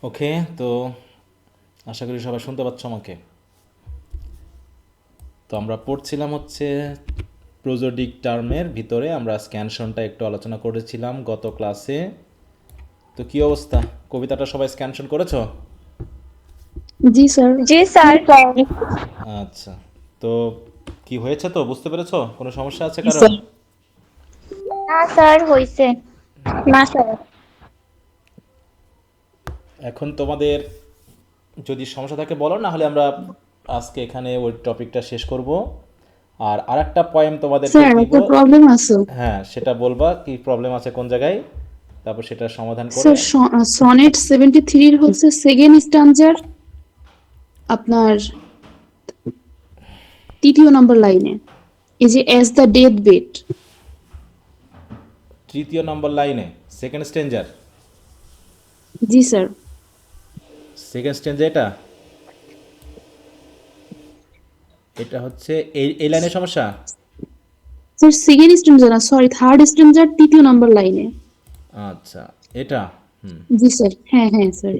ওকে, তো আশা করি সবাই শুনতে পাচ্ছ আমাকে। তো আমরা পড়ছিলাম হচ্ছে প্রোজোডিক টার্মের ভিতরে আমরা স্ক্যানশনটা একটু আলোচনা করেছিলাম গত ক্লাসে। তো কি অবস্থা, কবিতাটা সবাই স্ক্যানশন করেছো? জি স্যার। জি স্যার। আচ্ছা, তো কি হয়েছে, তো বুঝতে পেরেছো? কোনো সমস্যা আছে জি কারো? স্যার। না স্যার, হইছে। না স্যার। এখন তোমাদের যদি সমস্যা থাকে বলো, না হলে আমরা আজকে এখানে ওই টপিকটা শেষ করব। আর আরেকটা পয়েন্ট তোমাদেরকে স্যার দিব। একটা প্রবলেম আছে। হ্যাঁ, সেটা বলবা কি প্রবলেম আছে কোন জায়গায়, তারপর সেটা সমাধান করে। স্যার সনেট 73 হচ্ছে সেকেন্ড স্ট্যান্জার আপনার তৃতীয় নম্বর লাইনে, এই যে এস দ্য ডেথ বেড। তৃতীয় নম্বর লাইনে সেকেন্ড স্টেঞ্জার। জি স্যার। সেকেন্ড স্টেঞ্জার এটা এটা হচ্ছে এই লাইনের সমস্যা। স্যার সেকেন্ড স্ট্যান্জার না, সরি থার্ড স্ট্যান্জার তৃতীয় নম্বর লাইনে। আচ্ছা, এটা হুম। জি স্যার, হ্যাঁ হ্যাঁ স্যার।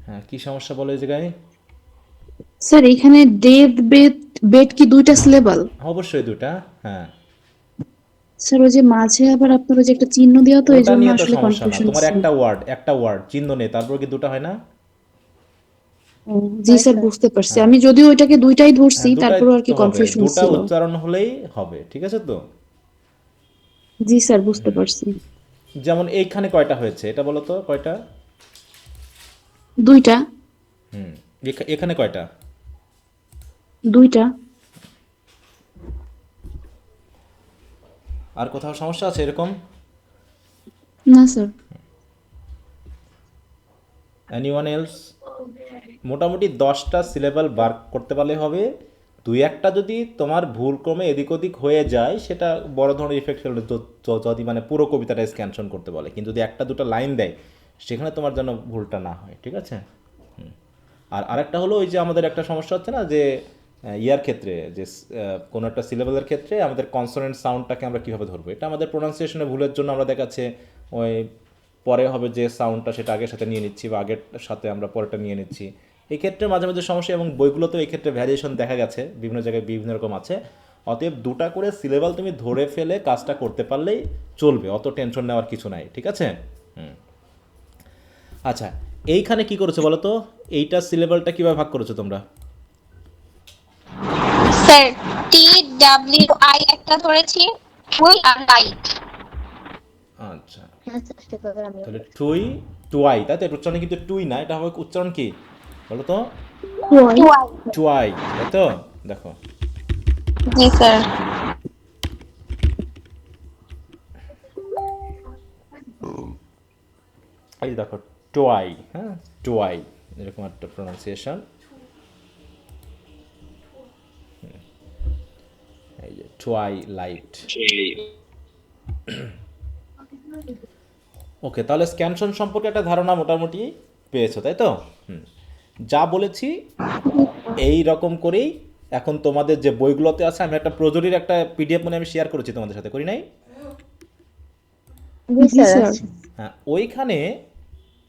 হ্যাঁ, কি সমস্যা বলো এই জায়গায়? স্যার এখানে ডেথ বেড বেড কি দুইটা সিলেবাল? অবশ্যই দুটা। হ্যাঁ, স্যার ওই যে মাঝে আবার আপনার ওই যে একটা চিহ্ন দেওয়া, তো এই ওটা জন্য নিয়ে তো আসলে সমস্যা না, কনফিউশন তোমার হচ্ছে। একটা ওয়ার্ড চিহ্ন নেই, তারপর কি দুটা হয় না? ও, জি স্যার বুঝতে পারছি, আমি যদিও ওইটাকে দুইটাই ধরছি, হ্যাঁ, দুটাই তারপরও আর কি তো হবে, কনফিউশন দুটা ছিল। উচ্চারণ হলেই হবে, ঠিক আছে তো? জি স্যার বুঝতে পারছি। যেমন এইখানে কয়টা হয়েছে এটা বলো তো, কয়টা? দুইটা। হুম, এখানে কয়টা? দুইটা। আর কোথাও সমস্যা আছে এরকম? না স্যার। Anyone else? মোটামুটি 10টা সিলেবাল বার করতে পারলে হবে। দুই একটা যদি তোমার ভুল ক্রমে এদিক ওদিক হয়ে যায়, সেটা বড় ধরনের ইফেক্ট ফেলবে যদি মানে পুরো কবিতাটা স্ক্যানশন করতে বলে, কিন্তু যদি একটা দুটো লাইন দেয় সেখানে তোমার যেন ভুলটা না হয়, ঠিক আছে? আর আরেকটা হলো ওই যে আমাদের একটা সমস্যা হচ্ছে না যে ইয়ার ক্ষেত্রে যে কোনো একটা সিলেবালের ক্ষেত্রে আমাদের কনসোনেন্ট সাউন্ডটাকে আমরা কীভাবে ধরবো, এটা আমাদের প্রোনাউন্সিয়েশনে ভুলের জন্য আমরা দেখাচ্ছে ওই পরে হবে যে সাউন্ডটা সেটা আগের সাথে নিয়ে নিচ্ছি, বা আগের সাথে আমরা পরেরটা নিয়ে নিচ্ছি। এই ক্ষেত্রে মাঝে মাঝে সমস্যা, এবং বইগুলোতেও এই ক্ষেত্রে ভ্যারিয়েশন দেখা গেছে, বিভিন্ন জায়গায় বিভিন্ন রকম আছে। অতএব দুটা করে সিলেবাল তুমি ধরে ফেলে কাজটা করতে পারলেই চলবে, অত টেনশন নেওয়ার কিছু নাই, ঠিক আছে? হুম। আচ্ছা, এইখানে কি করেছো বলো তো? এইটা সিলেবালটা কিভাবে ভাগ করেছো তোমরা? স্যার, TWI একটা ধরেছি, ফুল আর লাইট। আচ্ছা, তাহলে টুই, টুয়াই, তাই তো? এটা উচ্চারণ কিন্তু টুই না, এটা হবে উচ্চারণ কি বলো তো? ওয়াই। টুয়াই। টুয়াই, তাই তো? দেখো, জি স্যার। এই যে দেখো, টোয়াই, হ্যাঁ, টোয়াই, এরকম একটা প্রোনাউন্সিয়েশন। এই যে টোয়াই লাইট। ওকে, তাহলে স্ক্যানশন সম্পর্কে একটা ধারণা মোটামুটি পেয়েছো, তাই তো? হুম। যা বলেছি এই রকম করেই এখন তোমাদের যে বইগুলোতে আছে, আমি একটা প্রজরির একটা পিডিএফ মানে আমি শেয়ার করেছি তোমাদের সাথে, করি নাই? জি স্যার। হ্যাঁ, ওইখানে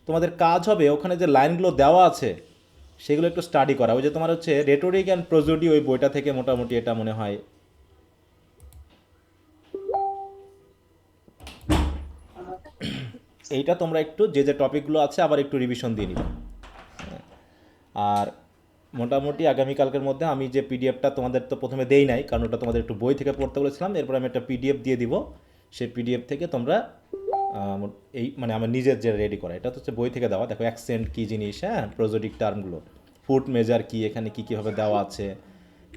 তোমাদের কাজ হবে, ওখানে যে লাইনগুলো দেওয়া আছে সেগুলো একটু স্টাডি করা। ওই যে তোমার হচ্ছে রেটোরিক অ্যান্ড প্রোজোডি, ওই বইটা থেকে মোটামুটি এটা মনে হয়। এইটা তোমরা একটু যে যে টপিকগুলো আছে আবার একটু রিভিশন দিয়ে নিবে। আর মোটামুটি আগামীকালকের মধ্যে আমি যে পিডিএফটা তোমাদের তো প্রথমে দেই নাই, কারণ ওটা তোমাদের একটু বই থেকে পড়তে বলেছিলাম, এরপর আমি একটা পিডিএফ দিয়ে দিব। সেই পিডিএফ থেকে তোমরা এই মানে আমার নিজের যে রেডি করা, এটা তো হচ্ছে বই থেকে দেওয়া। দেখো অ্যাকসেন্ট কী জিনিস, হ্যাঁ, প্রোজোডিক টার্মগুলো, ফুট মেজার কি, এখানে কী কীভাবে দেওয়া আছে,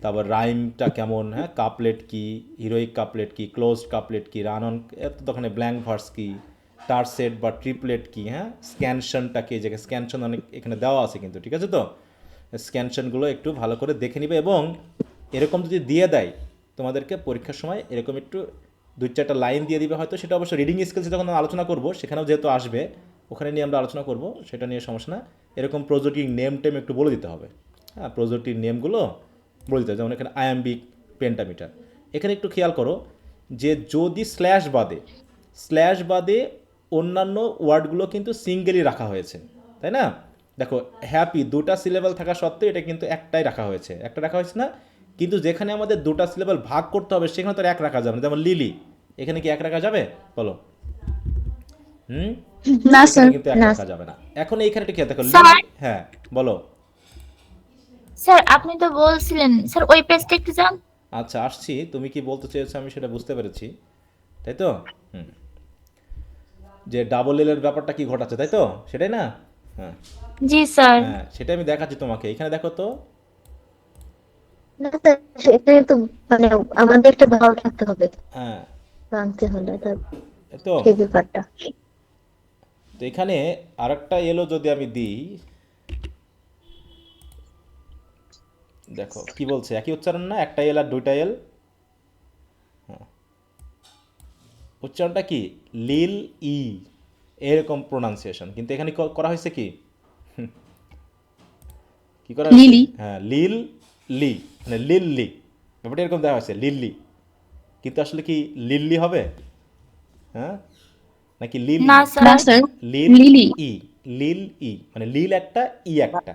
তারপর রাইমটা কেমন, হ্যাঁ, কাপলেট কি, হিরোইক কাপলেট কি, ক্লোজড কাপলেট কি, রান অন, এত দোকানে ব্ল্যাঙ্ক ভার্স কি, টারসেট বা ট্রিপলেট কি, হ্যাঁ, স্ক্যানশনটা কি, এই জায়গায় স্ক্যানশন অনেক এখানে দেওয়া আছে কিন্তু, ঠিক আছে তো? স্ক্যানশনগুলো একটু ভালো করে দেখে নিবে, এবং এরকম যদি দিয়ে দেয় তোমাদেরকে পরীক্ষার সময়, এরকম একটু দুই চারটা লাইন দিয়ে দিবে হয়তো, সেটা অবশ্য রিডিং স্কিলসে যখন আমরা আলোচনা করব সেখানেও যেহেতু আসবে, ওখানে নিয়ে আমরা আলোচনা করব, সেটা নিয়ে সমস্যা না। এরকম প্রজোটিক নেম টেম একটু বলে দিতে হবে। হ্যাঁ, প্রজোটিক নেমগুলো বলে দিতে হবে, যেমন এখানে আয়াম্বিক পেন্টামিটার। এখানে একটু খেয়াল করো যে যদি স্ল্যাশ বাদে অন্যান্য ওয়ার্ডগুলো কিন্তু সিঙ্গেলই রাখা হয়েছে, তাই না? দেখো হ্যাপি দুটা সিলেবল থাকা সত্ত্বেও এটা কিন্তু একটাই রাখা হয়েছে, একটা রাখা হয়েছে না, কিন্তু যেখানে আমাদের দুটা সিলেবল ভাগ করতে হবে সেখানে তো আর এক রাখা যাবে না, যেমন লিলি, এখানে কি এক রাখা যাবে বলো? হুম, না এখানে স্যার। কিন্তু এক না রাখা যাবে না। এখন এইখানে একটু খেয়াল দেখো স্যার। লিলি, হ্যাঁ বলো। স্যার আপনি তো বলছিলেন স্যার ওই পেজটা একটু যান। আচ্ছা আসছি, তুমি কি বলতে চেয়েছো আমি সেটা বুঝতে পেরেছি, তাই তো? হুম, যে ডাবল এল এর ব্যাপারটা কি ঘটাচ্ছে তাই তো, সেটাই না? হ্যাঁ জি স্যার। হ্যাঁ, সেটা আমি দেখাচ্ছি তোমাকে, এখানে দেখো তো। না স্যার, এখানে তো মানে আমাদের একটা ভালো থাকতে হবে হ্যাঁ জানতে হলে তার তাই তো। সেই ব্যাপারটা। তো এখানে আরেকটা এলো যদি আমি দিই, দেখো কি বলছে, একই উচ্চারণ না, একটা এল আর দুইটা এল, উচ্চারণটা কি লিল ই, এরকম প্রোনাউন্সিয়েশন, কিন্তু এখানে করা হয়েছে কি, কি করা হয়েছে? লিলি। হ্যাঁ লিল লি, মানে লিল্লি, ব্যাপারটা এরকম দেওয়া হয়েছে লিল্লি, কিন্তু আসলে কি লিল্লি হবে? হ্যাঁ নাকি লিল না না স্যার। স্যার, লিল লিলি। ই, লিল ই মানে লিল একটা ই একটা,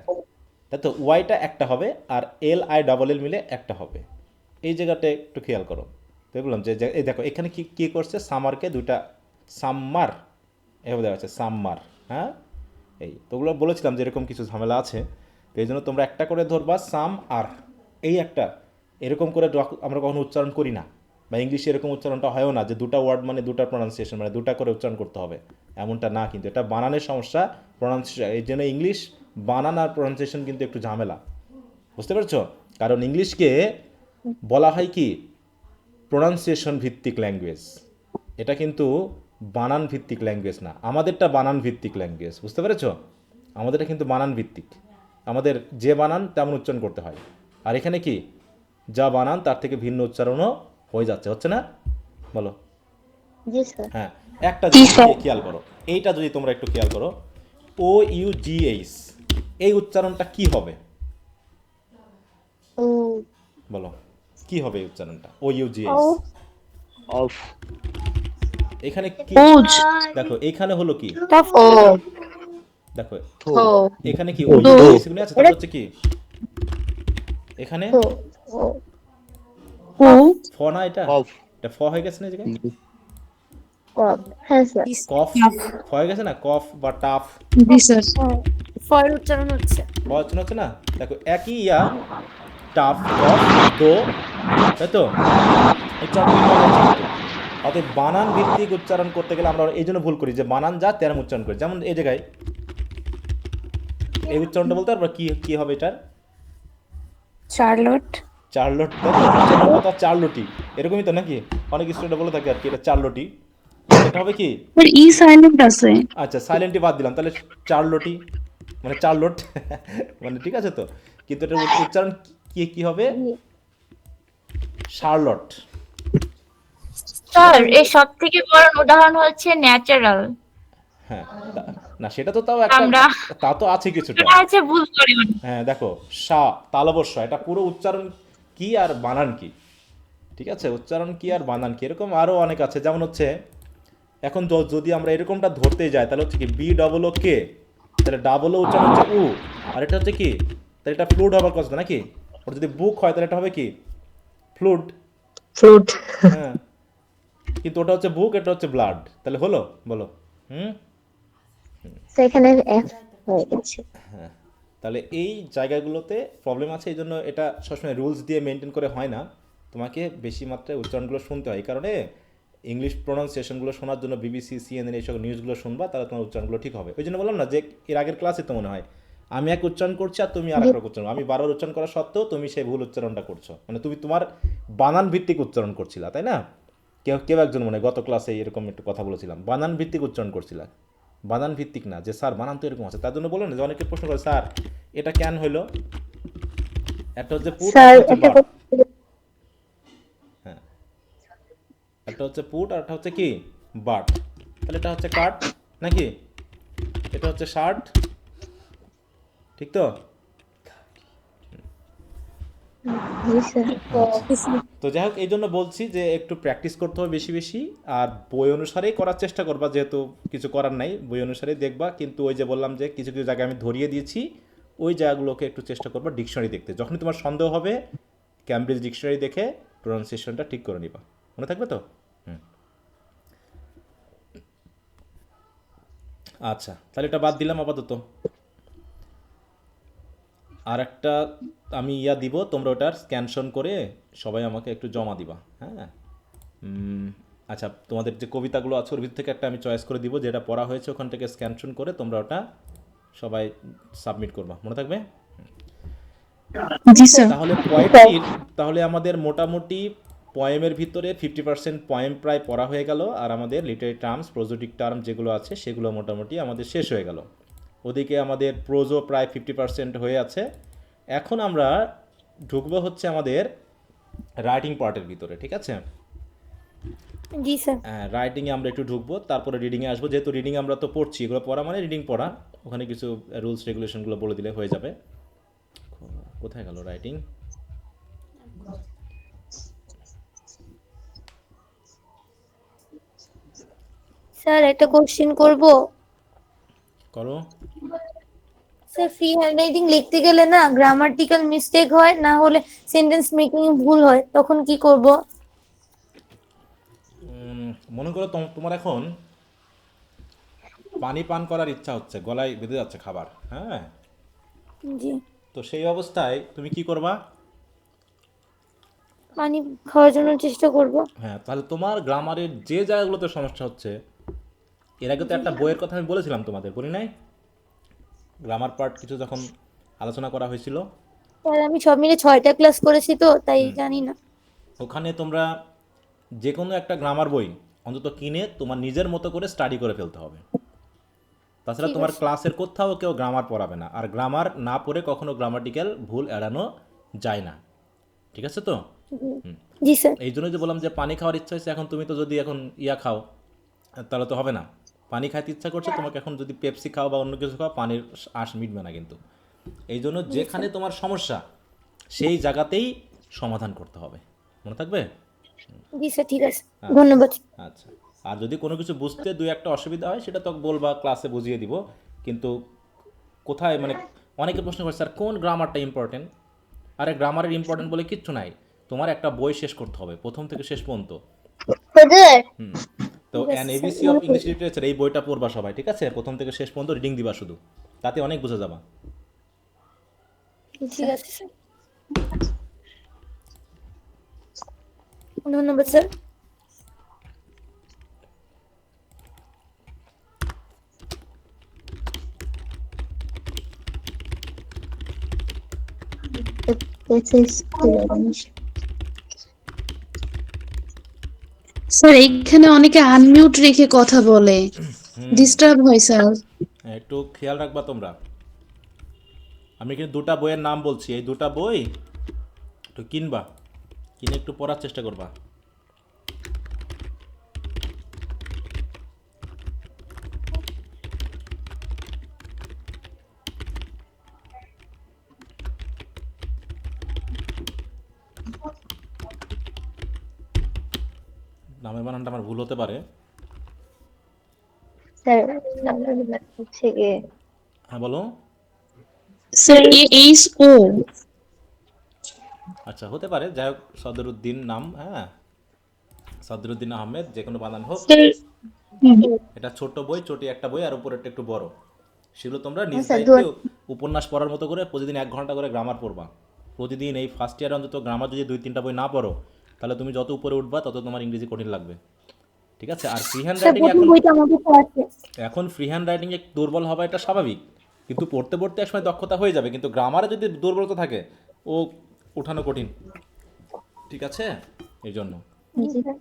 তাই তো, ওয়াইটা একটা হবে আর এল আই ডাবল এল মিলে একটা হবে, এই জায়গাটা একটু খেয়াল করো। তো বললাম যে এই দেখো এখানে কি কি করছে, সামারকে দুইটা সাম্মার এভাবে দেওয়া আছে, সাম্মার, হ্যাঁ এই তো ওগুলো বলেছিলাম যে এরকম কিছু ঝামেলা আছে, তো এই জন্য তোমরা একটা করে ধরবা সাম আর, এই একটা এরকম করে আমরা কখনো উচ্চারণ করি না, বা ইংলিশে এরকম উচ্চারণটা হয়ও না যে দুটা ওয়ার্ড মানে দুটা প্রোনাউন্সিয়েশন মানে দুটা করে উচ্চারণ করতে হবে, এমনটা না, কিন্তু এটা বানানের সমস্যা, প্রোনাউন্সিয়েশন, এই জন্য ইংলিশ বানান আর প্রোনাউন্সিয়েশন কিন্তু একটু ঝামেলা, বুঝতে পারছো? কারণ ইংলিশকে বলা হয় কি প্রোনাউন্সিয়েশন ভিত্তিক ল্যাঙ্গুয়েজ, এটা কিন্তু বানান ভিত্তিক ল্যাঙ্গুয়েজ না, আমাদেরটা বানান ভিত্তিক ল্যাঙ্গুয়েজ, বুঝতে পেরেছো? আমাদেরটা কিন্তু বানান ভিত্তিক, আমাদের যে বানান তেমন উচ্চারণ করতে হয়, আর এখানে কি যা বানান তার থেকে ভিন্ন উচ্চারণও হয়ে যাচ্ছে, হচ্ছে না বলো? জি স্যার। হ্যাঁ, একটা জিনিস খেয়াল করো, এইটা যদি তোমরা একটু খেয়াল করো, ও ইউ জি এইচ, এই উচ্চারণটা কি হবে ও বলো, কি হবে এই উচ্চারণটা, ও ইউ জি ও এইচ? অফ এখানে কি ওজ। দেখো, এখানে হলো কি, ও দেখো থো ও এখানে কি ও ইউ জি এইচ আছে, তারপর হচ্ছে কি এখানে ও ও ও। ফ না, এটা অফ এটা ফ হয়ে গেছে না এই জায়গায়, কফ। হ্যাঁ স্যার। কফ ফ হয়ে গেছে না, কফ বা টাফ, জি স্যার। ফয়ের উচ্চারণ হচ্ছে। পড়াশোনা হচ্ছে না, দেখো একই ইয়া, টাফ কফ দো, তাই তো, উচ্চারণ ভিন্ন হয়ে যাচ্ছে কিন্তু। অতএব বানান ভিত্তিক উচ্চারণ করতে গেলে আমরা এই জন্য ভুল করি যে বানান যা তেরম উচ্চারণ করি, যেমন এই জায়গায় এই উচ্চারণটা বলতে পারবো কি কি হবে এটার, চার্লট। চার্লট, তাই তো, উচ্চারণ কথা চার্লটি, এরকমই তো নাকি, অনেক স্টুডেন্ট বলে থাকে আর কি এটা চার্লটি, এটা হবে কি, স্যার ই সাইলেন্ট আছে। আচ্ছা সাইলেন্টই বাদ দিলাম, তাহলে চার্লটি মানে চার্লট মানে ঠিক আছে তো, কিন্তু এটার উচ্চারণ কি কি হবে, শার্লট। স্যার এই সব থেকে বড় উদাহরণ হচ্ছে ন্যাচারাল। হ্যাঁ না সেটা তো তাও একটা, আমরা তা তো আছে কিছুটা, এটা আছে ভুল করি অনেক। হ্যাঁ দেখো সা তালবস্য, এটা পুরো উচ্চারণ কি আর বানান কি, ঠিক আছে, উচ্চারণ কি আর বানান কি, এরকম আরও অনেক আছে, যেমন হচ্ছে এখন যদি আমরা এরকমটা ধরতে যাই তাহলে হচ্ছে কি বি ডবল ও কে, তাহলে ডাবল ও উচ্চারণ হচ্ছে উ, আর এটা হচ্ছে কি, তাহলে এটা ফ্লুড হবার কথা নাকি, ওটা যদি বুক হয় তাহলে এটা হবে কি ফ্লুড, ফ্রুট। হ্যাঁ, কিন্তু ওটা হচ্ছে বুক, এটা হচ্ছে ব্লাড, তাহলে হলো বলো? হুম, সেখানে এফ হয়ে গেছে। তাহলে এই জায়গাগুলোতে প্রবলেম আছে, এই জন্য এটা সবসময় রুলস দিয়ে মেনটেন করে হয় না, তোমাকে বেশি মাত্রায় উচ্চারণগুলো শুনতে হয়, এই কারণে ইংলিশ প্রোনাউন্সিয়েশনগুলো শোনার জন্য বিবিসি সিএনএন এইসব নিউজগুলো শুনবা, তাহলে তোমার উচ্চারণগুলো ঠিক হবে। ওই জন্য বললাম না যে এর আগের ক্লাসে তো মনে হয় আমি এক উচ্চারণ করছি আর তুমি আর এক উচ্চারণ, আমি বারবার উচ্চারণ করা সত্ত্বেও তুমি সেই ভুল উচ্চারণটা করছো, মানে তুমি তোমার বানান ভিত্তিক উচ্চারণ করছিলা, তাই না? কেউ কেউ একজন মনে হয় গত ক্লাসে এরকম একটু কথা বলেছিলাম, বানান ভিত্তিক উচ্চারণ করছিলা, বানান ভিত্তিক না যে স্যার বানান তো এরকম আছে, তার জন্য বললেন যে অনেকে প্রশ্ন করে স্যার এটা কেন হইলো, একটা হচ্ছে পুট স্যার একটা হচ্ছে একটা বাট, হ্যাঁ একটা হচ্ছে পুট আর একটা হচ্ছে কি বাট, তাহলে এটা হচ্ছে কাট নাকি, এটা হচ্ছে শার্ট, ঠিক তো? জি স্যার। তো যাই হোক এই জন্য বলছি যে একটু প্র্যাকটিস করতে হবে বেশি বেশি, আর বই অনুসারেই করার চেষ্টা করবা, যেহেতু কিছু করার নাই, বই অনুসারেই দেখবা। কিন্তু ওই যে বললাম যে কিছু কিছু জায়গায় আমি ধরিয়ে দিয়েছি, ওই জায়গাগুলোকে একটু চেষ্টা করবা ডিকশনারি দেখতে। যখনই তোমার সন্দেহ হবে ক্যামব্রিজ ডিকশনারি দেখে প্রোনাউন্সিয়েশনটা ঠিক করে নিবা। মনে থাকবে তো? হুম। আচ্ছা, তাহলে এটা বাদ দিলাম আপাতত। আর একটা আমি দিব, তোমরা ওটার স্ক্যানশন করে সবাই আমাকে একটু জমা দিবা, হ্যাঁ। আচ্ছা, তোমাদের যে কবিতাগুলো আছে ওর ভিতর থেকে একটা আমি চয়েস করে দিব, যেটা পড়া হয়েছে ওখান থেকে স্ক্যানশন করে তোমরা ওটা সবাই সাবমিট করবা। মনে থাকবে? জি স্যার। তাহলে আমাদের মোটামুটি পয়েমের ভিতরে 50% পয়েম প্রায় পড়া হয়ে গেল, আর আমাদের লিটারি টার্মস, প্রোজোডিক টার্ম যেগুলো আছে সেগুলো মোটামুটি আমাদের শেষ হয়ে গেল। ওদিকে আমাদের প্রোজো প্রায় 50% হয়ে আছে। এখন আমরা ঢুকবো হচ্ছে আমাদের রাইটিং পার্টের ভিতরে, ঠিক আছে? জি স্যার। হ্যাঁ, রাইটিংয়ে আমরা একটু ঢুকবো, তারপরে রিডিংয়ে আসবো। যেহেতু রিডিং আমরা তো পড়ছি, এগুলো পড়া মানে রিডিং পড়া, ওখানে কিছু রুলস রেগুলেশনগুলো বলে দিলে হয়ে যাবে। কোথায় গেল রাইটিং? স্যার একটা কোশ্চেন করব। করো। স্যার ফ্রি হ্যান্ডরাইটিং লিখতে গেলে না গ্রামাটিক্যাল মিস্টেক হয়, না হলে সেন্টেন্স মেকিং ভুল হয়, তখন কি করব? মনে করো তোমার এখন পানি পান করার ইচ্ছা হচ্ছে, গলায় বেঁধে যাচ্ছে খাবার, হ্যাঁ। জি। তো সেই অবস্থায় তুমি কি করবা? পানি খাওয়ার জন্য চেষ্টা করব। হ্যাঁ, তাহলে তোমার গ্রামারের যে জায়গাগুলোতে সমস্যা হচ্ছে, এর আগে তো একটা বইয়ের কথা আমি বলেছিলাম তোমাদের, বলি নাই? গ্রামার পার্ট কিছু যখন আলোচনা করা হয়েছিল, স্যার আমি সব মিলে 6টা ক্লাস করেছি তো তাই জানি না। ওখানে তোমরা যে কোনো একটা গ্রামার বই অন্তত কিনে তোমার নিজের মতো করে স্টাডি করে ফেলতে হবে। তাছাড়া তোমার ক্লাসের কোথাও কেউ গ্রামার পড়াবে না, আর গ্রামার না পড়ে কখনো গ্রামাটিক্যাল ভুল এড়ানো যায় না, ঠিক আছে তো? জি স্যার। এই জন্য যে বললাম যে পানি খাওয়ার ইচ্ছা হয়েছে, এখন তুমি তো যদি এখন খাও তাহলে তো হবে না। পানি খাইতে ইচ্ছা করছে তোমাকে, এখন যদি পেপসি খাও বা অন্য কিছু খাও, পানির আশ মিটবে না কিন্তু। এই জন্য যেখানে তোমার সমস্যা সেই জায়গাতেই সমাধান করতে হবে। মনে থাকবে? জি স্যার, ঠিক আছে, ধন্যবাদ। আচ্ছা, আর যদি কোনো কিছু বুঝতে দুই একটা অসুবিধা হয় সেটা তো বলবা, ক্লাসে বুঝিয়ে দিব। কিন্তু কোথায় মানে অনেকে প্রশ্ন করে, স্যার কোন গ্রামারটা ইম্পর্টেন্ট? আরে গ্রামারের ইম্পর্টেন্ট বলে কিচ্ছু নাই, তোমার একটা বই শেষ করতে হবে প্রথম থেকে শেষ পর্যন্ত। তো an ABC of English literature এই বইটা পড়বা সবাই, ঠিক আছে? প্রথম থেকে শেষ পর্যন্ত রিডিং দিবা শুধু, তাতে অনেক বুঝে যাবা। ঠিক আছে স্যার, ধন্যবাদ স্যার। স্যার এইখানে অনেকে আনমিউট রেখে কথা বলে, ডিস্টার্ব হয় স্যার। একটু খেয়াল রাখবা তোমরা। আমি কিন্তু দুটা বইয়ের নাম বলছি, এই দুটা বই একটু কিনবা, কিনে একটু পড়ার চেষ্টা করবা। নামের বানানটা আমার ভুল হতে পারে। স্যার হচ্ছে গিয়ে হ্যাঁ বলো। Sir AHO। আচ্ছা, হতে পারে, যাই হোক সদরুদ্দিন নাম, হ্যাঁ, সদরুদ্দিন আহমেদ, যে কোনো বানান হোক। স্যার এটা ছোট বই, চটি একটা বই, আর উপরেরটা একটু বড়। সেগুলো তোমরা নিজ স্যার, দায়িত্বে উপন্যাস পড়ার মতো করে প্রতিদিন 1 ঘন্টা করে গ্রামার পড়বা। প্রতিদিন এই ফার্স্ট ইয়ারে অন্তত গ্রামার যদি 2-3টা বই না পড়ো, তাহলে তুমি যত উপরে উঠবা তত তোমার ইংরেজি কঠিন লাগবে, ঠিক আছে? আর ফ্রি হ্যান্ড স্যার রাইটিং প্রথম বইটা আমাদের তো আছে। এখন ফ্রি হ্যান্ড রাইটিং একটু দুর্বল হওয়া এটা স্বাভাবিক, কিন্তু পড়তে পড়তে একসময় দক্ষতা হয়ে যাবে। কিন্তু গ্রামারে যদি দুর্বলতা থাকে, ও উঠানো কঠিন, ঠিক আছে? এই জন্য। জি স্যার।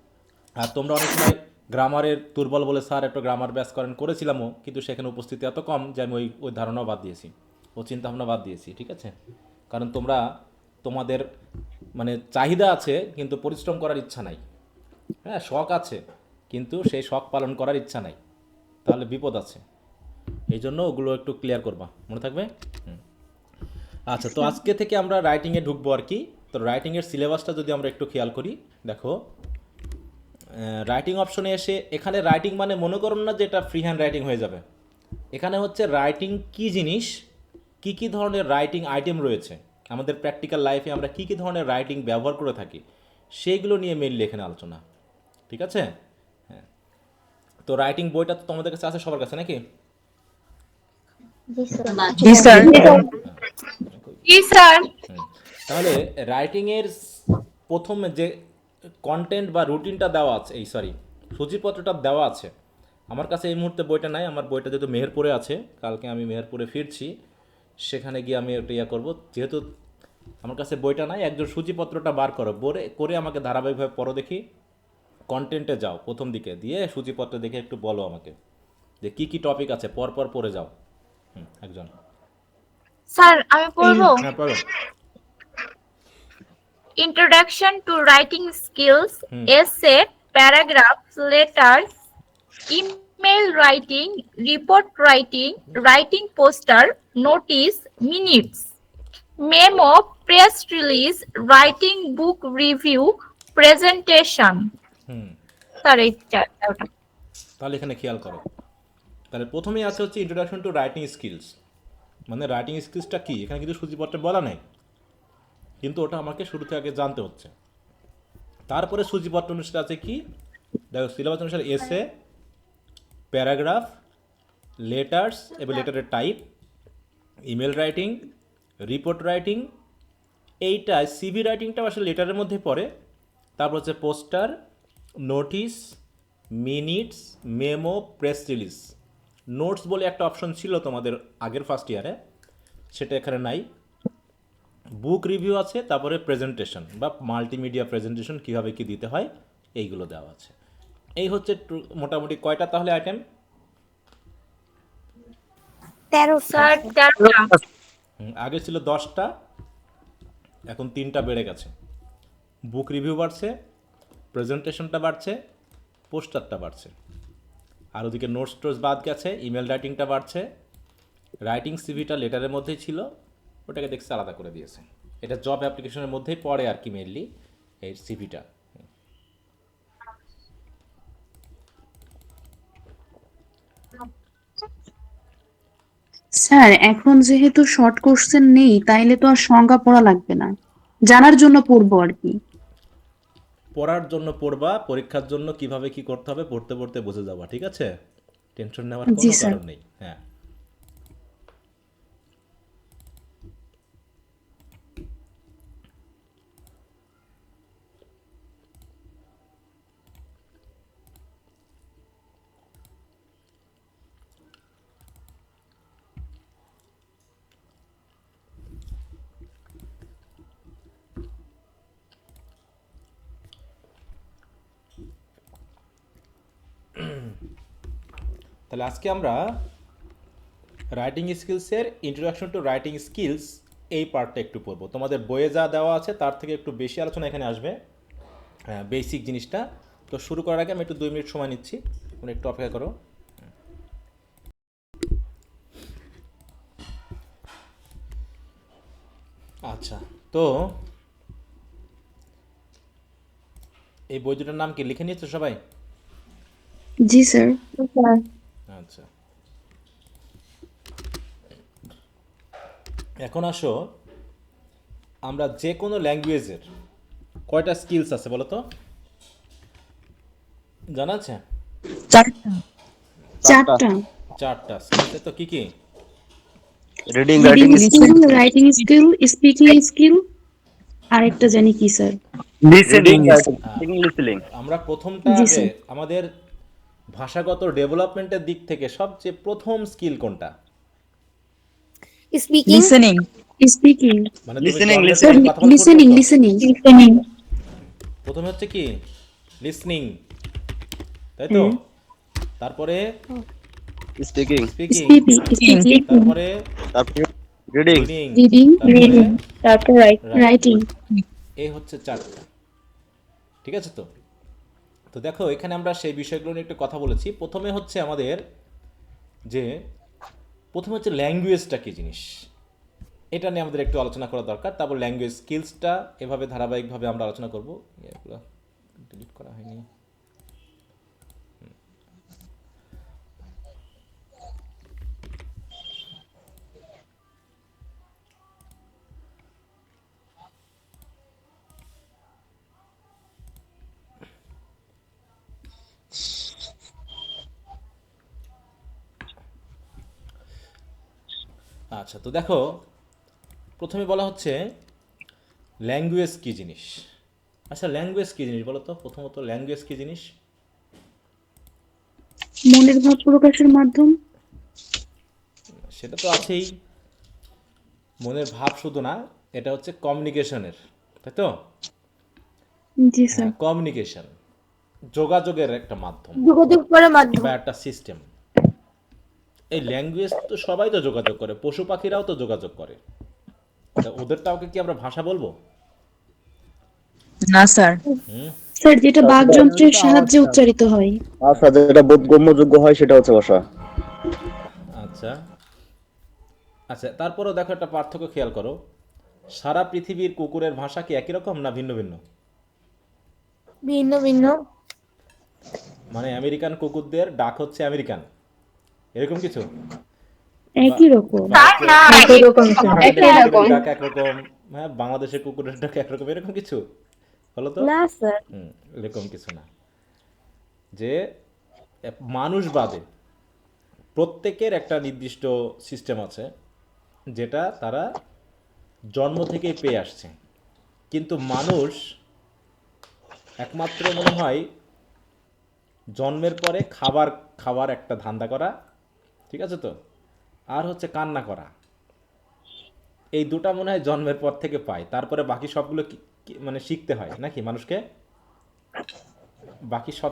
আর তোমরা অনেক সময় গ্রামারের দুর্বল বলে স্যার একটা গ্রামার ব্যাস করেছিলামও, কিন্তু সেখানে উপস্থিতি এত কম যে আমি ওই ধারণাও বাদ দিয়েছি, ও চিন্তাভাবনা বাদ দিয়েছি, ঠিক আছে? কারণ তোমরা তোমাদের মানে চাহিদা আছে কিন্তু পরিশ্রম করার ইচ্ছা নাই, হ্যাঁ, শখ আছে কিন্তু সেই শখ পালন করার ইচ্ছা নাই, তাহলে বিপদ আছে। এই জন্য ওগুলো একটু ক্লিয়ার করবা, মনে থাকবে? আচ্ছা, তো আজকে থেকে আমরা রাইটিংয়ে ঢুকবো আর কি। তো রাইটিংয়ের সিলেবাসটা যদি আমরা একটু খেয়াল করি, দেখো রাইটিং অপশনে এসে এখানে রাইটিং মানে মনে করুন না যে এটা ফ্রি হ্যান্ড রাইটিং হয়ে যাবে। এখানে হচ্ছে রাইটিং কি জিনিস, কি কি ধরনের রাইটিং আইটেম রয়েছে, আমাদের প্র্যাকটিক্যাল লাইফে আমরা কি কি ধরনের রাইটিং ব্যবহার করে থাকি সেইগুলো নিয়ে মেইনলি এখানে আলোচনা। ঠিক আছে? হ্যাঁ, তো রাইটিং বইটা তো তোমাদের কাছে আছে সবার কাছে নাকি? জি স্যার। জি স্যার। তাহলে রাইটিংয়ের প্রথম যে কন্টেন্ট বা রুটিনটা দেওয়া আছে, সূচিপত্রটা দেওয়া আছে। আমার কাছে এই মুহূর্তে বইটা নাই, আমার বইটা যেহেতু মেহেরপুরে আছে, কালকে আমি মেহেরপুরে ফিরছি, সেখানে গিয়ে আমি একটা ইয়ে করবো। যেহেতু আমার কাছে বইটা নাই, একজন সূচিপত্রটা বার করো, করে আমাকে ধারাবাহিকভাবে পড়ো দেখি। কন্টেন্টে যাও প্রথম দিকে, দিয়ে সূচিপত্র দেখে একটু বলো আমাকে যে কি কি টপিক আছে, পরপর পড়ে যাও। একজন। স্যার আমি পড়বো। হ্যাঁ, পড়ো। Introduction to writing skills, essay, paragraphs, letters, email writing, report writing, writing poster, notice, minutes, memo, press release, writing book review, presentation. Sir এই চারটা। তাহলে এখানে খেয়াল করো, তাহলে প্রথমেই আছে হচ্ছে ইন্ট্রোডাকশন টু রাইটিং স্কিলস। মানে রাইটিং স্কিলসটা কী এখানে কিন্তু সূচিপত্রে বলা নেই, কিন্তু ওটা আমাকে শুরু থেকে আগে জানতে হচ্ছে। তারপরে সূচিপত্র অনুসারে আছে কি, দেখো সিলেবাস অনুসারে এসে, প্যারাগ্রাফ, লেটার্স এবং লেটারের type, email writing, report writing, এইটা সিভি রাইটিংটাও আসলে লেটারের মধ্যে পড়ে। তারপর হচ্ছে poster, notice, minutes, memo, press release. Notes বলে একটা অপশন ছিল তোমাদের আগের ফার্স্ট ইয়ারে, সেটা এখানে নাই। বুক রিভিউ আছে, তারপরে প্রেজেন্টেশন বা মাল্টিমিডিয়া প্রেজেন্টেশন কীভাবে কী দিতে হয় এইগুলো দেওয়া আছে। এই হচ্ছে মোটামুটি কয়টা তাহলে আইটেম? 13 স্যার 13টা। আগে ছিল 10টা, এখন 3টা বেড়ে গেছে। বুক রিভিউ বাড়ছে, প্রেজেন্টেশনটা বাড়ছে, পোস্টারটা বাড়ছে, আর ওদিকে নোটস টোটস বাদ গেছে, ইমেল রাইটিংটা বাড়ছে, রাইটিং সিভিটা লেটারের মধ্যেই ছিল, ওটাকে দেখছে আলাদা করে দিয়েছে। এটা জব অ্যাপ্লিকেশনের মধ্যেই পড়ে আর কি, মেনলি এই সিভিটা। স্যার এখন যেহেতু শর্ট কোশ্চেন নেই, তাইলে তো আর সংজ্ঞা পড়া লাগবে না, জানার জন্য পড়বো আর কি। পড়ার জন্য পড়বা, পরীক্ষার জন্য কিভাবে কি করতে হবে পড়তে পড়তে বুঝে যাবা। ঠিক আছে? টেনশন নেওয়ার জি, কোনো স্যার। কারণ নেই। হ্যাঁ, তাহলে আজকে আমরা রাইটিং স্কিলসের ইন্ট্রোডাকশন টু রাইটিং স্কিলস এই পার্টটা একটু পড়বো। তোমাদের বইয়ে যা দেওয়া আছে তার থেকে একটু বেশি আলোচনা এখানে আসবে, হ্যাঁ, বেসিক জিনিসটা। তো শুরু করার আগে আমি একটু 2 মিনিট সময় নিচ্ছি, তোমরা একটু অপেক্ষা করো। আচ্ছা, তো এই বই দুটোর নাম কি লিখে নিয়েছো সবাই? জি স্যার। আচ্ছা, এখন আসো, আমরা যে কোনো ল্যাঙ্গুয়েজের কয়টা স্কিলস আছে বলো তো? জানা আছে? চারটা। 4টা স্কিলস। তো কি কি? Reading reading writing skill, writing skill, speaking skill, আরেকটা জানি কি স্যার। লিসেনিং লিসেনিং আমরা প্রথমটা জি, আগে স্যার। আমাদের ভাষাগত ডেভেলপমেন্টের দিক থেকে সবচেয়ে প্রথম স্কিল কোনটা? স্পিকিং। স্পিকিং। মানে তুমি Listening, কি স্যার কথা বলতে লিসেনিং, পারছো? লিসেনিং। প্রথমে হচ্ছে কি লিসনিং, তাই তো? তারপরে স্পিকিং স্পিকিং, স্পিকিং, তারপরে তারপর রিডিং রিডিং, তারপরে তারপর রাইটিং। এই হচ্ছে 4টা। ঠিক আছে? তো তো দেখো এখানে আমরা সেই বিষয়গুলো নিয়ে একটু কথা বলেছি। প্রথমে হচ্ছে আমাদের যে প্রথমে হচ্ছে ল্যাঙ্গুয়েজটা কি জিনিস, এটা নিয়ে আমাদের একটু আলোচনা করা দরকার। তারপর ল্যাঙ্গুয়েজ স্কিলসটা এভাবে ধারাবাহিকভাবে আমরা আলোচনা করব। এগুলো ডিলিট করা হয়নি। আচ্ছা, তো দেখো প্রথমে বলা হচ্ছে ল্যাঙ্গুয়েজ কী জিনিস। আচ্ছা, ল্যাঙ্গুয়েজ কী জিনিস বলো তো? প্রথমত ল্যাঙ্গুয়েজ কী জিনিস? মনের ভাব প্রকাশের মাধ্যম। সেটা তো আছেই, মনের ভাব শুধু না, এটা হচ্ছে কমিউনিকেশনের, তাই তো? জি স্যার। হ্যাঁ, কমিউনিকেশন, যোগাযোগের একটা মাধ্যম যোগাযোগ করার মাধ্যম। বা একটা সিস্টেম। এই ল্যাঙ্গুয়েজ তো সবাই তো যোগাযোগ করে, পশু পাখিরাও তো যোগাযোগ করে। তা ওদেরটাকে কি আমরা ভাষা বলবো? না স্যার। স্যার যেটা বাকযন্ত্রের সাহায্যে উচ্চারিত হয়। আচ্ছা, যেটা বোধগম্যযোগ্য হয় সেটা হচ্ছে ভাষা। আচ্ছা আচ্ছা, তারপরেও দেখো একটা পার্থক্য খেয়াল করো। সারা পৃথিবীর কুকুরের ভাষা কি একই রকম না ভিন্ন ভিন্ন? ভিন্ন ভিন্ন। মানে আমেরিকান কুকুরদের ডাক হচ্ছে আমেরিকান, এরকম কিছু? একই রকম। বাংলাদেশের কুকুরের ডাক একরকম, হ্যাঁ, বাংলাদেশের কুকুরের ডাক একরকম, এরকম কিছু বলো তো? না স্যার। এরকম কিছু না। যে মানুষ বাদে প্রত্যেকের একটা নির্দিষ্ট সিস্টেম আছে যেটা তারা জন্ম থেকেই পেয়ে আসছে। কিন্তু মানুষ একমাত্র মনে হয় জন্মের পরে খাবার একটা ধান্দা করা, ঠিক আছে তো, আর হচ্ছে কান্না করা, এই দুটা মনে হয় জন্মের পর থেকে পায়। তারপরে বাকি সবগুলো মানে শিখতে হয় নাকি মানুষকে? বাকি সব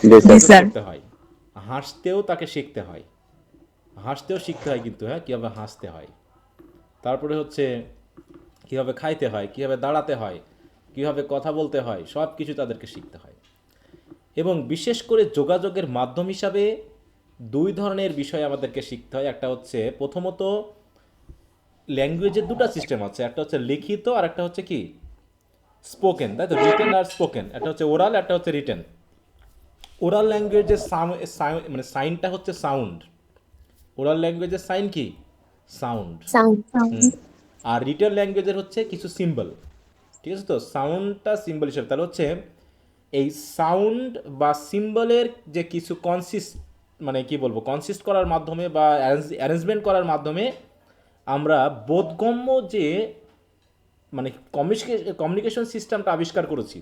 শিখতে হয়। হাসতেও তাকে শিখতে হয়, হাসতেও শিখতে হয় কিন্তু, হ্যাঁ, কীভাবে হাসতে হয়। তারপরে হচ্ছে কীভাবে খাইতে হয়, কীভাবে দাঁড়াতে হয়, কীভাবে কথা বলতে হয়, সব কিছু তাদেরকে শিখতে হয়। এবং বিশেষ করে যোগাযোগের মাধ্যম হিসাবে দুই ধরনের বিষয় আমাদেরকে শিখতে হয়। একটা হচ্ছে প্রথমত ল্যাঙ্গুয়েজের দুটো সিস্টেম আছে, একটা হচ্ছে লিখিত আর একটা হচ্ছে কি স্পোকেন, তাই তো? রিটেন আর স্পোকেন, একটা হচ্ছে ওরাল, একটা হচ্ছে রিটেন। ওরাল ল্যাঙ্গুয়েজের মানে সাইনটা হচ্ছে সাউন্ড। ওরাল ল্যাঙ্গুয়েজের সাইন কি? সাউন্ড। আর রিটেন ল্যাঙ্গুয়েজের হচ্ছে কিছু সিম্বল, ঠিক আছে তো? সাউন্ডটা সিম্বল হিসেবে, তাহলে হচ্ছে এই সাউন্ড বা সিম্বলের যে কিছু মানে কি বলবো, কনসিস্ট করার মাধ্যমে বা অ্যারেঞ্জমেন্ট করার মাধ্যমে আমরা বোধগম্য যে মানে কমিউনিকেশন সিস্টেমটা আবিষ্কার করেছি,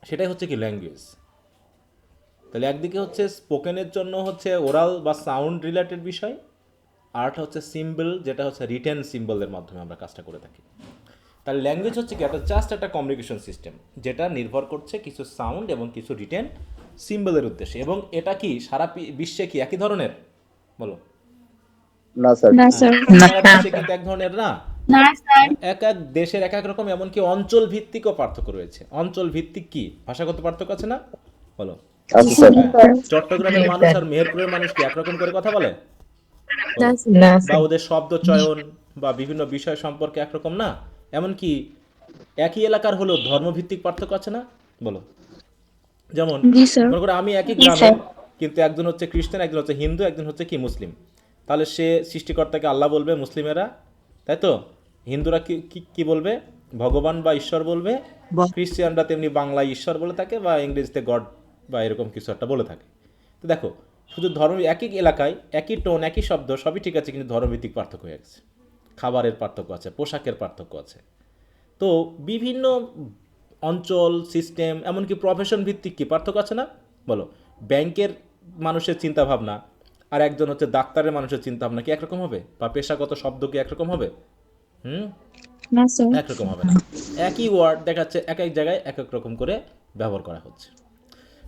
সেটাই হচ্ছে কি ল্যাঙ্গুয়েজ। তাহলে একদিকে হচ্ছে স্পোকেনের জন্য হচ্ছে ওরাল বা সাউন্ড রিলেটেড বিষয়, আরটা হচ্ছে সিম্বল, যেটা হচ্ছে রিটেন সিম্বলের মাধ্যমে আমরা কাজটা করে থাকি। তাহলে ল্যাঙ্গুয়েজ হচ্ছে কি একটা জাস্ট একটা কমিউনিকেশন সিস্টেম যেটা নির্ভর করছে কিছু সাউন্ড এবং কিছু রিটেন সিম্বলের উদ্দেশ্যে। এবং এটা কি সারা বিশ্বে কি একই ধরনের বলো? না স্যার। না স্যার। সারা বিশ্বে কিন্তু এক ধরনের না, এক এক দেশের এক এক রকম, এমনকি অঞ্চল ভিত্তিকও পার্থক্য রয়েছে। অঞ্চল ভিত্তিক কি ভাষাগত পার্থক্য আছে না বলো? আচ্ছা স্যার। চট্টগ্রামের মানুষ আর মেহেরপুরের মানুষ কি একরকম করে কথা বলে? বা ওদের শব্দ চয়ন বা বিভিন্ন বিষয় সম্পর্কে একরকম না। এমনকি একই এলাকার হলেও ধর্মভিত্তিক পার্থক্য আছে না বলো? যেমন জি স্যার। মনে করো আমি একই গ্রামের, কিন্তু একজন হচ্ছে খ্রিস্টান, একজন হচ্ছে হিন্দু, একজন হচ্ছে কি মুসলিম। তাহলে সে সৃষ্টিকর্তাকে আল্লাহ বলবে মুসলিমেরা, তাই তো? হিন্দুরা কি বলবে? ভগবান বা ঈশ্বর বলবে। খ্রিস্টানরা তেমনি বাংলায় ঈশ্বর বলে থাকে বা ইংরেজিতে গড বা এরকম কিছু একটা বলে থাকে। তো দেখো, শুধু ধর্ম, একই এলাকায় একই টোন, একই শব্দ, সবই ঠিক আছে, কিন্তু ধর্মভিত্তিক পার্থক্য হয়ে গেছে। খাবারের পার্থক্য আছে, পোশাকের পার্থক্য আছে। তো বিভিন্ন অঞ্চল, সিস্টেম, এমনকি প্রফেশন ভিত্তিক কি পার্থক্য আছে না বলো? ব্যাংকের মানুষের চিন্তাভাবনা আর একজন হচ্ছে ডাক্তারের মানুষের চিন্তাভাবনা কি একরকম হবে? বা পেশাগত শব্দ কি একরকম হবে? না স্যার। একরকম হবে না। একই ওয়ার্ড দেখাচ্ছে এক এক জায়গায় এক এক রকম করে ব্যবহার করা হচ্ছে।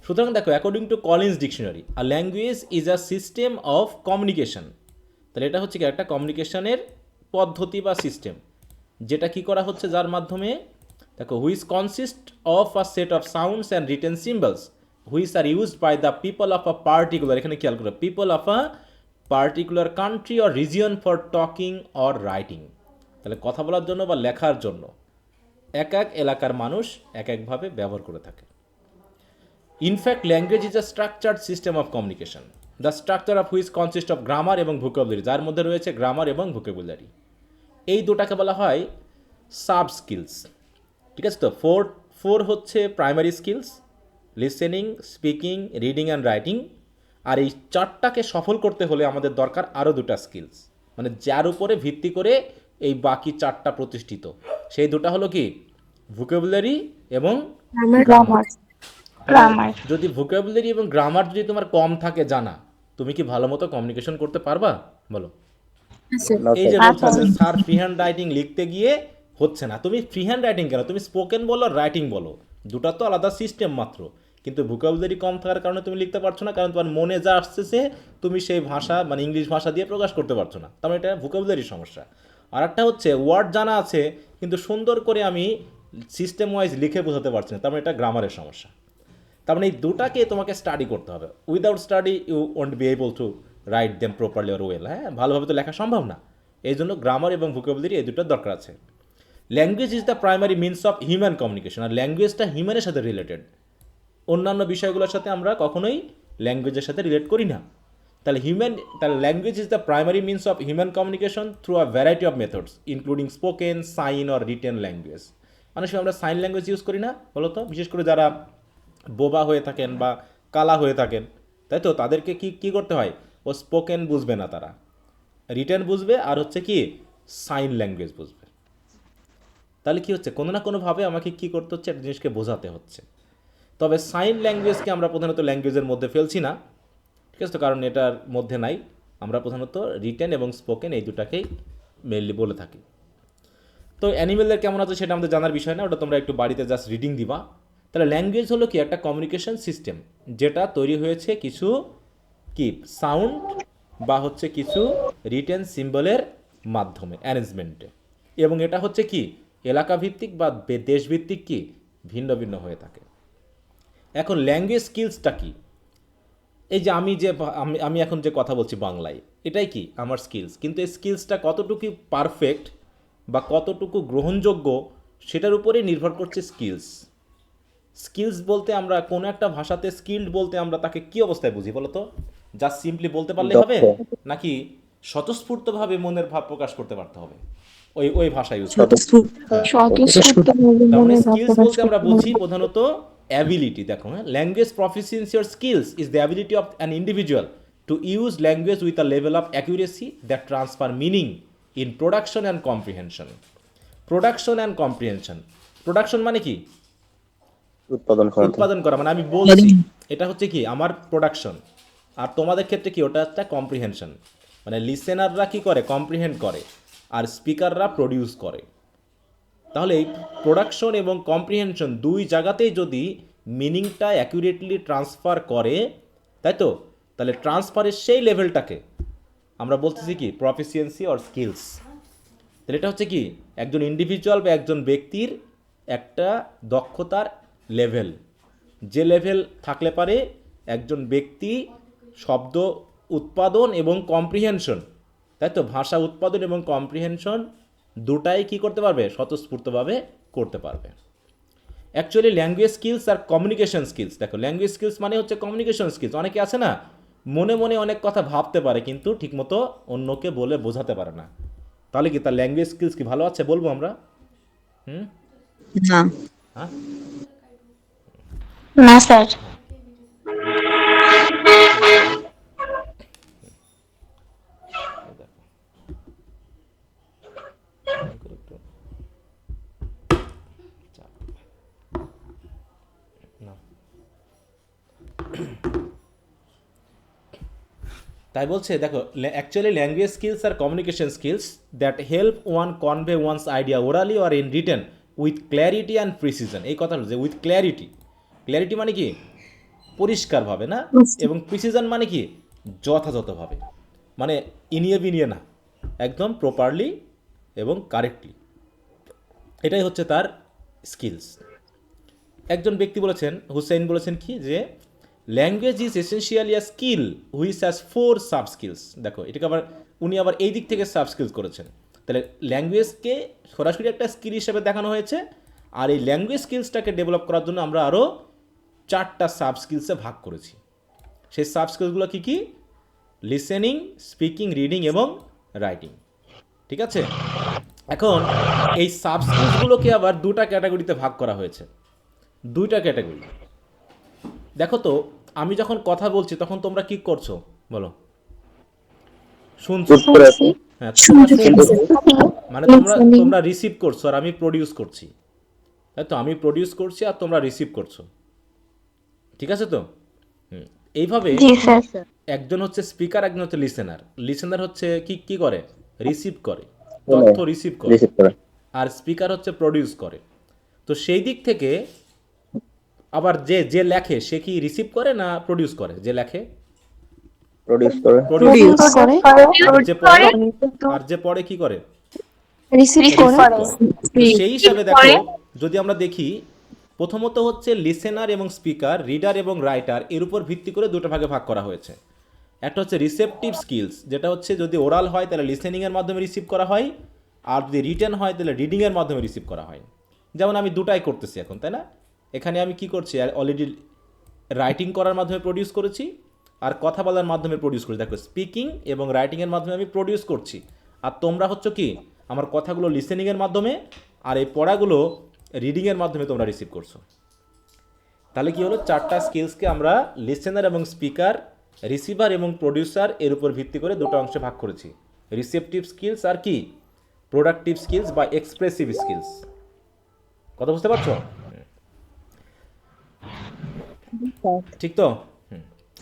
সুতরাং দেখো, according two Collins dictionary, a language is a system of communication. তাহলে এটা হচ্ছে কি একটা কমিউনিকেশনের পদ্ধতি বা সিস্টেম, যেটা কি করা হচ্ছে, যার মাধ্যমে দেখো which consist of a set of sounds and written symbols which are used by the people of a particular, এখানে খেয়াল করো, people of a particular country or region for talking or writing. তাহলে কথা বলার জন্য বা লেখার জন্য এক এক এলাকার মানুষ এক একভাবে ব্যবহার করে থাকে। In fact language is a structured system of communication, the structure of which consist of grammar এবং ভোকাবুলারি, যার মধ্যে রয়েছে গ্রামার এবং ভোকাবুলারি। এই দুটাকে বলা হয় সাব স্কিলস। ঠিক আছে, তো ফোর হচ্ছে primary skills, listening, speaking, reading and writing. আর এই চারটাকে সফল করতে হলে আমাদের দরকার আরও দুটা স্কিলস, মানে যার উপরে ভিত্তি করে এই বাকি চারটা প্রতিষ্ঠিত। সেই দুটা হলো কি, ভোকাবুলারি এবং গ্রামার। যদি ভোকাবুলারি এবং গ্রামার যদি তোমার কম থাকে জানা, তুমি কি ভালো মতো কমিউনিকেশন করতে পারবা বলো? না এই যে স্যার। বলছে স্যার ফ্রি হ্যান্ড রাইটিং লিখতে গিয়ে হচ্ছে না, তুমি ফ্রি হ্যান্ড রাইটিং কেন, তুমি স্পোকেন বলো রাইটিং বলো, দুটা তো আলাদা সিস্টেম মাত্র। কিন্তু ভোকাবুলারি কম থাকার কারণে তুমি লিখতে পারছো না, কারণ তোমার মনে যা আসতেছে তুমি সেই ভাষা মানে ইংলিশ ভাষা দিয়ে প্রকাশ করতে পারছো না, তার মানে এটা ভোকাবুলারির সমস্যা। আর একটা হচ্ছে ওয়ার্ড জানা আছে কিন্তু সুন্দর করে আমি সিস্টেম ওয়াইজ লিখে বোঝাতে পারছি না, তার মানে এটা গ্রামারের সমস্যা। তার মানে এই দুটাকে তোমাকে স্টাডি করতে হবে। Without study you won't be able to write them properly or well. হ্যাঁ, ভালোভাবে তো লেখা সম্ভব না। এই জন্য গ্রামার এবং ভোকাবুলারি এই দুটোর দরকার আছে। Language is the primary means of human communication, আর ল্যাঙ্গুয়েজটা হিউম্যানের সাথে রিলেটেড। অন্যান্য বিষয়গুলোর সাথে আমরা কখনোই ল্যাঙ্গুয়েজের সাথে রিলেট করি না। তাহলে language is the primary means of human communication through a variety of methods including spoken, sign or written language. অনেক সময় আমরা সাইন ল্যাঙ্গুয়েজ ইউজ করি না বলো তো, বিশেষ করে যারা বোবা হয়ে থাকেন বা কালা হয়ে থাকেন, তাই তো, তাদেরকে কি করতে হয়, ও স্পোকেন বুঝবে না, তারা রিটেন বুঝবে আর হচ্ছে কি সাইন ল্যাঙ্গুয়েজ বুঝবে। তাহলে কি হচ্ছে, কোনো না কোনোভাবে আমাকে কি করতে হচ্ছে, একটা জিনিসকে বোঝাতে হচ্ছে। তবে সাইন ল্যাঙ্গুয়েজকে আমরা প্রধানত ল্যাঙ্গুয়েজের মধ্যে ফেলছি না, ঠিক আছে তো, কারণ এটার মধ্যে নাই। আমরা প্রধানত রিটেন এবং স্পোকেন এই দুটাকেই মেনলি বলে থাকি। তো অ্যানিমেলদের কেমন আছে সেটা আমাদের জানার বিষয় না, ওটা তোমরা একটু বাড়িতে জাস্ট রিডিং দিবা। তাহলে ল্যাঙ্গুয়েজ হলো কি একটা কমিউনিকেশন সিস্টেম, যেটা তৈরি হয়েছে কিছু কি সাউন্ড বা হচ্ছে কিছু রিটেন সিম্বলের মাধ্যমে, অ্যারেঞ্জমেন্টে। এবং এটা হচ্ছে কি এলাকা ভিত্তিক বা দেশভিত্তিক কি ভিন্ন ভিন্ন হয়ে থাকে। এখন ল্যাঙ্গুয়েজ স্কিলসটা কি, এই যে আমি এখন যে কথা বলছি বাংলায়, এটাই কি আমার স্কিলস। কিন্তু এই স্কিলসটা কতটুকু পারফেক্ট বা কতটুকু গ্রহণযোগ্য সেটার উপরে নির্ভর করছে স্কিলস বলতে আমরা কোনো একটা ভাষাতে স্কিল্ড বলতে আমরা তাকে কি অবস্থায় বুঝি বলো তো? জাস্ট সিম্পলি বলতে পারলে হবে, নাকি স্বতঃস্ফূর্তভাবে মনের ভাব প্রকাশ করতে পারতে হবে ওই ভাষা ইউজ করতে? তার মানে স্কিলস বলতে আমরা বুঝি প্রধানত অ্যাবিলিটি। দেখো, হ্যাঁ, language proficiency or skills is the ability of an individual to use language with a level of accuracy that transfer meaning in production and comprehension. Production মানে কি উৎপাদন করা, মানে আমি বলছি এটা হচ্ছে কি আমার প্রোডাকশন, আর তোমাদের ক্ষেত্রে কি ওটা একটা কম্প্রিহেনশন। মানে লিসেনাররা কি করে, কম্প্রিহেন্ড করে, আর স্পিকাররা প্রডিউস করে। তাহলে এই প্রোডাকশন এবং কম্প্রিহেনশন দুই জায়গাতেই যদি মিনিংটা অ্যাকুরেটলি ট্রান্সফার করে, তাই তো, তাহলে ট্রান্সফারের সেই লেভেলটাকে আমরা বলতেছি কি প্রফিসিয়েন্সি অর স্কিলস। তাহলে এটা হচ্ছে কি একজন ইন্ডিভিজুয়াল বা একজন ব্যক্তির একটা দক্ষতার লেভেল, যে লেভেল থাকলে পারে একজন ব্যক্তি শব্দ উৎপাদন এবং কম্প্রিহেনশন, তাই তো, ভাষা উৎপাদন এবং কম্প্রিহেনশন দুটাই কি করতে পারবে, স্বতঃস্ফূর্তভাবে করতে পারবে। Actually language skills or communication skills, দেখো ল্যাঙ্গুয়েজ স্কিলস মানে হচ্ছে কমিউনিকেশন স্কিলস। অনেকে আছে না মনে মনে অনেক কথা ভাবতে পারে কিন্তু ঠিকমতো অন্যকে বলে বোঝাতে পারে না, তাহলে কি তার ল্যাঙ্গুয়েজ স্কিলস কি ভালো আছে বলবো আমরা? না, হ্যাঁ, না স্যার। তাই বলছে, দেখো actually language skills or communication skills that help one convey one's idea orally or in written with clarity and precision. এই কথা হচ্ছে উইথ ক্ল্যারিটি মানে কি পরিষ্কারভাবে না, এবং প্রিসিশন মানে কি যথাযথভাবে, মানে ইনিয়ে বিনিয়ে না, একদম প্রপারলি এবং কারেক্টলি। এটাই হচ্ছে তার স্কিলস। একজন ব্যক্তি বলেছেন, হুসেইন বলেছেন কি যে language is essentially a skill which has 4 sub skills. দেখো এটাকে উনি আবার এই দিক থেকে সাব স্কিলস করেছেন। তা তাহলে ল্যাঙ্গুয়েজকে সরাসরি একটা স্কিল হিসেবে দেখানো হয়েছে, আর এই ল্যাঙ্গুয়েজ স্কিলসটাকে ডেভেলপ করার জন্য আমরা আরও 4টা সাব স্কিলসে ভাগ করেছি। সেই সাব স্কিলসগুলো কী কী? লিসেনিং, স্পিকিং, রিডিং এবং রাইটিং। ঠিক আছে, এখন এই সাব স্কিলসগুলোকে আবার 2টা ক্যাটাগরিতে ভাগ করা হয়েছে। 2টা ক্যাটাগরি। দেখো তো, আমি যখন কথা বলছি তখন তোমরা কি করছো বলো? শুনছো? চুপ করে আছি। হ্যাঁ, তোমরা কিন্তু মানে তোমরা রিসিভ করছো আর আমি প্রডিউস করছি, তাই তো? আমি প্রডিউস করছি আর তোমরা রিসিভ করছো, ঠিক আছে তো? এইভাবে একজন হচ্ছে স্পিকার, একজন হচ্ছে লিসেনার। লিসেনার হচ্ছে কি করে? রিসিভ করে, তথ্য রিসিভ করে। রিসিভ করে। আর স্পিকার হচ্ছে প্রডিউস করে। তো সেই দিক থেকে আবার যে লেখে সে কি রিসিভ করে না প্রডিউস করে? যে লেখে প্রডিউস করে। প্রডিউস করে, আর যে পড়ে কি করে? রিসিভ করে। তো সেই হিসাবে দেখো, যদি আমরা দেখি, প্রথমত হচ্ছে লিসেনার এবং স্পিকার, রিডার এবং রাইটার, এর উপর ভিত্তি করে 2টা ভাগে ভাগ করা হয়েছে। একটা হচ্ছে রিসেপটিভ স্কিলস, যেটা হচ্ছে যদি ওরাল হয় তাহলে লিসেনিংয়ের মাধ্যমে রিসিভ করা হয়, আর যদি রিটেন হয় তাহলে রিডিংয়ের মাধ্যমে রিসিভ করা হয়। যেমন আমি 2টাই করতেছি এখন, তাই না? এখানে আমি কি করছি? অলরেডি রাইটিং করার মাধ্যমে প্রডিউস করেছি, আর কথা বলার মাধ্যমে প্রডিউস করেছি। দেখো, স্পিকিং এবং রাইটিংয়ের মাধ্যমে আমি প্রডিউস করছি, আর তোমরা হচ্ছে কি আমার কথাগুলো লিসেনিংয়ের মাধ্যমে, আর এই পড়াগুলো রিডিংয়ের মাধ্যমে তোমরা রিসিভ করছো। তাহলে কি হলো? 4টা স্কিলসকে আমরা লিসেনার এবং স্পিকার, রিসিভার এবং প্রডিউসার এর উপর ভিত্তি করে 2টা অংশে ভাগ করেছি। রিসেপটিভ স্কিলস আর কি প্রোডাক্টিভ স্কিলস বা এক্সপ্রেসিভ স্কিলস। কথা বুঝতে পারছো? ঠিক তো?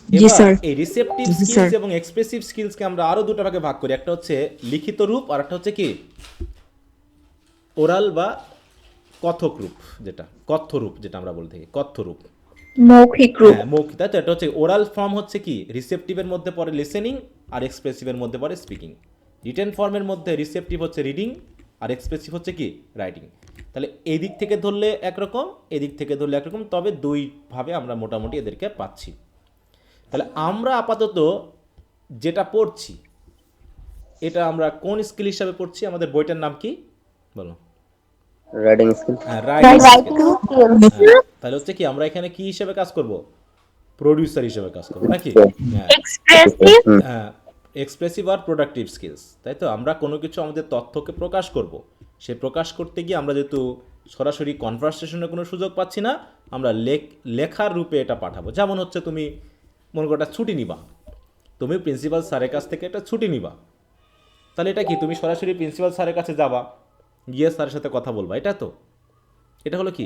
এবার এই রিসেপটিভ স্কিলস এবং এক্সপ্রেসিভ স্কিলসকে আমরা আরো 2টা ভাগে ভাগ করি। একটা হচ্ছে লিখিত রূপ, আর একটা হচ্ছে কি ওরাল বা কথক রূপ, যেটা কথ্য রূপ, যেটা আমরা বলে থাকি কথ্য রূপ, মৌখিক রূপ। হ্যাঁ, মৌখিক। তাই তো? এটা হচ্ছে ওরাল ফর্ম হচ্ছে কি রিসেপটিভের মধ্যে পড়ে লিসেনিং, আর এক্সপ্রেসিভের মধ্যে পড়ে স্পিকিং। রিটেন ফর্মের মধ্যে রিসেপটিভ হচ্ছে রিডিং, আর এক্সপ্রেসিভ হচ্ছে কি রাইটিং। তাহলে এই দিক থেকে ধরলে একরকম, এদিক থেকে ধরলে একরকম, তবে 2ভাবে আমরা মোটামুটি এদেরকে পাচ্ছি। তাহলে আমরা আপাতত যেটা পড়ছি এটা আমরা কোন স্কিল হিসাবে পড়ছি? আমাদের বইটার নাম কি বলো? Writing skill. হ্যাঁ, রাইটিং স্কিল। তাহলে হচ্ছে কি আমরা এখানে কি হিসেবে কাজ করব? প্রোডিউসার হিসেবে কাজ করব নাকি? হ্যাঁ, এক্সপ্রেসিভ আর প্রোডাক্টিভ স্কিলস, তাই তো? আমরা কোনো কিছু আমাদের তথ্যকে প্রকাশ করব, সে প্রকাশ করতে গিয়ে আমরা যেহেতু সরাসরি কনভারসেশনের কোনো সুযোগ পাচ্ছি না, আমরা লেখার রূপে এটা পাঠাবো। যেমন হচ্ছে তুমি মনে করো একটা ছুটি নিবা, তুমি প্রিন্সিপাল স্যারের কাছ থেকে একটা ছুটি নিবা, তাহলে এটা কি তুমি সরাসরি প্রিন্সিপাল স্যারের কাছে যাবা, গিয়ে স্যারের সাথে কথা বলবা, এটা তো? এটা হলো কি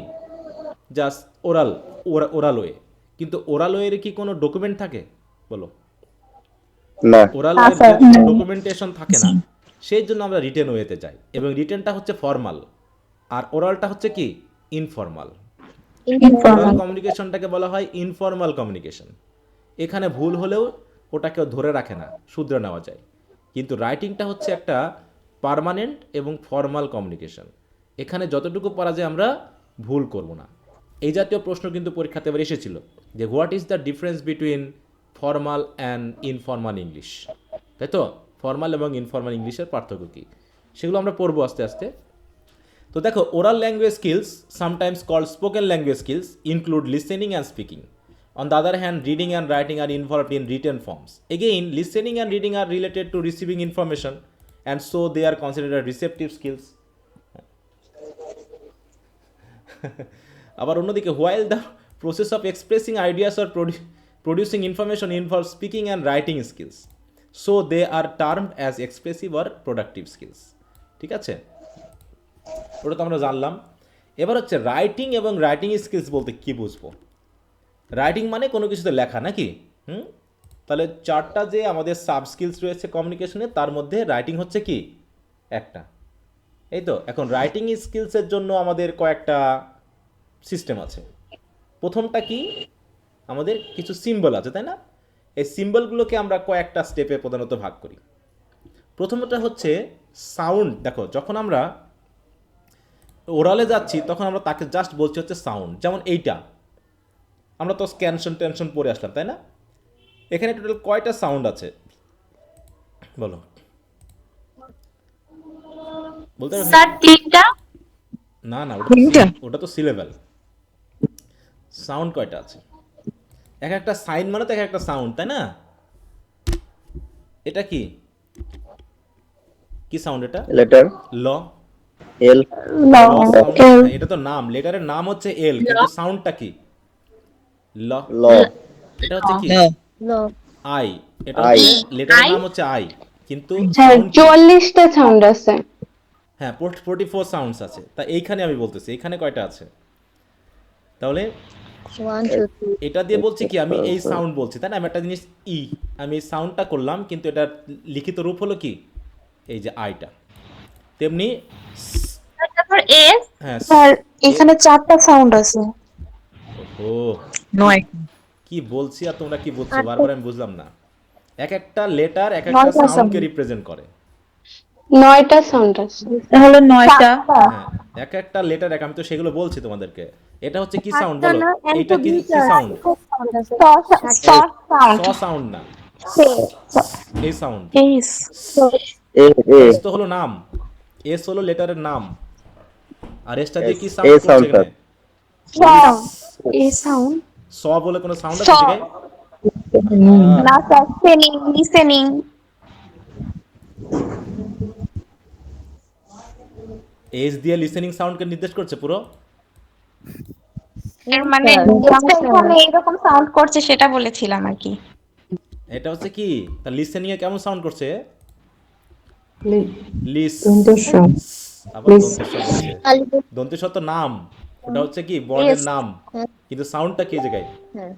জাস্ট ওরাল ওয়ে। কিন্তু ওরাল ওয়ের কি কোনো ডকুমেন্ট থাকে বলো? না। ওরাল ওয়ের ডকুমেন্টেশন থাকে না, সেই জন্য আমরা রিটেন ওয়েতে যাই, এবং রিটেনটা হচ্ছে ফর্মাল, আর ওরালটা হচ্ছে কি ইনফর্মাল। ওরাল কমিউনিকেশনটাকে বলা হয় ইনফর্মাল কমিউনিকেশন। এখানে ভুল হলেও ওটা কেউ ধরে রাখে না, শুধরে নেওয়া যায়। কিন্তু রাইটিংটা হচ্ছে একটা পার্মানেন্ট এবং ফর্মাল কমিউনিকেশন। এখানে যতটুকু পারা যায় আমরা ভুল করব না। এই জাতীয় প্রশ্ন কিন্তু পরীক্ষাতে এবার এসেছিল যে what is the difference between formal and informal English, তাই তো? ফর্মাল এবং ইনফর্মাল ইংলিশের পার্থক্য কী, সেগুলো আমরা পড়বো আস্তে আস্তে। তো দেখো, oral language skills sometimes called spoken language skills include listening and speaking. On the other hand, reading and writing are involved in written forms. Again, listening and reading are related to receiving information, and so they are considered as receptive skills. আবার অন্যদিকে, while the process of expressing ideas or producing information involves speaking and writing skills, so they are termed as expressive or productive skills. ঠিক আছে, ওটা তো আমরা জানলাম। এবার হচ্ছে রাইটিং এবং রাইটিং স্কিলস বলতে কি বুঝবো? রাইটিং মানে কোনো কিছুতে লেখা নাকি? তাহলে 4টা যে আমাদের সাব স্কিলস রয়েছে কমিউনিকেশনে, তার মধ্যে রাইটিং হচ্ছে কি একটা, এই তো? এখন রাইটিং স্কিলসের জন্য আমাদের কয়েকটা সিস্টেম আছে। প্রথমটা কি, আমাদের কিছু সিম্বল আছে, তাই না? এই সিম্বলগুলোকে আমরা কয়েকটা স্টেপে প্রধানত ভাগ করি। প্রথমটা হচ্ছে সাউন্ড। দেখো, যখন আমরা ওরালে যাচ্ছি তখন আমরা তাকে জাস্ট বলছি হচ্ছে সাউন্ড। যেমন এইটা, আমরা তো স্ক্যানশন টেনশন পড়ে আসলাম, তাই না? এখানে টোটাল কয়টা সাউন্ড আছে বলো? বলতে পারবেন? স্যার তিনটা। না না, তিনটা? ওটা তো সিলেবেল। সাউন্ড কয়টা আছে? এক একটা সাইন মানে তো এক একটা সাউন্ড, তাই না? এটা কি কি সাউন্ড এটা? letter ল। L ল সাউন্ড, এটা তো নাম, লেটারের নাম হচ্ছে এল, কিন্তু সাউন্ডটা কি? ল। law এটা হচ্ছে কি? লো আই। এটা I হচ্ছে লেটারের নাম হচ্ছে আই, কিন্তু হ্যাঁ sound কি? 44টা সাউন্ড আছে। হ্যাঁ 44 সাউন্ডস আছে। তা এইখানে আমি বলতেছি এখানে কয়টা আছে? তাহলে 1 2 3 এটা দিয়ে বলছি কি, আমি এই সাউন্ড বলছি, তাই না? আমি একটা জিনিস ই, আমি এই সাউন্ডটা করলাম, কিন্তু এটা লিখিত রূপ হলো কি? এই যে আইটা। তেমনি তারপর এস। হ্যাঁ স্যার এখানে 4টা সাউন্ড আছে। ও 9। কি বলছি আর তোমরা কি বুঝছো বারবার আমি বুঝলাম না। এক একটা লেটার এক একটা নয়টা সাউন্ডকে sound। রিপ্রেজেন্ট করে। 9টা সাউন্ড আছে। তাহলে 9টা। হ্যাঁ এক একটা লেটার এক, আমি তো সেগুলো বলছি তোমাদেরকে। এটা হচ্ছে কি সাউন্ড আটটা বলো? না, একটা এইটা কি দুইটা, সাউন্ড? sound আছে। স সাউন্ড না, এই সাউন্ড। এস A এস তো হলো নাম, এস হলো লেটারের নাম, আর এসটা দিয়ে কি A সাউন্ড করছে sound, এখানে? A sound. স বলে কোনো সাউন্ড আছে জায়গায়? না স্যার, লিসেনিং। এস দিয়ে লিসেনিং সাউন্ডকে নির্দেশ করছে পুরো। এর মানে এখানে এরকম সাউন্ড করছে সেটা বলেছিলাম আর কি। এটা হচ্ছে কি, তা লিসেনিং এ কেমন সাউন্ড করছে? লিস। আবার দন্তেশ্বর বলছে। দন্তেশ্বর তো নাম, ওটা হচ্ছে কি বর্ণের নাম, কিন্তু সাউন্ডটা কি জায়গায়? হ্যাঁ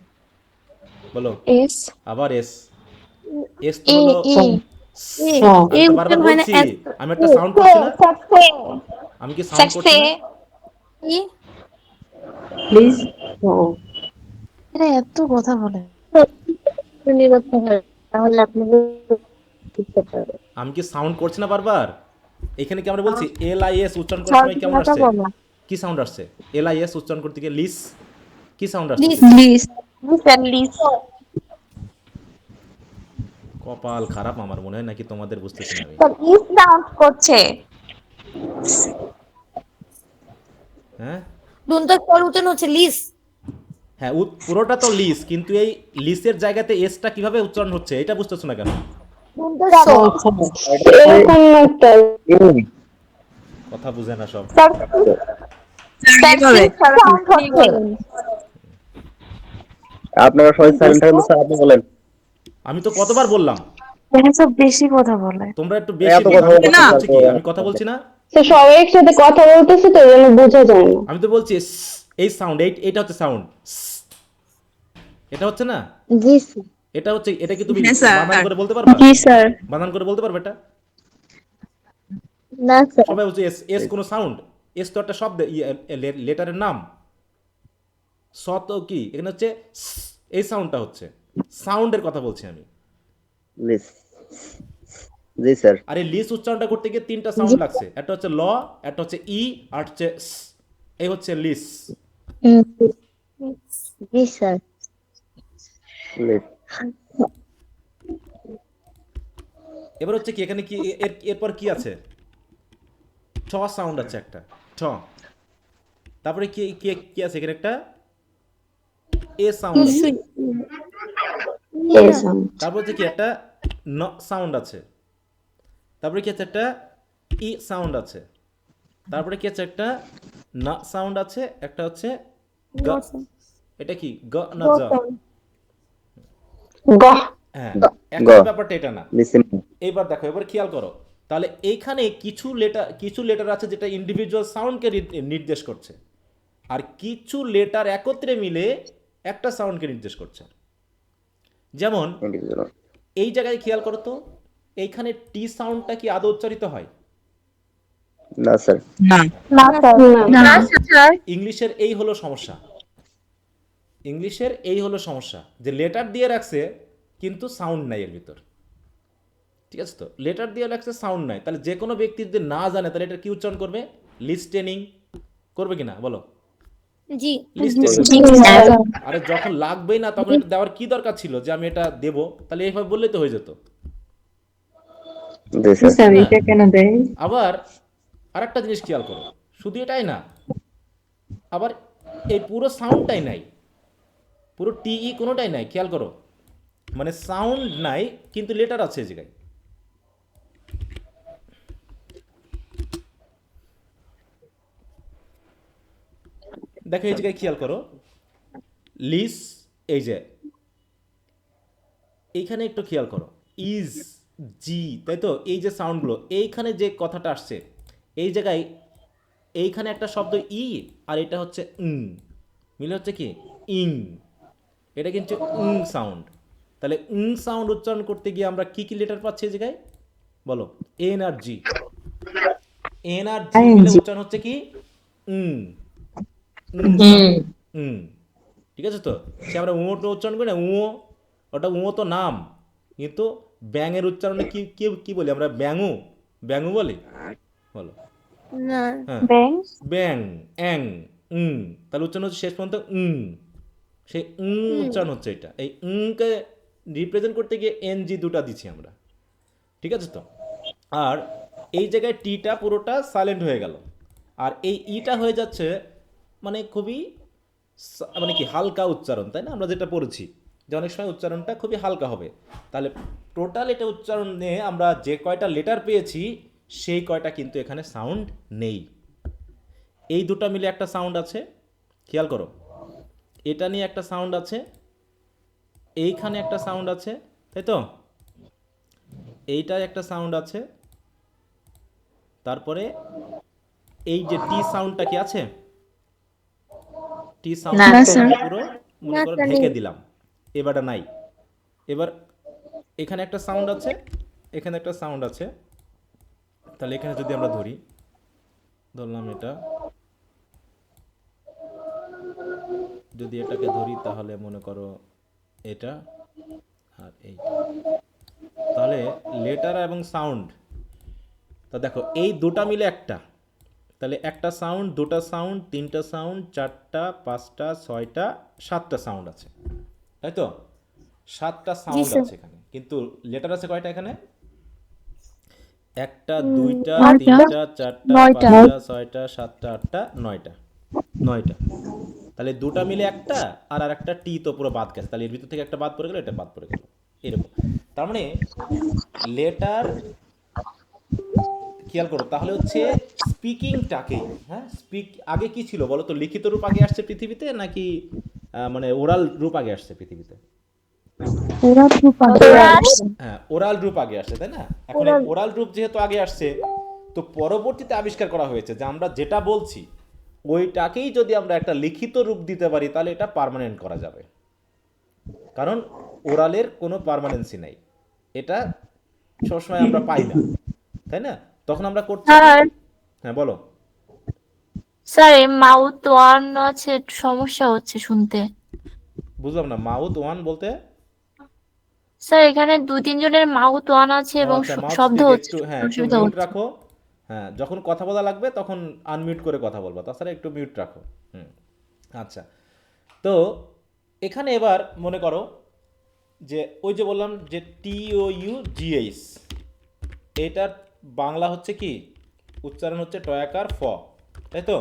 বলো। এস আবার এস। এস তো এ হলো এ আমি তো বারবার হয় না, বলছি, আমি একটা সাউন্ড করছি না? আমি কি সাউন্ড করছি না? কি? প্লিজ ও এরা এত কথা বলে। শুনি করতে হয় তাহলে আপনি বুঝতে পারবেন। আমি কি সাউন্ড করছি না বারবার? এখানে কি আমরা বলছি এল আই এস উচ্চারণ করার সময় কেমন আসছে? কি সাউন্ড আসছে? এল আই এস উচ্চারণ করতে গিয়ে লিস কি সাউন্ড আসছে? কপাল খারাপ আমার মনে হয়, নাকি তোমাদের বুঝতেছি না আমি? ইস সাউন্ড করছে। হ্যাঁ দন্ত পর উচ্চারণ হচ্ছে লিস। হ্যাঁ পুরোটা তো লিস, কিন্তু এই লিসের জায়গাতে এসটা কিভাবে উচ্চারণ হচ্ছে এটা বুঝতেছো না কেন? এরকম একটা কথা বুঝে না সব। আপনারা সবাই সাইলেন্ট থাকেন তো স্যার আপনি বলেন। আমি তো কতবার বললাম এরা সব বেশি কথা বলে। তোমরা একটু বেশি এত কথা আমি বলতে কথা না। বলছি কি? আমি কথা বলছি না? তো সবাই একসাথে কথা বলতেছে তো যেন বোঝা যায় না। আমি তো বলছি এই সাউন্ড, এইটা হচ্ছে সাউন্ড, এটা হচ্ছে না? জি স্যার। এটা হচ্ছে, এটা কি তুমি হ্যাঁ, স্যার। বানান করে বলতে পারবা? জি স্যার। বানান করে বলতে পারবে এটা? না স্যার। সবাই বলছে এস, এস কোন সাউন্ড? এস তো একটা শব্দ, লেটারের নাম। স তো কি, এখানে হচ্ছে এই সাউন্ডটা হচ্ছে সাউন্ডের কথা বলছি আমি। লিস জি স্যার। আরে লিস উচ্চারণটা করতে গিয়ে 3টা সাউন্ড লাগছে, একটা হচ্ছে ল, একটা হচ্ছে ই, আর হচ্ছে স। এই হচ্ছে লিস। জি স্যার। লিস এবার হচ্ছে কি, এখানে কি এরপর কি আছে? ঠ সাউন্ড আছে একটা, ঠ। তারপরে কি কি কি আছে এখানে? একটা এ সাউন্ড আছে। এই সাউন্ড তারপর হচ্ছে কি একটা ন সাউন্ড আছে। তারপরে কি আছে একটা ই সাউন্ড আছে। তারপরে কি আছে একটা ন সাউন্ড আছে, একটা হচ্ছে গ। এটা কি গ না জ? গ হ্যাঁ গ। এখন ব্যাপারটা এটা না। লিসেন এইবার দেখো, এবার খেয়াল করো, তাহলে এইখানে কিছু লেটার আছে যেটা ইন্ডিভিজুয়াল সাউন্ডকে নির্দেশ করছে, আর কিছু লেটার একত্রে মিলে একটা সাউন্ডকে নির্দেশ করছে। যেমন ইন্ডিভিজুয়াল এই জায়গায় খেয়াল করো তো, এইখানে টি সাউন্ডটা কি আদৌ উচ্চারিত হয়? না স্যার। না। ইংলিশের এই হলো সমস্যা। ইংলিশের এই হলো সমস্যা যে লেটার দিয়ে রাখছে কিন্তু সাউন্ড নাই এর ভিতর। ঠিক আছে, তো লেটার দিয়ে রাখছে সাউন্ড নাই, তাহলে যে কোনো ব্যক্তি যদি না জানে তাহলে এটা কি উচ্চারণ করবে? লিস্টেনিং করবে কিনা বলো? জি। লিস্টেনিং। আরে যখন লাগবেই না তখন এটা দেওয়ার কি দরকার ছিল যে আমি এটা দেব? তাহলে এইভাবে বললেই তো হয়ে যেত। জি স্যার। স্যার এটা কেন দেয়? আবার আর একটা জিনিস খেয়াল করো, শুধু এটাই না, আবার এই পুরো সাউন্ডটাই নাই, পুরো টিই কোনোটাই নাই, খেয়াল করো, মানে সাউন্ড নাই কিন্তু লেটার আছে এই জায়গায়। দেখো এই জায়গায় খেয়াল করো, লিস, এই যে এইখানে একটু খেয়াল করো, ইজ, জি, তাই তো, এই যে সাউন্ডগুলো, এইখানে যে কথাটা আসছে এই জায়গায়, এইখানে একটা শব্দ ই আর এটা হচ্ছে মিলে হচ্ছে কি ইং, এটা কিন্তু সাউন্ড। তাহলে সাউন্ড উচ্চারণ করতে গিয়ে আমরা কি কি লেটার পাচ্ছি এই জায়গায় বলো? এন আর জি, এন আর জি মিলে উচ্চারণ হচ্ছে কি ঠিক আছে তো? সে আমরা উঁটো উচ্চারণ করি না, ওটা তো নাম, কিন্তু ব্যাঙের উচ্চারণে কি কি কি বলি আমরা? ব্যাঙু বলি, বলো। না, হ্যাঁ, ব্যাং, অ্যাং, তাহলে উচ্চারণ হচ্ছে শেষ পর্যন্ত সেই উচ্চারণ হচ্ছে এটা। এই কে রিপ্রেজেন্ট করতে গিয়ে এনজি দুটা দিচ্ছি আমরা, ঠিক আছে তো? আর এই জায়গায় টিটা পুরোটা সাইলেন্ট হয়ে গেল, আর এই ইটা হয়ে যাচ্ছে মানে খুবই মানে কি হালকা উচ্চারণ, তাই না? আমরা যেটা পড়েছি যে অনেক সময় উচ্চারণটা খুবই হালকা হবে। তাহলে টোটাল এটা উচ্চারণে আমরা যে কয়টা লেটার পেয়েছি সেই কয়টা কিন্তু এখানে সাউন্ড নেই। এই দুটো মিলে একটা সাউন্ড আছে, খেয়াল করো, এটা নিয়ে একটা সাউন্ড আছে, এইখানে একটা সাউন্ড আছে, তাই তো? এইটায় একটা সাউন্ড আছে, তারপরে এই যে টি সাউন্ডটা কি আছে? টি সাউন্ড পুরো মনে করো ঢেকে দিলাম, এবারটা নাই। এবার এখানে একটা সাউন্ড আছে, এখানে একটা সাউন্ড আছে, তাহলে এখানে যদি আমরা ধরলাম এটা, যদি এটাকে ধরি তাহলে মনে করো এটা আর এইটা, তাহলে লেটার এবং সাউন্ড, তা দেখো এই দুটা মিলে একটা, তাহলে একটা সাউন্ড, দুটা সাউন্ড, তিনটা সাউন্ড, চারটা, পাঁচটা, ছয়টা, সাতটা সাউন্ড আছে, তাই তো? সাতটা সাউন্ড আছে এখানে, কিন্তু লেটার আছে কয়টা এখানে? একটা, দুইটা, তিনটা, চারটা, পাঁচটা, ছয়টা, সাতটা, আটটা, নয়টা। তাহলে দুটা মিলে একটা, আর একটা টি তো পুরো বাদ গেছে, তাহলে এর ভিতর থেকে একটা বাদ পড়ে গেল, এটা বাদ পড়ে গেল, এরকম। তার মানে লেটার, খেয়াল করো, তাহলে হচ্ছে স্পিকিংটাকেই, হ্যাঁ, আগে কি ছিল বলো তো? লিখিত রূপ আগে আসছে পৃথিবীতে নাকি মানে ওরাল রূপ আগে আসছে পৃথিবীতে? হ্যাঁ, ওরাল রূপ আগে আসছে, তাই না? এখন ওরাল রূপ যেহেতু আগে আসছে, তো পরবর্তীতে আবিষ্কার করা হয়েছে যে আমরা যেটা বলছি ওইটাকেই যদি আমরা একটা লিখিত রূপ দিতে পারি তাহলে এটা পার্মানেন্ট করা যাবে, কারণ ওরালের কোনো পার্মানেন্সি নাই, এটা সবসময় আমরা পাই না, তাই না? তখন আমরা করছি, হ্যাঁ বলো। স্যার এই মাউথ ওয়ান আছে, একটু সমস্যা হচ্ছে শুনতে। বুঝলাম না, মাউথ ওয়ান বলতে? স্যার এখানে 2-3 জনের মাউথ ওয়ান আছে এবং শব্দ হচ্ছে, একটু, হ্যাঁ, একটু অসুবিধা মিউট হচ্ছে। রাখো। হ্যাঁ, যখন কথা বলা লাগবে তখন আনমিউট করে কথা বলবা, তাছাড়া একটু মিউট রাখো। আচ্ছা, তো এখানে এবার মনে করো যে ওই যে বললাম যে TOUGH, এটার বাংলা হচ্ছে কি? উচ্চারণ হচ্ছে টয়াকার ফ, তাই তো?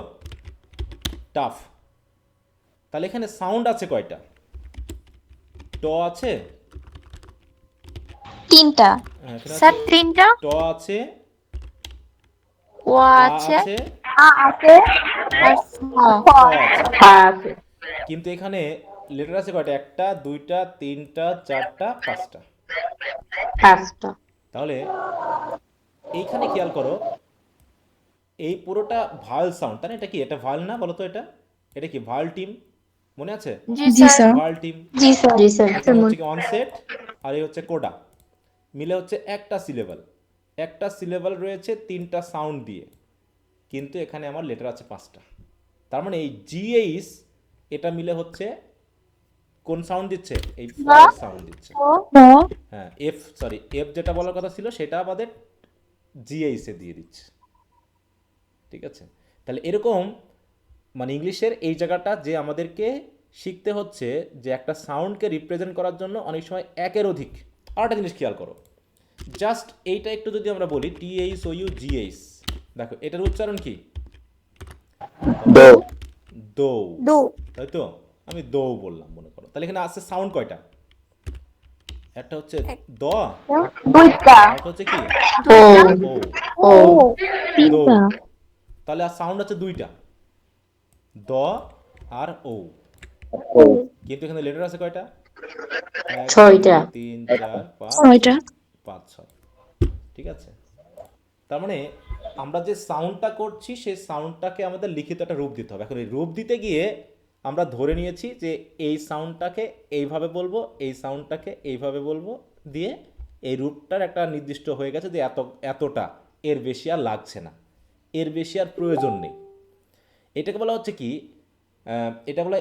টাফ। তাহলে এখানে সাউন্ড আছে কয়টা? ট আছে তিনটা। স্যার 3টা, ট আছে, ও আ আছে, আছে, আ আছে, আর ক আছে। কিন্তু এখানে লেটার আছে কয়টা? একটা, দুইটা, তিনটা, চারটা, পাঁচটা। তাহলে এইখানে খেয়াল করো, এই পুরোটা ভাল সাউন্ড, তাই না? এটা কি? এটা ভাল না বলো তো? এটা কি ভাল টিম? মনে আছে? জি স্যার। ভাল টিম। জি স্যার এখানে হচ্ছে কি অনসেট, আর এই হচ্ছে কোডা, মিলে হচ্ছে একটা সিলেবাল রয়েছে তিনটা সাউন্ড দিয়ে, কিন্তু এখানে আমার লেটার আছে পাঁচটা। তার মানে এই GH এটা মিলে হচ্ছে কোন সাউন্ড দিচ্ছে? এই সাউন্ড দিচ্ছে। হ্যাঁ, এফ যেটা বলার কথা ছিল সেটা আমাদের GH এ দিয়ে দিচ্ছে, ঠিক আছে? তাহলে এরকম মানে ইংলিশের এই জায়গাটা যে আমাদেরকে শিখতে হচ্ছে যে একটা সাউন্ডকে রিপ্রেজেন্ট করার জন্য অনেক সময় একের অধিক। আর একটা জিনিস খেয়াল করো, জাস্ট এইটা একটু যদি আমরা বলি THOUGH, দেখো এটার উচ্চারণ কি? দো দৌ, দো তাই তো? আমি দৌ বললাম মনে করো, তাহলে এখানে আসছে সাউন্ড কয়টা? একটা হচ্ছে দ, দুইটা আর একটা হচ্ছে কি ও ও, ও দৌ। তিনটা। তাহলে আর সাউন্ড আছে দুইটা, দ আর ও। ও কিন্তু এখানে লেটার আছে কয়টা? 1 ছয়টা। 2 3 4 5 ছয়টা। 5 6। ঠিক আছে, তার মানে আমরা যে সাউন্ডটা করছি সেই সাউন্ডটাকে আমাদের লিখিত একটা রূপ দিতে হবে। এখন এই রূপ দিতে গিয়ে আমরা ধরে নিয়েছি যে এই সাউন্ডটাকে এইভাবে বলবো, এই সাউন্ডটাকে এইভাবে বলবো, দিয়ে এই রূপটার একটা নির্দিষ্ট হয়ে গেছে যে এতটা, এর বেশি আর লাগছে না, এর বেশি আর প্রয়োজন নেই। এটাকে বলা হচ্ছে কি, এটা বলে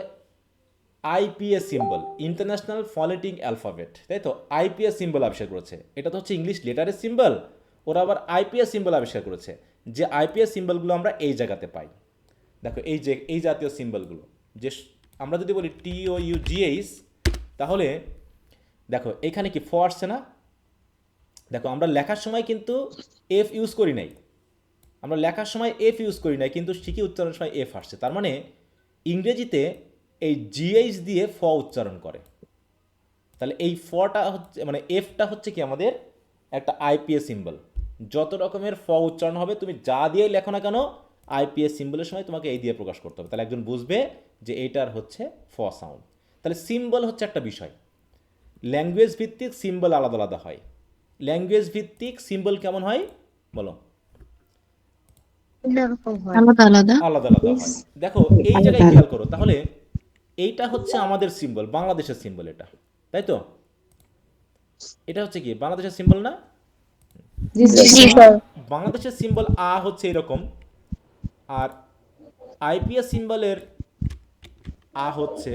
IPS symbol, international phonetic alphabet, তাই তো? আইপিএস সিম্বল আবিষ্কার করেছে। এটা তো হচ্ছে ইংলিশ লেটারের সিম্বল, ওরা আবার আইপিএস সিম্বল আবিষ্কার করেছে। যে আইপিএস সিম্বলগুলো আমরা এই জায়গাতে পাই, দেখো এই যে এই জাতীয় সিম্বলগুলো, যে আমরা যদি বলি TOUGH, তাহলে দেখো এখানে কি ফ আসছে না? দেখো আমরা লেখার সময় কিন্তু এফ ইউজ করি নাই, আমরা লেখার সময় এফ ইউজ করি নাই, কিন্তু শিখি উচ্চারণের সময় এফ আসছে। তার মানে ইংরেজিতে এই জিএইচ দিয়ে ফ উচ্চারণ করে। তাহলে এই ফটা হচ্ছে মানে এফটা হচ্ছে কি আমাদের একটা আইপিএস সিম্বল। যত রকমের ফ উচ্চারণ হবে তুমি যা দিয়েই লেখো না কেন, আইপিএস সিম্বলের সময় তোমাকে এই দিয়ে প্রকাশ করতে হবে, তাহলে একজন বুঝবে যে এইটার হচ্ছে ফ সাউন্ড। তাহলে সিম্বল হচ্ছে একটা বিষয়। ল্যাঙ্গুয়েজ ভিত্তিক সিম্বল আলাদা আলাদা হয়। ল্যাঙ্গুয়েজ ভিত্তিক সিম্বল কেমন হয় বলো? এরকম হয়। আলাদা আলাদা। আলাদা আলাদা হয়। দেখো এই জায়গায় খেয়াল করো, তাহলে এইটা হচ্ছে আমাদের সিম্বল, বাংলাদেশের সিম্বল এটা, তাই তো? এটা হচ্ছে কি বাংলাদেশের সিম্বল না? জি স্যার। বাংলাদেশের সিম্বল আ হচ্ছে এরকম, আর আইপিএস সিম্বলের আ হচ্ছে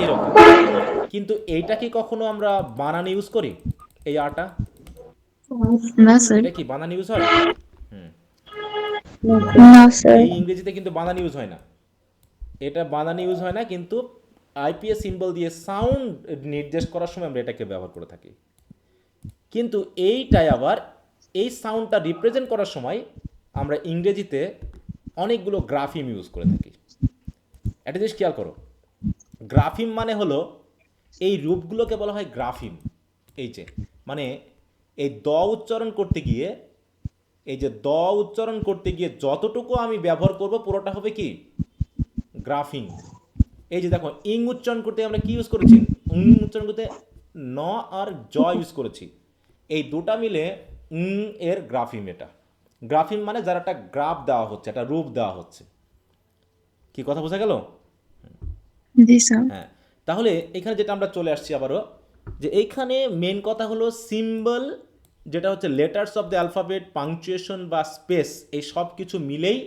এরকম। কিন্তু এইটা কি কখনো আমরা বানান ইউজ করি? এই আটা, না স্যার। এটা কি বানান ইউজ হয়? না স্যার। এই ইংরেজিতে কিন্তু বানান ইউজ হয় না, এটা বানান ইউজ হয় না, কিন্তু আইপিএস সিম্বল দিয়ে সাউন্ড নির্দেশ করার সময় আমরা এটাকে ব্যবহার করে থাকি। কিন্তু এইটাই আবার এই সাউন্ডটা রিপ্রেজেন্ট করার সময় আমরা ইংরেজিতে অনেকগুলো গ্রাফিম ইউজ করে থাকি। একটা জিনিস খেয়াল করো, গ্রাফিম মানে হলো এই রূপগুলোকে বলা হয় গ্রাফিম। এই যে মানে এই দ উচ্চারণ করতে গিয়ে, এই যে দ উচ্চারণ করতে গিয়ে যতটুকু আমি ব্যবহার করব পুরোটা হবে কি গ্রাফিং। এই যে দেখো ইং উচ্চারণ করতে আমরা কি ইউজ করেছি? উচ্চারণ করতে ন আর জ ইউজ করেছি, এই দুটা মিলে এর গ্রাফিম। এটা গ্রাফিম মানে যার একটা গ্রাফ দেওয়া হচ্ছে, একটা রূপ দেওয়া হচ্ছে। কি কথা বোঝা গেল? জি স্যার। হ্যাঁ, তাহলে এখানে যেটা আমরা চলে আসছি আবারও, যে এইখানে মেন কথা হলো সিম্বল, যেটা হচ্ছে letters of the alphabet, punctuation বা স্পেস, এই সব কিছু মিলেই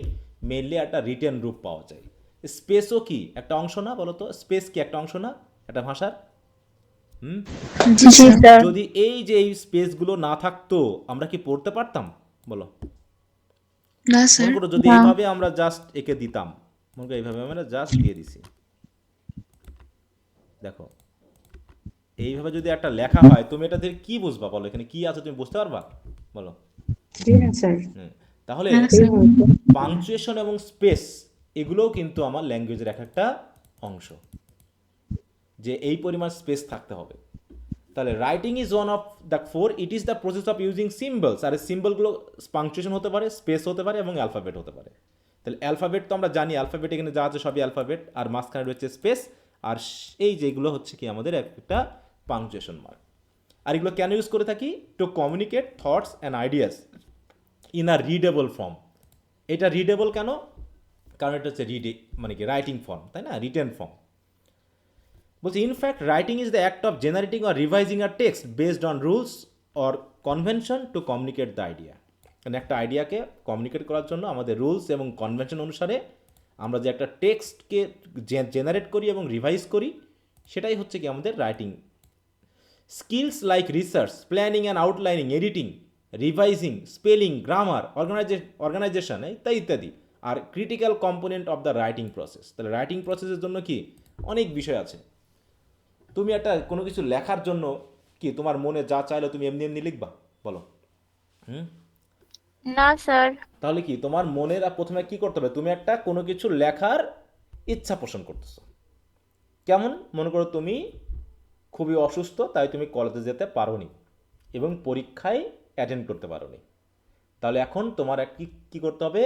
মেনলি একটা রিটেন রূপ পাওয়া যায়। স্পেসও কি একটা অংশ না বলো তো? স্পেস কি একটা অংশ না একটা ভাষার? জি স্যার। যদি এই যে এই স্পেসগুলো না থাকতো আমরা কি পড়তে পারতাম বলো? না মনে স্যার। করো যদি এইভাবে আমরা জাস্ট একে দিতাম, মনে করো এইভাবে আমরা জাস্ট দিয়ে দিছি, দেখো এইভাবে যদি একটা লেখা হয় তুমি এটা থেকে কি বুঝবা বলো? এখানে কি আছে তুমি বুঝতে পারবা বলো? তাহলে হ্যাঁ স্যার। পাংচুয়েশন এবং স্পেস এগুলোও কিন্তু আমার ল্যাঙ্গুয়েজের একটা অংশ, যে এই পরিমাণ স্পেস থাকতে হবে। তাহলে writing is one of the four, it is the process of using symbols. আর এই সিম্বলগুলো পাংচুয়েশন হতে পারে, স্পেস হতে পারে এবং অ্যালফাবেট হতে পারে। তাহলে অ্যালফাবেট তো আমরা জানি, অ্যালফাবেট এখানে যা আছে সবই অ্যালফাবেট, আর মাঝখানে রয়েছে স্পেস, আর এই যেগুলো হচ্ছে কি আমাদের একটা পাংচুয়েশন মার্ক। আর এগুলো কেন ইউজ করে থাকি? To communicate thoughts and ideas in a readable form. এটা রিডেবল কেন? কারণ এটা হচ্ছে মানে কি রাইটিং ফর্ম, তাই না? Written form. বলছি in fact writing is the act of generating or revising a text based on rules or convention to communicate the idea. মানে একটা আইডিয়াকে কমিউনিকেট করার জন্য আমাদের রুলস এবং কনভেনশন অনুসারে আমরা যে একটা টেক্সটকে জেনারেট করি এবং রিভাইজ করি, সেটাই হচ্ছে কি আমাদের রাইটিং। Skills like research, planning and outlining, editing, revising, spelling, grammar, organisation ইত্যাদি ইত্যাদি আর critical component of the writing process. তাহলে রাইটিং প্রসেসের জন্য কি অনেক বিষয় আছে। তুমি একটা কোনো কিছু লেখার জন্য কি তোমার মনে যা চাইলে তুমি এমনি এমনি লিখবা বলো? হুম? না স্যার। তাহলে কি তোমার মনের প্রথমে কি করতে হবে, তুমি একটা কোনো কিছু লেখার ইচ্ছা পোষণ করতেছো। কেমন, মনে করো তুমি খুবই অসুস্থ, তাই তুমি কলেজে যেতে পারোনি এবং পরীক্ষায় অ্যাটেন্ড করতে পারোনি। তাহলে এখন তোমার কি করতে হবে,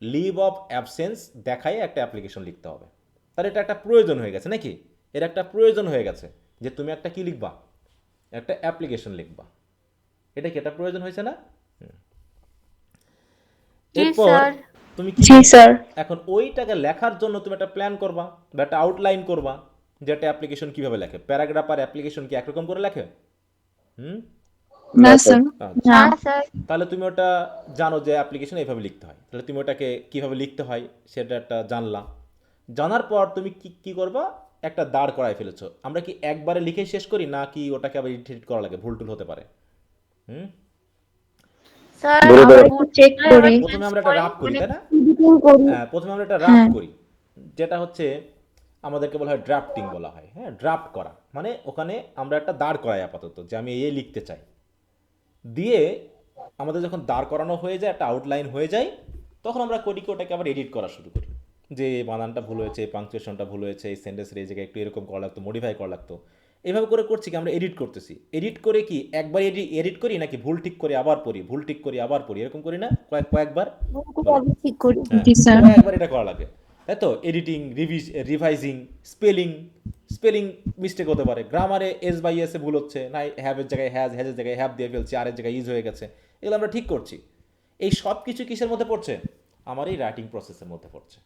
লিভ অফ অ্যাবসেন্স দেখায় একটা অ্যাপ্লিকেশন লিখতে হবে। তাহলে এটা একটা প্রয়োজন হয়ে গেছে নাকি, এর একটা প্রয়োজন হয়ে গেছে যে তুমি একটা কি লিখবা, একটা অ্যাপ্লিকেশন লিখবা। এটা কি একটা প্রয়োজন হয়েছে না? জি এরপর স্যার। তুমি কি জি করবে? স্যার। এখন ওইটাকে লেখার জন্য তুমি একটা প্ল্যান করবা বা একটা আউটলাইন করবা যে একটা অ্যাপ্লিকেশন কীভাবে লেখে। প্যারাগ্রাফ আর অ্যাপ্লিকেশন কি একরকম করে লেখে? হুম। না স্যার। আচ্ছা, না স্যার। তাহলে তুমি ওটা জানো যে অ্যাপ্লিকেশন এইভাবে লিখতে হয়, তাহলে তুমি ওটাকে কীভাবে লিখতে হয় সেটা একটা জানলা। জানার পর তুমি কি করবা, একটা দাঁড় করায় ফেলেছো। আমরা কি একবারে লিখে শেষ করি না কি ওটাকে আবার এডিট করা লাগে, ভুল টুল হতে পারে। হুম। স্যার বলে আমরা দাও। একটু চেক ভুল হলে করি। আবার প্রথমে চেঞ্জ আমরা একটা করি, রাফ করি, মানে তাই না? প্রথমে আমরা একটা রাফ হ্যাঁ। করি, যেটা হচ্ছে আমাদেরকে বলা হয় ড্রাফটিং বলা হয়। হ্যাঁ, ড্রাফট করা মানে ওখানে আমরা একটা দাঁড় করাই আপাতত যে আমি এই লিখতে চাই। দিয়ে আমাদের যখন দাঁড় করানো হয়ে যায়, একটা আউটলাইন হয়ে যায়, তখন আমরা করি কি ওটাকে আবার এডিট করা শুরু করি, যে এই বানানটা ভুল হয়েছে, এই পাংচুয়েশনটা ভুল হয়েছে, এই সেন্টেন্সের এই জায়গায় একটু এরকম করা লাগতো, মডিফাই করা লাগতো। এভাবে করে করছি কি আমরা এডিট করতেছি। এডিট করে কি একবার এডিট করি নাকি ভুল ঠিক করে আবার পড়ি, ভুল ঠিক করি আবার পড়ি, এরকম করি না কয়েকবার? ভুল করে আবার ঠিক করি। হ্যাঁ, জি স্যার। কয়েকবার এটা করা লাগে, তাই তো? এডিটিং, রিভাইজিং, স্পেলিং মিস্টেক হতে পারে, গ্রামারে এস বাই এস এ ভুল হচ্ছে, না হ্যাভের জায়গায় হ্যাজ, হ্যাজের জায়গায় হ্যাভ দিয়ে ফেলছি, আরের জায়গায় ইজ হয়ে গেছে, এগুলো আমরা ঠিক করছি। এই সব কিছু কিসের মধ্যে পড়ছে, আমার এই রাইটিং প্রসেসের মধ্যে পড়ছে।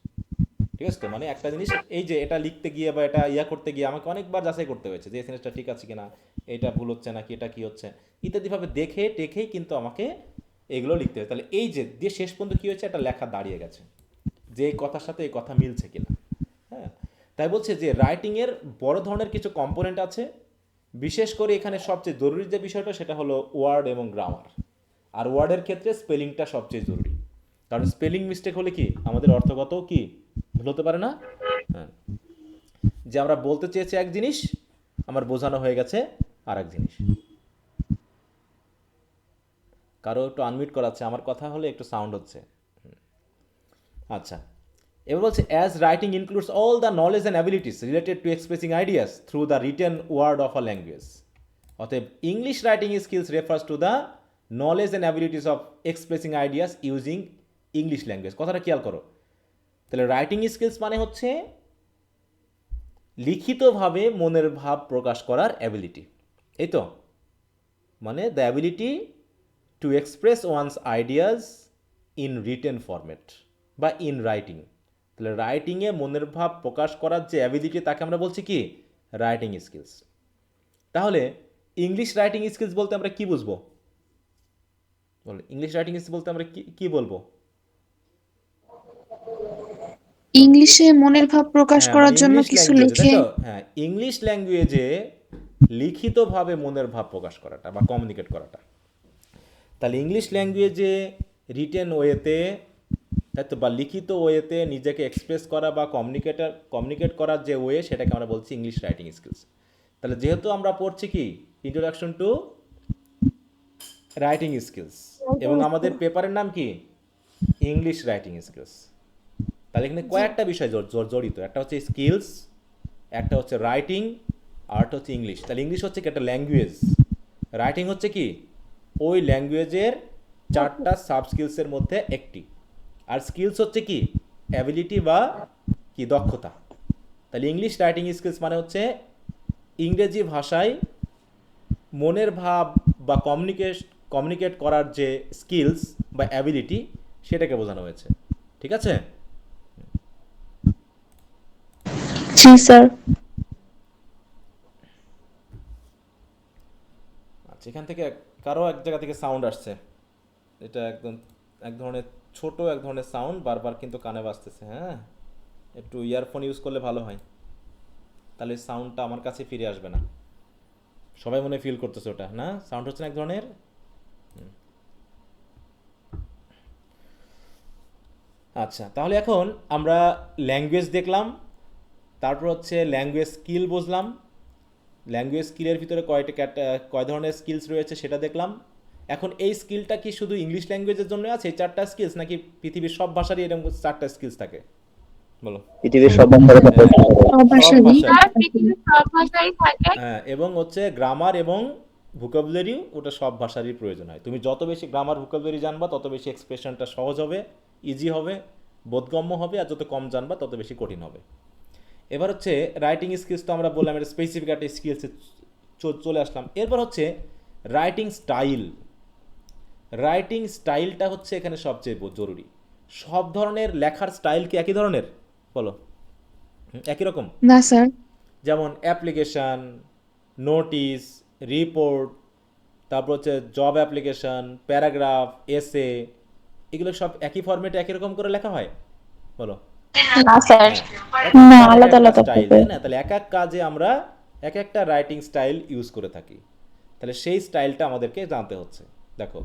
ঠিক আছে তো? মানে একটা জিনিস এই যে এটা লিখতে গিয়ে বা এটা করতে গিয়ে আমাকে অনেকবার যাচাই করতে হয়েছে যে এই সেন্টেন্সটা ঠিক আছে কিনা, এটা ভুল হচ্ছে নাকি, এটা কি হচ্ছে ইত্যাদিভাবে দেখে টেখেই কিন্তু আমাকে এগুলো লিখতে হবে। তাহলে এই যে দিয়ে শেষ পর্যন্ত কী হয়েছে, একটা লেখা দাঁড়িয়ে গেছে যে এই কথার সাথে এই কথা মিলছে কিনা। হ্যাঁ, তাই বলছে যে রাইটিংয়ের বড় ধরনের কিছু কম্পোনেন্ট আছে। বিশেষ করে এখানে সবচেয়ে জরুরি যে বিষয়টা সেটা হলো ওয়ার্ড এবং গ্রামার। আর ওয়ার্ডের ক্ষেত্রে স্পেলিংটা সবচেয়ে জরুরি, কারণ স্পেলিং মিস্টেক হলে কি আমাদের অর্থগত কি ভুল হতে পারে না? হ্যাঁ, যে আমরা বলতে চেয়েছি এক জিনিস, আমার বোঝানো হয়ে গেছে আর এক জিনিস। কারো একটু আনমিউট করাচ্ছে, আমার কথা হলে একটু সাউন্ড হচ্ছে। আচ্ছা, এবার বলছে as writing includes all the knowledge and abilities related to expressing ideas through the written word of a language. অতএব English writing skills refers to the knowledge and abilities of expressing ideas using English language. কথাটা খেয়াল করো। তাহলে writing skills মানে হচ্ছে লিখিতভাবে মনের ভাব প্রকাশ করার অ্যাবিলিটি, এই তো? মানে the ability to express one's ideas in written format বা ইন রাইটিং। তাহলে রাইটিংয়ে মনের ভাব প্রকাশ করার যে অ্যাবিলিটি তাকে আমরা বলছি কি, রাইটিং স্কিলস। তাহলে ইংলিশ রাইটিং স্কিলস বলতে আমরা কি বুঝবো? বলে ইংলিশ রাইটিং স্কিলস বলতে আমরা কি বলবো? ইংলিশে মনের ভাব প্রকাশ হ্যাঁ, করার মানে জন্য ইংলিশ কিছু ল্যাঙ্গুয়েজে, তাই লিখে। তো? হ্যাঁ, ইংলিশ ল্যাঙ্গুয়েজে লিখিতভাবে মনের ভাব প্রকাশ করাটা বা কমিউনিকেট করাটা। তাহলে ইংলিশ ল্যাঙ্গুয়েজে রিটেন ওয়েতে, তাই তো, বা লিখিত ওয়েতে নিজেকে এক্সপ্রেস করা বা কমিউনিকেট করার যে ওয়ে, সেটাকে আমরা বলছি ইংলিশ রাইটিং স্কিলস। তাহলে যেহেতু আমরা পড়ছি কি ইন্ট্রোডাকশন টু রাইটিং স্কিলস, এবং আমাদের পেপারের নাম কি, ইংলিশ রাইটিং স্কিলস। তাহলে এখানে কয়েকটা বিষয় জড়িত, একটা হচ্ছে স্কিলস, একটা হচ্ছে রাইটিং, আর একটা হচ্ছে ইংলিশ। তাহলে ইংলিশ হচ্ছে কি একটা ল্যাঙ্গুয়েজ, রাইটিং হচ্ছে কি ওই ল্যাঙ্গুয়েজের 4টা সাব স্কিলসের মধ্যে একটি, আর স্কিলস হচ্ছে কি অ্যাবিলিটি বা কি দক্ষতা। তাহলে ইংলিশ রাইটিং স্কিলস মানে হচ্ছে ইংরেজি ভাষায় মনের ভাব বা কমিউনিকেট করার যে স্কিলস বা অ্যাবিলিটি, সেটাকে বোঝানো হয়েছে। ঠিক আছে? জি স্যার। আচ্ছা, এখান থেকে কারো এক জায়গা থেকে সাউন্ড আসছে, এটা একদম এক ধরনের ছোট এক ধরনের সাউন্ড বারবার কিন্তু কানে বাজতেছে। হ্যাঁ, একটু ইয়ারফোন ইউজ করলে ভালো হয়, তাহলে সাউন্ডটা আমার কাছে ফিরে আসবে না। সবাই মনে ফিল করতেছে ওটা না, সাউন্ড হচ্ছে না এক ধরনের। আচ্ছা, তাহলে এখন আমরা ল্যাঙ্গুয়েজ দেখলাম, তারপর হচ্ছে ল্যাঙ্গুয়েজ স্কিল বুঝলাম, ল্যাঙ্গুয়েজ স্কিলের ভিতরে কয় ধরনের স্কিলস রয়েছে সেটা দেখলাম। এখন এই স্কিলটা কি শুধু ইংলিশ ল্যাঙ্গুয়েজের জন্য আছে এই 4টা স্কিলস, নাকি পৃথিবীর সব ভাষারই এরকম 4টা স্কিলস থাকে? বলো। পৃথিবীর সব ভাষার কথা বলতে হবে। সব সব ভাষারই ভাষায়। আর পৃথিবীর সব ভাষাই থাকে। হ্যাঁ, এবং হচ্ছে গ্রামার এবং ভোকাবুলারিও ওটা সব ভাষারই প্রয়োজন হয়। তুমি যত বেশি গ্রামার ভোকাবুলারি জানবা তত বেশি এক্সপ্রেশনটা সহজ হবে, ইজি হবে, বোধগম্য হবে, আর যত কম জানবা তত বেশি কঠিন হবে। এবার হচ্ছে রাইটিং স্কিলস তো আমরা বললাম, এটা স্পেসিফিক একটা স্কিলসে চলে আসলাম। এরপর হচ্ছে রাইটিং স্টাইল। রাইটিং স্টাইলটা হচ্ছে এখানে সবচেয়ে জরুরি। সব ধরনের লেখার স্টাইল কি একই ধরনের? বলো। একই রকম? না স্যার। যেমন অ্যাপ্লিকেশান, নোটিশ, রিপোর্ট, তারপর হচ্ছে জব অ্যাপ্লিকেশান, প্যারাগ্রাফ, এসে, এগুলো সব একই ফরম্যাটে একই রকম করে লেখা হয়? বলো। না স্যার। না, আলাদা আলাদা স্টাইল, ভাবে। তাই না? তাহলে এক এক কাজে আমরা এক একটা রাইটিং স্টাইল ইউজ করে থাকি। তাহলে সেই স্টাইলটা আমাদেরকে জানতে হচ্ছে। দেখো,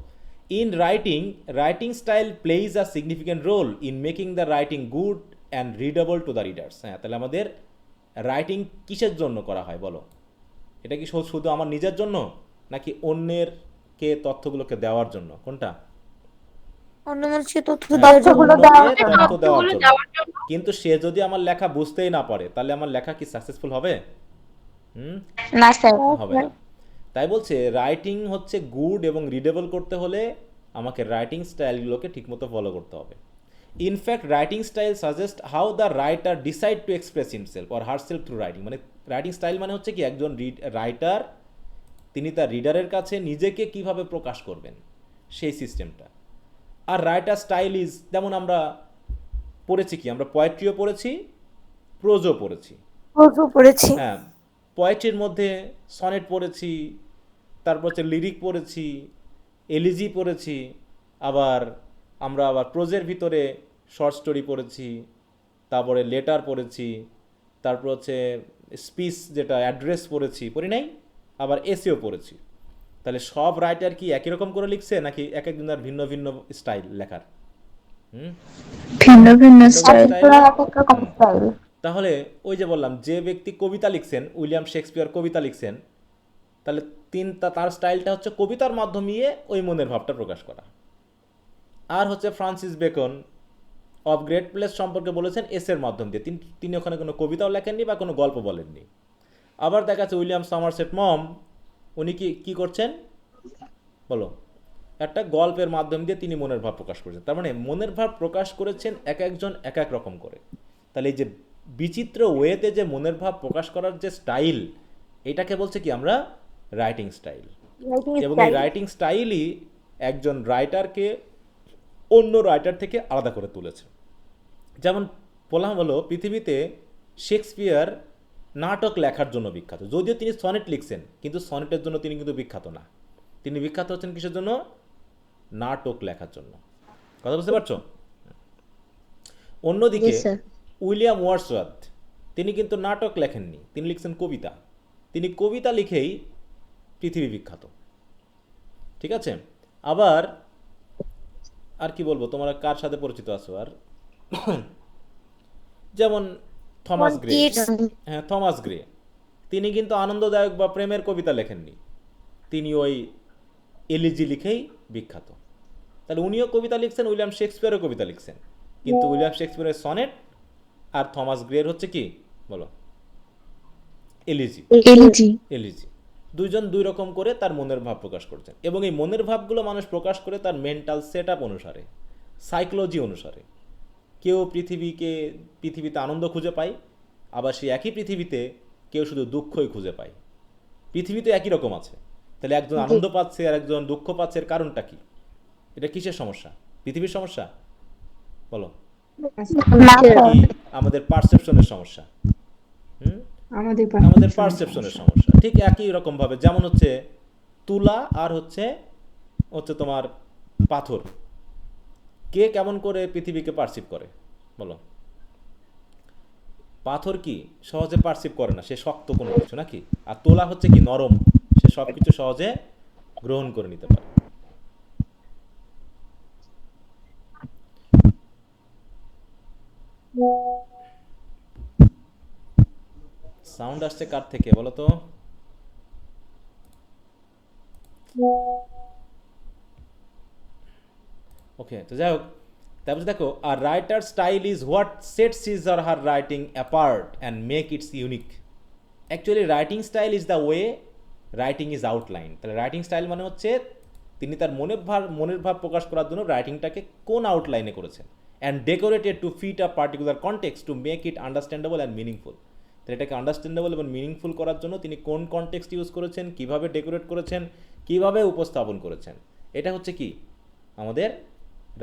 in writing, writing style plays a significant role in making the writing good and readable to the readers. হ্যাঁ, তাহলে আমাদের রাইটিং কিসের জন্য করা হয় বলো? এটা কি শুধু আমার নিজের জন্য, নাকি অন্যেরকে তথ্যগুলোকে দেওয়ার জন্য? কোনটা? অন্য মানুষকে তথ্য হ্যাঁ, দেওয়ার জন্য। অন্যকে তথ্য দেওয়ার তথ্যগুলো জন্য। দেওয়ার জন্য। কিন্তু সে যদি আমার লেখা বুঝতেই না পারে, তাহলে আমার লেখা কি সাকসেসফুল হবে? না স্যার। হবে না। তাই বলছে রাইটিং হচ্ছে গুড এবং রিডেবল করতে হলে আমাকে রাইটিং স্টাইলগুলোকে ঠিকমতো ফলো করতে হবে। In fact writing style suggest how the writer decide to express himself or herself through writing. মানে রাইটিং স্টাইল মানে হচ্ছে কি, একজন রাইটার তিনি তার রিডারের কাছে নিজেকে কিভাবে প্রকাশ করবেন সেই সিস্টেমটা। আর রাইটার স্টাইল ইজ, যেমন আমরা পড়েছি কি, আমরা পোয়েট্রিও পড়েছি, প্রোজও পড়েছি। প্রচুর পড়েছি। হ্যাঁ, পোয়েট্রির মধ্যে সনেট পড়েছি, তারপর হচ্ছে লিরিক পড়েছি, এলিজি পড়েছি, আবার আমরা প্রোজের ভিতরে শর্ট স্টোরি পড়েছি, তারপরে লেটার পড়েছি, তারপর হচ্ছে স্পিচ যেটা অ্যাড্রেস পড়েছি, পড়ি নাই? আবার এসেও পড়েছি। তাহলে সব রাইটার কি একই রকম করে লিখছে, নাকি এক একজনের ভিন্ন ভিন্ন স্টাইল লেখার? ভিন্ন ভিন্ন স্টাইল। হুম। তাহলে ওই যে বললাম, যে ব্যক্তি কবিতা লিখছেন, উইলিয়াম শেক্সপিয়ার কবিতা লিখছেন, তাহলে তার স্টাইলটা হচ্ছে কবিতার মাধ্যমে ওই মনের ভাবটা প্রকাশ করা। আর হচ্ছে Francis Bacon of great place সম্পর্কে বলেছেন এসের মাধ্যম দিয়ে। তিনি ওখানে কোনো কবিতাও লেখেননি বা কোনো গল্প বলেননি। আবার দেখা যাচ্ছে উইলিয়াম সমারসেট মম, উনি কি করছেন বলো? একটা গল্পের মাধ্যম দিয়ে তিনি মনের ভাব প্রকাশ করেছেন। তার মানে মনের ভাব প্রকাশ করেছেন এক একজন এক এক রকম করে। তাহলে এই যে বিচিত্র ওয়েতে যে মনের ভাব প্রকাশ করার যে স্টাইল, এটাকে বলছে কি আমরা রাইটিং স্টাইল। এবং এই রাইটিং স্টাইলই একজন রাইটারকে অন্য রাইটার থেকে আলাদা করে তুলেছে। যেমন বলা হলো, পৃথিবীতে শেক্সপিয়ার নাটক লেখার জন্য বিখ্যাত। যদিও তিনি সনেট লিখছেন, কিন্তু সনেটের জন্য তিনি কিন্তু বিখ্যাত না। তিনি বিখ্যাত হচ্ছেন কিসের জন্য? নাটক লেখার জন্য। কথা বুঝতে পারছো? অন্যদিকে Yes, sir. উইলিয়াম ওয়ার্ডসওয়ার্থ, তিনি কিন্তু নাটক লেখেননি, তিনি লিখছেন কবিতা। তিনি কবিতা লিখেই পৃথিবী বিখ্যাত। ঠিক আছে? আবার আর কি বলবো, তোমরা কার সাথে পরিচিত আছো আর? যেমন থমাস গ্রে। হ্যাঁ, থমাস গ্রে, তিনি কিন্তু আনন্দদায়ক বা প্রেমের কবিতা লেখেননি, তিনি ওই এলিজি লিখেই বিখ্যাত। তাহলে উনিও কবিতা লিখছেন, উইলিয়াম শেক্সপিয়ারও কবিতা লিখছেন, কিন্তু উইলিয়াম শেক্সপিয়ারের সনেট আর থমাস গ্রের হচ্ছে কি বলো? এলিজি। এলিজি। এলিজি। দুইজন দুই রকম করে তার মনের ভাব প্রকাশ করছেন। এবং এই মনের ভাবগুলো মানুষ প্রকাশ করে তার মেন্টাল সেট আপ অনুসারে, সাইকোলজি অনুসারে। কেউ পৃথিবীতে আনন্দ খুঁজে পায়, আবার সেই একই পৃথিবীতে কেউ শুধু দুঃখই খুঁজে পায়। পৃথিবী তো একই রকম আছে, তাহলে একজন আনন্দ পাচ্ছে আর একজন দুঃখ পাচ্ছে, এর কারণটা কি? এটা কিসের সমস্যা? পৃথিবীর সমস্যা বলো? কি আমাদের পারসেপশনের সমস্যা? আমাদের পারসেপশনের সমস্যা। ঠিক একই রকম ভাবে, যেমন হচ্ছে তুলা আর হচ্ছে তোমার পাথর, কে কেমন করে পৃথিবীকে পারসিভ করে বলো? পাথর কি সহজে পারসিভ করে না, সে শক্ত কোনো কিছু নাকি? আর তুলা হচ্ছে কি নরম, সে সব কিছু সহজে গ্রহণ করে নিতে পারে। সাউন্ড আসছে কার থেকে বলো তো? ওকে, তো যাই হোক, তারপর দেখো আর writer style is what sets his or her writing apart and make its unique. Actually writing style is the way writing is outline. তাহলে রাইটিং স্টাইল মানে হচ্ছে তিনি তার মনের ভাব প্রকাশ করার জন্য রাইটিংটাকে কোন আউটলাইনে করেছেন, and decorated to fit a particular context to make it understandable and meaningful. তাহলে এটাকে আন্ডারস্ট্যান্ডেবল এবং মিনিংফুল করার জন্য তিনি কোন কনটেক্সট ইউজ করেছেন, কীভাবে ডেকোরেট করেছেন, কীভাবে উপস্থাপন করেছেন, এটা হচ্ছে কি আমাদের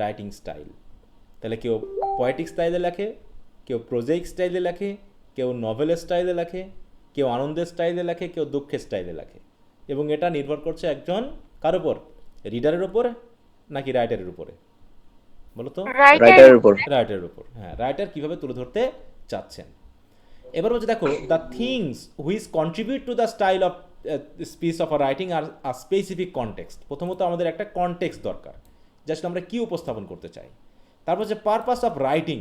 রাইটিং স্টাইল। তাহলে কেউ পোয়েটিক স্টাইলে লেখে, কেউ প্রোজাইক স্টাইলে লেখে, কেউ নভেলের স্টাইলে লেখে, কেউ আনন্দের স্টাইলে লেখে, কেউ দুঃখের স্টাইলে লেখে। এবং এটা নির্ভর করছে একজন কার উপর, রিডারের উপর নাকি রাইটারের উপরে, বলো তো? রাইটারের উপর। রাইটারের উপর, হ্যাঁ, রাইটার কীভাবে তুলে ধরতে চাচ্ছেন। এবার হচ্ছে দেখো the things which contribute to the style of speech of a writing or a specific context. প্রথমত আমাদের একটা কনটেক্সট দরকার, জাস্ট আমরা কী উপস্থাপন করতে চাই। তারপর হচ্ছে পারপাস অফ রাইটিং,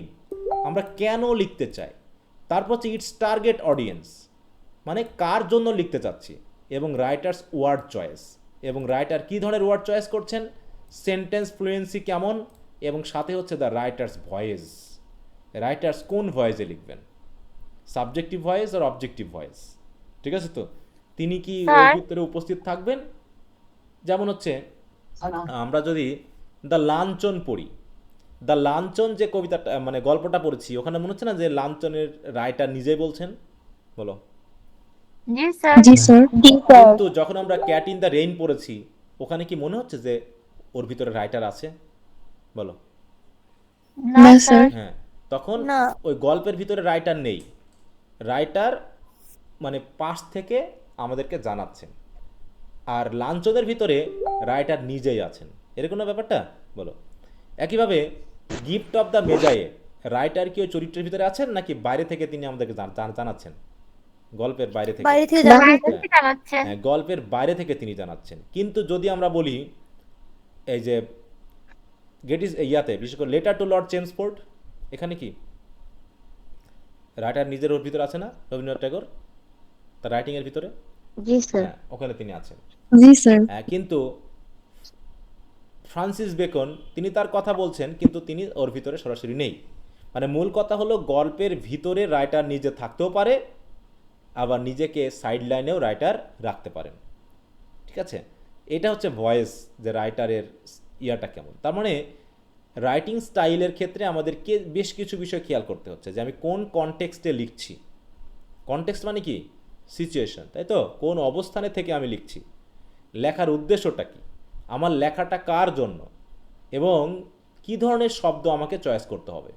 আমরা কেন লিখতে চাই। তারপর হচ্ছে ইটস টার্গেট অডিয়েন্স, মানে কার জন্য লিখতে চাচ্ছি। এবং রাইটার্স ওয়ার্ড চয়েস, এবং রাইটার কী ধরনের ওয়ার্ড চয়েস করছেন, সেন্টেন্স ফ্লুয়েন্সি কেমন, এবং সাথে হচ্ছে দ্য রাইটার্স ভয়েস, রাইটার্স কোন ভয়েসে লিখবেন, সাবজেক্টিভ ভয়েস আর অবজেক্টিভ ভয়েস। ঠিক আছে, তো তিনি কি ওর ভিতরে উপস্থিত থাকবেন। যেমন হচ্ছে আমরা যদি দ্য লাঞ্চন পড়ি, দ্য লাঞ্চন যে কবিতাটা মানে গল্পটা পড়েছি, ওখানে মনে হচ্ছে না যে লাঞ্চনের রাইটার নিজেই বলছেন, বলো? জি স্যার। জি স্যার। কিন্তু যখন আমরা ক্যাট ইন দ্য রেইন পড়েছি, ওখানে কি মনে হচ্ছে যে ওর ভিতরে রাইটার আছে, বলো? না স্যার। হ্যাঁ, তখন না। ওই গল্পের ভিতরে রাইটার নেই, রাইটার মানে পাশ থেকে আমাদেরকে জানাচ্ছেন। আর লাঞ্চনের ভিতরে রাইটার নিজেই আছেন, এরকম না ব্যাপারটা, বলো? একইভাবে গিফট অফ দ্য মেজায়ে রাইটার কি ওই চরিত্রের ভিতরে আছেন নাকি বাইরে থেকে তিনি আমাদেরকে জানাচ্ছেন, গল্পের বাইরে থেকে? বাইরে থেকে জানাচ্ছেন। জানাচ্ছেন। হ্যাঁ, গল্পের বাইরে থেকে তিনি জানাচ্ছেন। কিন্তু যদি আমরা বলি এই যে গেটিস ইয়াতে বিশেষ করে লেটার টু লর্ড চেমসফোর্ড, এখানে কি রাইটার নিজের ওর ভিতরে আছে না, রবীন্দ্রনাথ ট্যাগর তার রাইটিংয়ের ভিতরে? জি স্যার। হ্যাঁ, ওখানে তিনি আছেন। জি স্যার। হ্যাঁ, কিন্তু ফ্রান্সিস বেকন তিনি তার কথা বলছেন, কিন্তু তিনি ওর ভিতরে সরাসরি নেই। মানে মূল কথা হলো গল্পের ভিতরে রাইটার নিজে থাকতেও পারে, আবার নিজেকে সাইড লাইনেও রাইটার রাখতে পারেন। ঠিক আছে, এটা হচ্ছে ভয়েস, যে রাইটারের ইয়াটা কেমন। তার মানে রাইটিং স্টাইলের ক্ষেত্রে আমাদেরকে বেশ কিছু বিষয় খেয়াল করতে হচ্ছে, যে আমি কোন কনটেক্সটে লিখছি। কনটেক্সট মানে কি, সিচুয়েশন, তাই তো? কোন অবস্থানে থেকে আমি লিখছি, লেখার উদ্দেশ্যটা কি, আমার লেখাটা কার জন্য, এবং কি ধরনের শব্দ আমাকে চয়েস করতে হবে,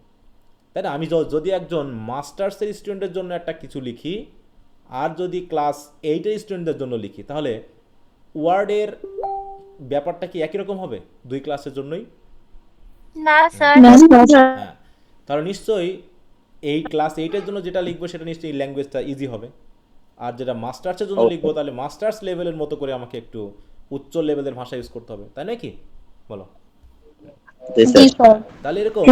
তাই না? আমি যদি একজন মাস্টার্সের স্টুডেন্টের জন্য একটা কিছু লিখি, আর যদি ক্লাস 8-এর স্টুডেন্টদের জন্য লিখি, তাহলে ওয়ার্ডের ব্যাপারটা কি একই রকম হবে দুই ক্লাসের জন্যই? না স্যার। না স্যার। হ্যাঁ, তাহলে নিশ্চয়ই এই ক্লাস 8-এর জন্য যেটা লিখবো সেটা নিশ্চয়ই ল্যাঙ্গুয়েজটা ইজি হবে, আর যেটা মাস্টার্সের জন্য লিখবো তাহলে মাস্টার্স লেভেলের মতো করে আমাকে একটু উচ্চ লেভেলের ভাষা ইউজ করতে হবে, তাই নয় কি, বলো? তাহলে এরকম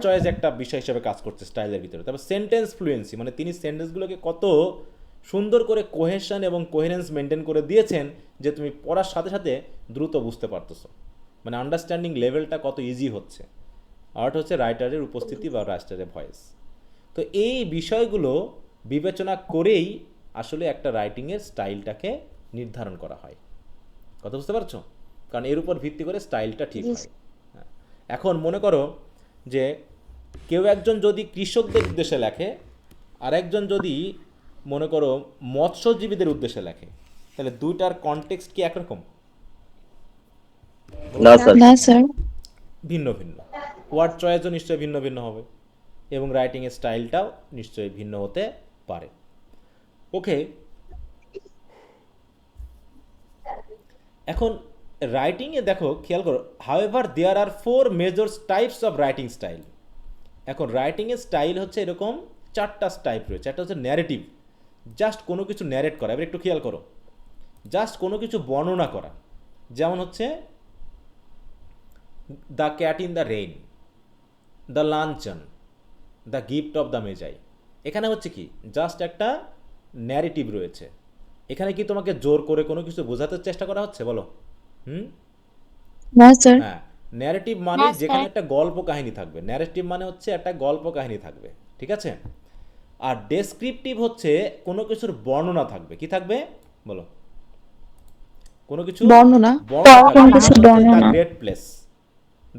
চয়েস একটা বিষয় হিসেবে কাজ করছে স্টাইলের ভিতরে। তারপর সেন্টেন্স ফ্লুয়েন্সি, মানে তিনি সেন্টেন্সগুলোকে কত সুন্দর করে কোহেশন এবং কোহেরেন্স মেনটেন করে দিয়েছেন যে তুমি পড়ার সাথে সাথে দ্রুত বুঝতে পারতেছো, মানে আন্ডারস্ট্যান্ডিং লেভেলটা কত ইজি হচ্ছে। আর হচ্ছে রাইটারের উপস্থিতি বা রাইটারের ভয়েস। তো এই বিষয়গুলো বিবেচনা করেই আসলে একটা রাইটিংয়ের স্টাইলটাকে নির্ধারণ করা হয়। কথা বুঝতে পারছো? কারণ এর উপর ভিত্তি করে স্টাইলটা ঠিক হয়। হ্যাঁ, এখন মনে করো যে কেউ একজন যদি কৃষকদের উদ্দেশ্যে লেখে, আর একজন যদি মনে করো মৎস্যজীবীদের উদ্দেশ্যে লেখে, তাহলে দুইটার কনটেক্সট কি একরকম? না স্যার। না স্যার। ভিন্ন ভিন্ন। ওয়ার্ড চয়েসও নিশ্চয়ই ভিন্ন ভিন্ন হবে, এবং রাইটিংয়ের স্টাইলটাও নিশ্চয়ই ভিন্ন হতে পারে। ওকে, এখন রাইটিংয়ে দেখো খেয়াল করো, however there are 4 major types of writing style. এখন রাইটিংয়ের স্টাইল হচ্ছে এরকম 4টা টাইপ রয়েছে। একটা হচ্ছে ন্যারেটিভ, জাস্ট কোনো কিছু ন্যারেট করা। এবার একটু খেয়াল করো, জাস্ট কোনো কিছু বর্ণনা করা, যেমন হচ্ছে the cat in the rain, the luncheon, the gift of the মেজাই। এখানে হচ্ছে কি জাস্ট একটা ন্যারেটিভ রয়েছে। এখানে কি তোমাকে জোর করে কোনো কিছু বোঝাতে চেষ্টা করা হচ্ছে, বলো? না স্যার। হ্যাঁ, ন্যারেটিভ মানে হ্যাঁ, যেখানে স্যার। একটা গল্প কাহিনী থাকবে, ন্যারেটিভ মানে হচ্ছে একটা গল্প কাহিনী থাকবে, ঠিক আছে। আর ডেসক্রিপটিভ হচ্ছে কোনো কিছুর বর্ণনা থাকবে, কি থাকবে বলো, কোনো কিছু বর্ণনা। বর্ণনা কোনো থাকবে, কিছুর যেমন হচ্ছে দ্য বর্ণনা। Great place.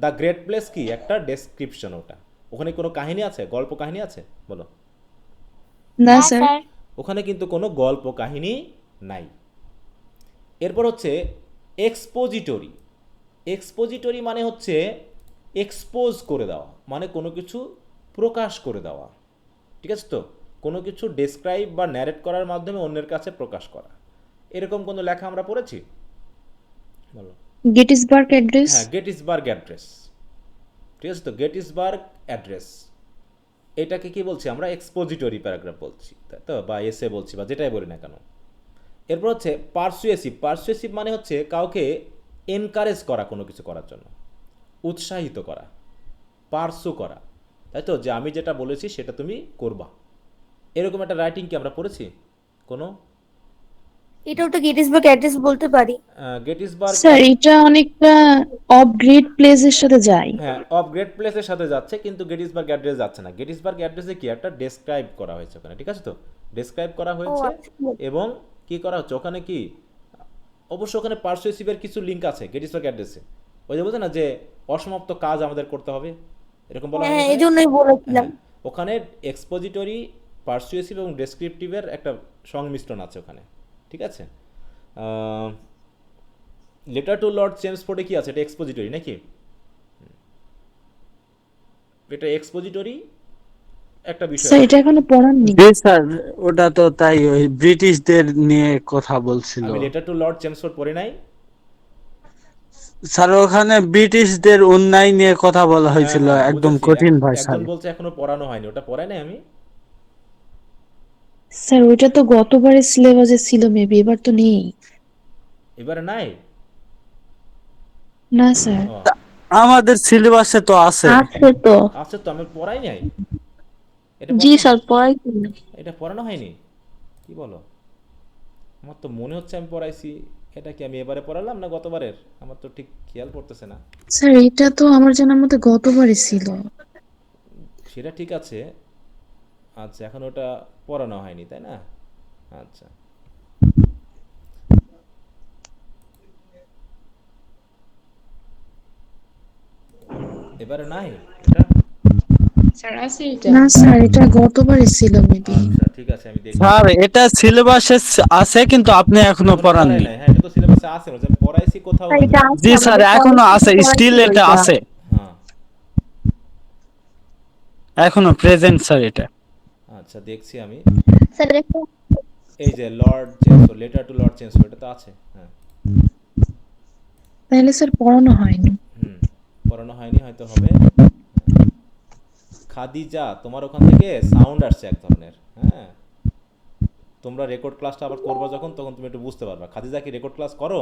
The great place কি একটা ডেসক্রিপশন, ওটা ওখানে কোনো কাহিনী আছে, গল্প কাহিনী আছে বলো, না না স্যার। স্যার। ওখানে কিন্তু কোনো গল্প কাহিনী নাই। এরপর হচ্ছে এক্সপোজিটরি। এক্সপোজিটরি মানে হচ্ছে এক্সপোজ করে দেওয়া, মানে কোনো কিছু প্রকাশ করে দেওয়া, ঠিক আছে। তো কোনো কিছু ডেসক্রাইব বা ন্যারেট করার মাধ্যমে অন্যের কাছে প্রকাশ করা, এরকম কোনো লেখা আমরা পড়েছি বলো। Gettysburg address. হ্যাঁ, গেটিসবার্গ অ্যাড্রেস, ঠিক আছে। তো গেটিসবার্গ অ্যাড্রেস এটাকে কি বলছি আমরা, এক্সপোজিটরি প্যারাগ্রাফ বলছি, তাই তো, বা এসে বলছি, বা যেটাই বলি না কেন। এরপর হচ্ছে পারসুয়েসিভ। পারসুয়েসিভ মানে হচ্ছে কাউকে এনকারেজ করা কোনো কিছু করার জন্য, উৎসাহিত করা, পারসু করা, তাই তো, যে আমি যেটা বলেছি সেটা তুমি করবা, এরকম একটা রাইটিং কি আমরা পড়েছি কোনো। এটাও তো গেটিসবার্গ অ্যাড্রেস বলতে পারি। গেটিসবার্গ, স্যার এটা অনেকটা অফ গ্রেড প্লেসের সাথে যায়। হ্যাঁ, অফ গ্রেট প্লেসের সাথে যাচ্ছে, কিন্তু গেটিসবার্গ অ্যাড্রেস যাচ্ছে না। গেটিসবার্গ অ্যাড্রেসে কি একটা ডেসক্রাইব করা হয়েছে ওখানে, ঠিক আছে। তো ডেসক্রাইব করা হয়েছে আচ্ছা। এবং কি করা হচ্ছে ওখানে, কি অবশ্য ওখানে পারসুয়েসিভের কিছু লিঙ্ক আছে গেটিসবার্গ অ্যাড্রেসে, ওই যে বলছে না যে অসমাপ্ত কাজ আমাদের করতে হবে, এরকম বলা হয় হ্যাঁ, না এই ওখানে? জন্যই বলেছিলাম। হ্যাঁ, ওখানে এক্সপোজিটরি, পারসুয়েসিভ এবং ডেসক্রিপটিভের একটা সংমিশ্রণ আছে ওখানে, ঠিক আছে। লেটার টু লর্ড চেমসফোর্ডে কি আছে, এটা এক্সপোজিটরি নাকি, এটা এক্সপোজিটরি একটা বিষয় স্যার আছে। এটা এখনো পড়াননি। জি স্যার, ওটা তো তাই, ওই ব্রিটিশদের নিয়ে কথা বলছিল আমি লেটার টু লর্ড চেমসফোর্ড পড়ি নাই। স্যার। ওখানে ব্রিটিশদের অন্যায় নিয়ে কথা বলা হ্যাঁ হয়েছিল হ্যাঁ, একদম বুঝেছি। কঠিন একজন ভাষায়। বলছে এখনো পড়ানো হয়নি, ওটা পড়াই নাই আমি। স্যার ওইটা তো গতবারের সিলেবাসে ছিল মেবি, এবার তো নেই। এবারে নাই। না স্যার। ও, আমাদের সিলেবাসে তো আছে। আছে তো। আচ্ছা, তো আমি পড়াই নাই, এটা জি পড়ানো, স্যার, পড়াই। এটা পড়ানো হয়নি, কি বলো। আমার তো মনে হচ্ছে আমি পড়াইছি। এটা কি আমি এবারে পড়ালাম না গতবারের, আমার তো ঠিক খেয়াল পড়তেছে না। স্যার এটা তো আমার জানার মতে গতবারই ছিল। সেটা ঠিক আছে। আচ্ছা, এখন ওটা পড়ানো হয়নি তাই না, আচ্ছা। এবারে নাই এটা, না স্যার এটা গতবারই ছিল মেবি। আচ্ছা ঠিক আছে, আমি দেখি। স্যার এটা সিলেবাসে আছে, কিন্তু আপনি এখনো এখনো পড়াননি। পড়াই নাই, হ্যাঁ, এটা তো সিলেবাসে আছে, যে আমি পড়াইছি কোথাও স্যার, এটা আছে জি স্যার, আমাদের এখনো কলেজে আছে, পড়াইছিল স্টিল এটা এটা। আছে, হ্যাঁ, এখনো প্রেজেন্ট স্যার এটা। আচ্ছা দেখছি আমি। স্যার একটা এই যে Lord Chelmsford, letter to Lord Chelmsford, এটা তো আছে, হ্যাঁ। তাহলে স্যার পড়ানো হয়নি। পড়ানো হয়নি, হয়তো হবে। খাদিজা, তোমার ওখান থেকে সাউন্ড আসছে এক ধরনের, হ্যাঁ। তোমরা রেকর্ড ক্লাসটা আবার করবা যখন, তখন তুমি একটু বুঝতে পারবা। খাদিজা কি রেকর্ড ক্লাস করো?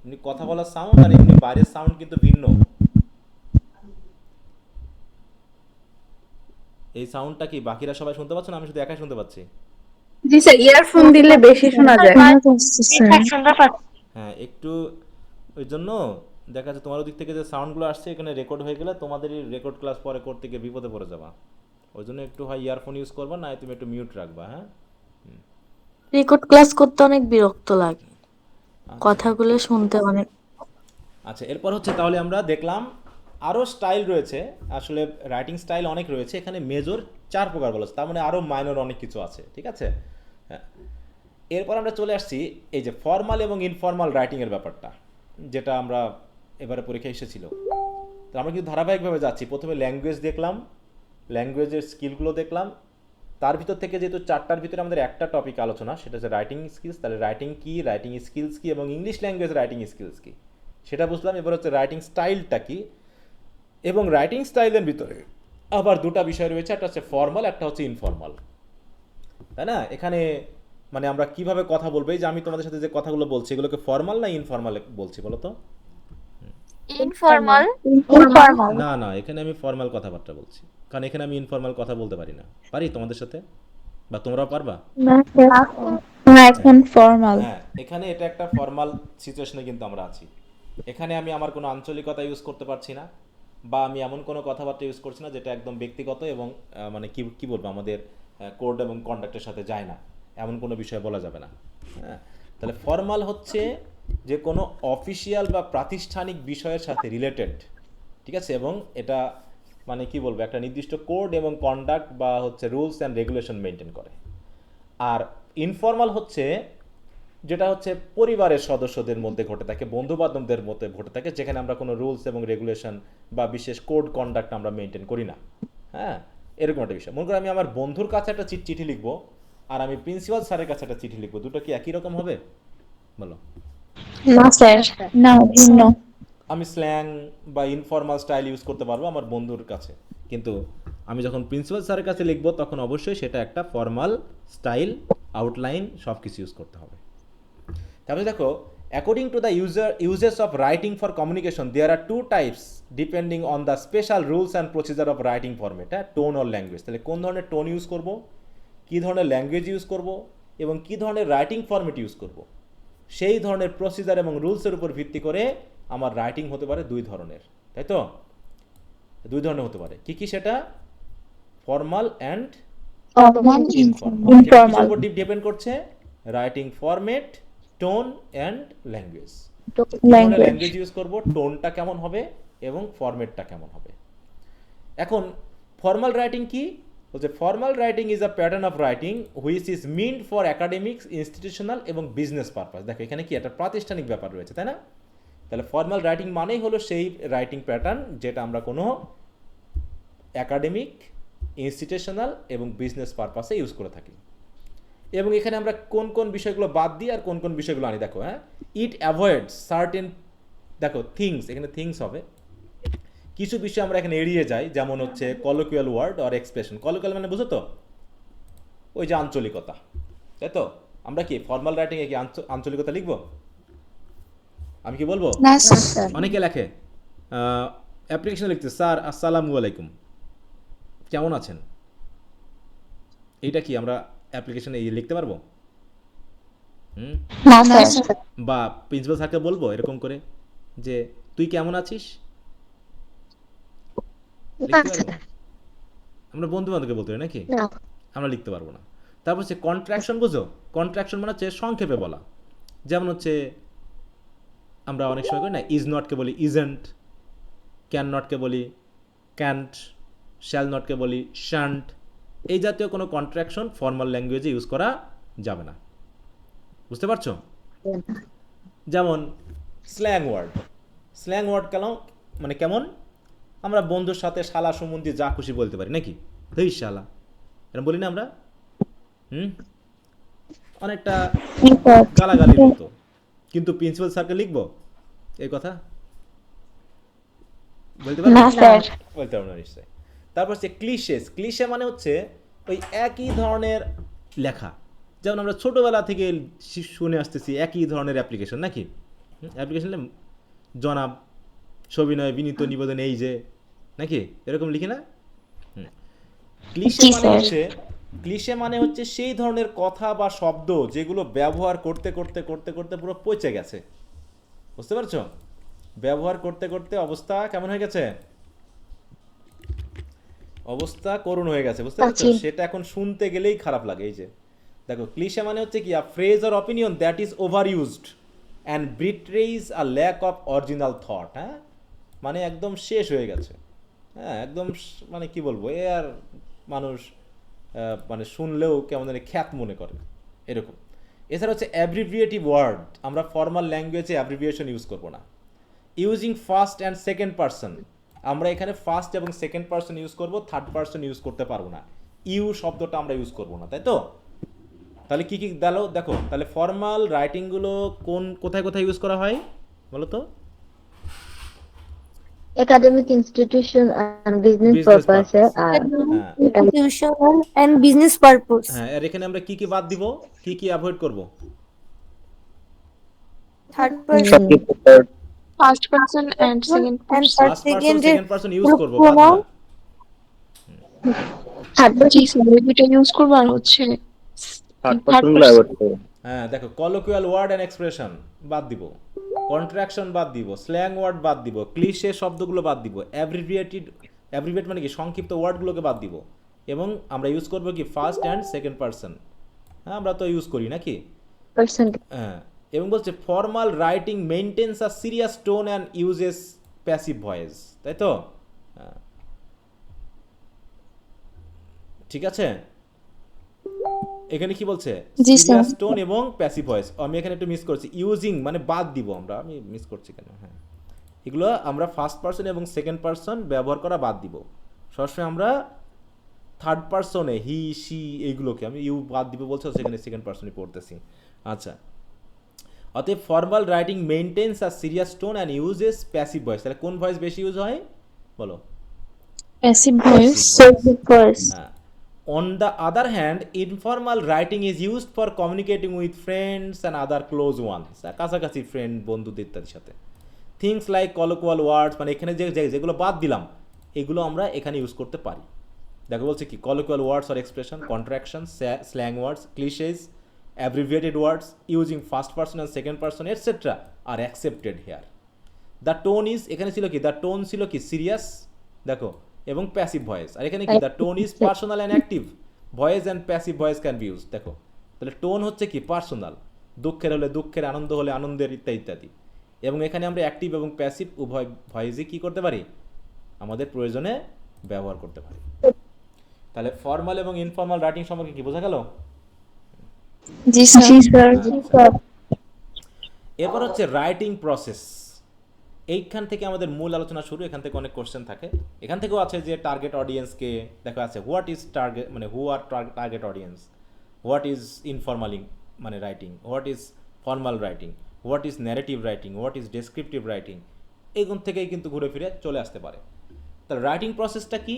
এমনি কথা বলার সাউন্ড আর এমনি বাইরের সাউন্ড কিন্তু ভিন্ন। এই সাউন্ডটা কি বাকিরা সবাই শুনতে পাচ্ছ না, আমি শুধু একাই শুনতে পাচ্ছি? জি স্যার, ইয়ারফোন দিলে বেশি শোনা যায়। শোনা যাচ্ছে স্যার। সুন্দর পাচ্ছি। হ্যাঁ, একটু ওই জন্য দেখা যাচ্ছে তোমার ওদিক থেকে যে সাউন্ডগুলো আসছে এখানে রেকর্ড হয়ে গেলে তোমাদেরই রেকর্ড ক্লাস পরে করতে গিয়ে বিপদে পড়ে যাবা। ওই জন্য একটু হয় ইয়ারফোন ইউজ করবা, না তুমি একটু মিউট রাখবা, হ্যাঁ। রেকর্ড ক্লাস করতে অনেক বিরক্ত লাগে, আচ্ছা। কথাগুলো শুনতে অনেক। আচ্ছা, এরপর হচ্ছে তাহলে আমরা দেখলাম আরও স্টাইল রয়েছে, আসলে রাইটিং স্টাইল অনেক রয়েছে, এখানে মেজর 4 প্রকার বলা হচ্ছে, তার মানে আরও মাইনর অনেক কিছু আছে, ঠিক আছে। হ্যাঁ, এরপর আমরা চলে আসছি এই যে ফর্মাল এবং ইনফর্মাল রাইটিংয়ের ব্যাপারটা, যেটা আমরা এবারে পরীক্ষা এসেছিল। তো আমরা কিন্তু ধারাবাহিকভাবে যাচ্ছি, প্রথমে ল্যাঙ্গুয়েজ দেখলাম, ল্যাঙ্গুয়েজের স্কিলগুলো দেখলাম, তার ভিতর থেকে যেহেতু 4টার ভিতরে আমাদের একটা টপিক আলোচনা, সেটা হচ্ছে রাইটিং স্কিলস, তাহলে রাইটিং কি, রাইটিং স্কিলস কি, এবং ইংলিশ ল্যাঙ্গুয়েজ রাইটিং স্কিলস কি সেটা বুঝলাম। এবার হচ্ছে রাইটিং স্টাইলটা কি, এবং রাইটিং স্টাইলের ভিতরে আবার 2টা বিষয় রয়েছে, একটা হচ্ছে ফর্মাল, একটা হচ্ছে ইনফর্মাল, তাই না। এখানে মানে আমরা কিভাবে কথা বলবো, এই যে আমি তোমাদের সাথে যে কথাগুলো বলছি এগুলোকে ফর্মাল না ইনফর্মাল বলছি বলো তো? ইনফর্মাল। ইনফর্মাল। না না, এখানে আমি ফর্মাল কথাবার্তা বলছি, কারণ এখানে আমি ইনফর্মাল কথা বলতে পারি না। পারি তোমাদের সাথে, বা তোমরাও পারবা? না, এখন ফর্মাল। হ্যাঁ, এখানে এটা একটা ফর্মাল সিচুয়েশনে কিন্তু আমরা আছি, এখানে আমি আমার কোনো আঞ্চলিকতা ইউজ করতে পারছি না, বা আমি এমন কোনো কথাবার্তা ইউজ করছি না যেটা একদম ব্যক্তিগত এবং মানে কি কি বলবো আমাদের কোড এবং কন্ডাক্টের সাথে যায় না, এমন কোনো বিষয় বলা যাবে না। হ্যাঁ, তাহলে ফর্মাল হচ্ছে যে কোনো অফিসিয়াল বা প্রাতিষ্ঠানিক বিষয়ের সাথে রিলেটেড, ঠিক আছে, এবং এটা মানে কি বলবো একটা নির্দিষ্ট কোড এবং কন্ডাক্ট বা হচ্ছে রুলস অ্যান্ড রেগুলেশন মেনটেন করে। আর ইনফর্মাল হচ্ছে যেটা হচ্ছে পরিবারের সদস্যদের মধ্যে ঘটে থাকে, বন্ধু বান্ধবদের মধ্যে ঘটে থাকে, যেখানে আমরা কোনো রুলস এবং রেগুলেশন বা বিশেষ কোড কন্ডাক্ট আমরা মেনটেন করি না। হ্যাঁ, এরকম একটা বিষয়। মনে করো আমি আমার বন্ধুর কাছে একটা চিঠি লিখবো আর আমি প্রিন্সিপাল স্যারের কাছে একটা চিঠি লিখবো, দুটো কি একই রকম হবে? বলো। না স্যার, না ভিন্ন। আমি স্ল্যাং বা ইনফর্মাল স্টাইল ইউজ করতে পারবো আমার বন্ধুর কাছে, কিন্তু আমি যখন প্রিন্সিপাল স্যারের কাছে লিখবো তখন অবশ্যই সেটা একটা ফর্মাল স্টাইল, আউটলাইন সব কিছু ইউজ করতে হবে। তারপরে দেখো, according to the uses of writing for communication there are two types depending on the special rules and procedure of writing format, হ্যাঁ, টোন অর ল্যাঙ্গুয়েজ। তাহলে কোন ধরনের টোন ইউজ করব, কী ধরনের ল্যাঙ্গুয়েজ ইউজ করব এবং কী ধরনের রাইটিং ফরম্যাট ইউজ করব, সেই ধরনের প্রসিজার এবং রুলসের উপর ভিত্তি করে আমার রাইটিং হতে পারে দুই ধরনের, তাই তো? দুই ধরনের হতে পারে, কি কি সেটা? Formal and informal. উপর ডিপেন্ড করছে writing format, tone and language. Language use করব, টোনটা কেমন হবে এবং ফরম্যাটটা কেমন হবে। এখন ফর্মাল রাইটিং কি বলছে? Formal writing is a pattern of writing which is meant for academics, institutional এবং বিজনেস পারপাস। দেখো এখানে কি একটা প্রাতিষ্ঠানিক ব্যাপার রয়েছে, তাই না? তাহলে ফর্মাল রাইটিং মানেই হলো সেই রাইটিং প্যাটার্ন যেটা আমরা কোনো একাডেমিক, ইনস্টিটিউশনাল এবং বিজনেস পারপাসে ইউজ করে থাকি। এবং এখানে আমরা কোন কোন বিষয়গুলো বাদ দিই আর কোন কোন বিষয়গুলো আনি দেখো। হ্যাঁ, ইট অ্যাভয়েডস সার্টেন, দেখো থিংস, এখানে থিংস হবে, কিছু বিষয় আমরা এখানে এড়িয়ে যাই, যেমন হচ্ছে colloquial word or expression. Colloquial মানে বুঝো তো, ওই যে আঞ্চলিকতা, তাই তো? আমরা কি ফর্মাল রাইটিংয়ে কি আঞ্চলিকতা লিখবো? আমি কি বলবো? না স্যার। অনেকে লেখে অ্যাপ্লিকেশন লিখতে, স্যার আসসালামু আলাইকুম, কেমন আছেন, এইটা কি আমরা অ্যাপ্লিকেশনে লিখতে পারবো? না স্যার। বা প্রিন্সিপাল স্যারকে বলবো এরকম করে যে তুই কেমন আছিস, লিখতে পারবো? আমরা বন্ধু বান্ধবকে বলতে পারি নাকি? আমরা লিখতে পারবো না। তারপর হচ্ছে কন্ট্রাকশন, বুঝো? কন্ট্রাকশন মানে হচ্ছে সংক্ষেপে বলা, যেমন হচ্ছে আমরা অনেক সময় করি না, ইজ নটকে বলি ইজেন্ট, ক্যান নটকে বলি ক্যান্ট, শ্যাল নটকে বলি শ্যান্ট। এই জাতীয় কোনো কন্ট্রাকশন ফর্মাল ল্যাঙ্গুয়েজে ইউজ করা যাবে না, বুঝতে পারছো? যেমন স্ল্যাং ওয়ার্ড, স্ল্যাং ওয়ার্ড কেন মানে কেমন? আমরা বন্ধুর সাথে শালা সম্বন্ধে যা খুশি বলতে পারি নাকি, ধৈর শালা এরকম বলি না আমরা? অনেকটা গালাগালির মতো, কিন্তু প্রিন্সিপাল স্যারকে লিখবো এই কথা? বলতে পারবো? বলতে পারবো না নিশ্চয়। তারপর হচ্ছে ক্লিশেস। ক্লিশে মানে হচ্ছে ওই একই ধরনের লেখা, যেমন আমরা ছোটোবেলা থেকে শুনে আসতেছি একই ধরনের অ্যাপ্লিকেশন নাকি? অ্যাপ্লিকেশন জনাব, সবিনয়, বিনীত নিবেদন, এই যে নাকি এরকম লিখি না? ক্লিশে মানে হচ্ছে সেই ধরনের কথা বা শব্দ যেগুলো ব্যবহার করতে করতে করতে করতে পুরো পচে গেছে, বুঝতে পারছো? ব্যবহার করতে করতে অবস্থা কেমন হয়ে গেছে? অবস্থা করুণ হয়ে গেছে, বুঝতে পারছো? সেটা এখন শুনতে গেলেই খারাপ লাগে। এই যে দেখো, ক্লিশে মানে হচ্ছে কি, a phrase or opinion that is over used and betrays a lack of original thought. হ্যাঁ, মানে একদম শেষ হয়ে গেছে, হ্যাঁ একদম মানে কি বলবো, এ আর মানুষ মানে শুনলেও কেমন জানি খ্যাত মনে করে এরকম। এছাড়া হচ্ছে অ্যাব্রিভিয়েটিভ ওয়ার্ড, আমরা ফর্মাল ল্যাঙ্গুয়েজে অ্যাব্রিভিয়েশন ইউজ করবো না। Using first and second person, আমরা এখানে ফার্স্ট এবং সেকেন্ড পারসন ইউজ করব, থার্ড পারসন ইউজ করতে পারবো না। ইউ শব্দটা আমরা ইউজ করবো না, তাই তো? তাহলে কি কি দেখো, তাহলে ফর্মাল রাইটিংগুলো কোথায় কোথায় ইউজ করা হয় বলো তো? একাডেমিক ইনস্টিটিউশন এন্ড বিজনেস পারপাসে, আর ইনস্টিটিউশনাল এন্ড বিজনেস পারপাস। হ্যাঁ, আর এখানে আমরা কি কি বাদ দিব, কি কি অ্যাভয়েড করব? Third person, first person and second second person use করব, বাদ না। থার্ড পারসন দুটো ইউজ করব, আর হচ্ছে থার্ড পারসন গুলো অ্যাভয়েড করো। হ্যাঁ দেখো, কলোকিয়াল ওয়ার্ড এন্ড এক্সপ্রেশন বাদ দিব, কন্ট্রাকশন বাদ দিব, স্ল্যাং ওয়ার্ড বাদ দিব, ক্লিশে শব্দগুলো বাদ দিব, অ্যাব্রিভিয়েট মানে কি সংক্ষিপ্ত ওয়ার্ডগুলোকে বাদ দিব, এবং আমরা ইউজ করব কি ফার্স্ট অ্যান্ড সেকেন্ড পারসন। হ্যাঁ, আমরা তো ইউজ করি নাকি? পার্সেন্ট হ্যাঁ, এবং বলছে formal writing maintains a serious tone and uses passive voice, তাই তো? হ্যাঁ, ঠিক আছে। এখানে কি বলছে? জি, স্যার। সিরিয়াস টোন এবং প্যাসিভ ভয়েস। আমি এখানে একটু মিস করছি, ইউজিং মানে বাদ দিব আমরা, আমি মিস করছি কেন? হ্যাঁ, এগুলো আমরা ফার্স্ট পারসন এবং সেকেন্ড পারসন ব্যবহার করা বাদ দিব। সবসময় আমরা থার্ড পারসনে হি সি এইগুলোকে আমি ইউ বাদ দিব বলছো, সেখানে সেকেন্ড পারসনে পড়তেছি। আচ্ছা, অতএব formal writing maintains a serious tone and uses passive voice. তাহলে কোন ভয়েস বেশি ইউজ হয় বলো? Passive voice. হ্যাঁ। On the other hand, informal writing is used for communicating with friends and other close ones, কাছাকাছি ফ্রেন্ড, বন্ধুদের ইত্যাদির সাথে। থিংস লাইক colloquial words, মানে এখানে যেগুলো বাদ দিলাম এগুলো আমরা এখানে ইউজ করতে পারি। দেখো বলছে কি colloquial words or expression, contractions, slang words, cliches, abbreviated words using first person and second person etc. are accepted here. The tone is, এখানে ছিল কি, the tone ছিল কি সিরিয়াস, দেখো, এবং প্যাসিভ ভয়েস। আর এখানে কি, the tone is personal and active, voice and passive voice can be use. দেখো, তাহলে টোন হচ্ছে কি পার্সোনাল, দুঃখের হলে দুঃখের, আনন্দ হলে আনন্দের, ইত্যাদি ইত্যাদি। এবং এখানে আমরা অ্যাক্টিভ এবং প্যাসিভ উভয় ভয়েসই কি করতে পারি, আমাদের প্রয়োজনে ব্যবহার করতে পারি। তাহলে ফর্মাল এবং ইনফর্মাল রাইটিং সম্পর্কে কি বোঝা গেল? জি স্যার। এরপর হচ্ছে রাইটিং প্রসেস। এইখান থেকে আমাদের মূল আলোচনা শুরু। এখান থেকে অনেক কোশ্চেন থাকে। এখান থেকেও আছে যে টার্গেট অডিয়েন্সকে দেখা আছে, হোয়াট ইজ টার্গেট মানে who are target audience, what is informal মানে writing, what is formal writing, what is narrative writing, what is descriptive writing, এগুন থেকেই কিন্তু ঘুরে ফিরে চলে আসতে পারে। তাহলে রাইটিং প্রসেসটা কি?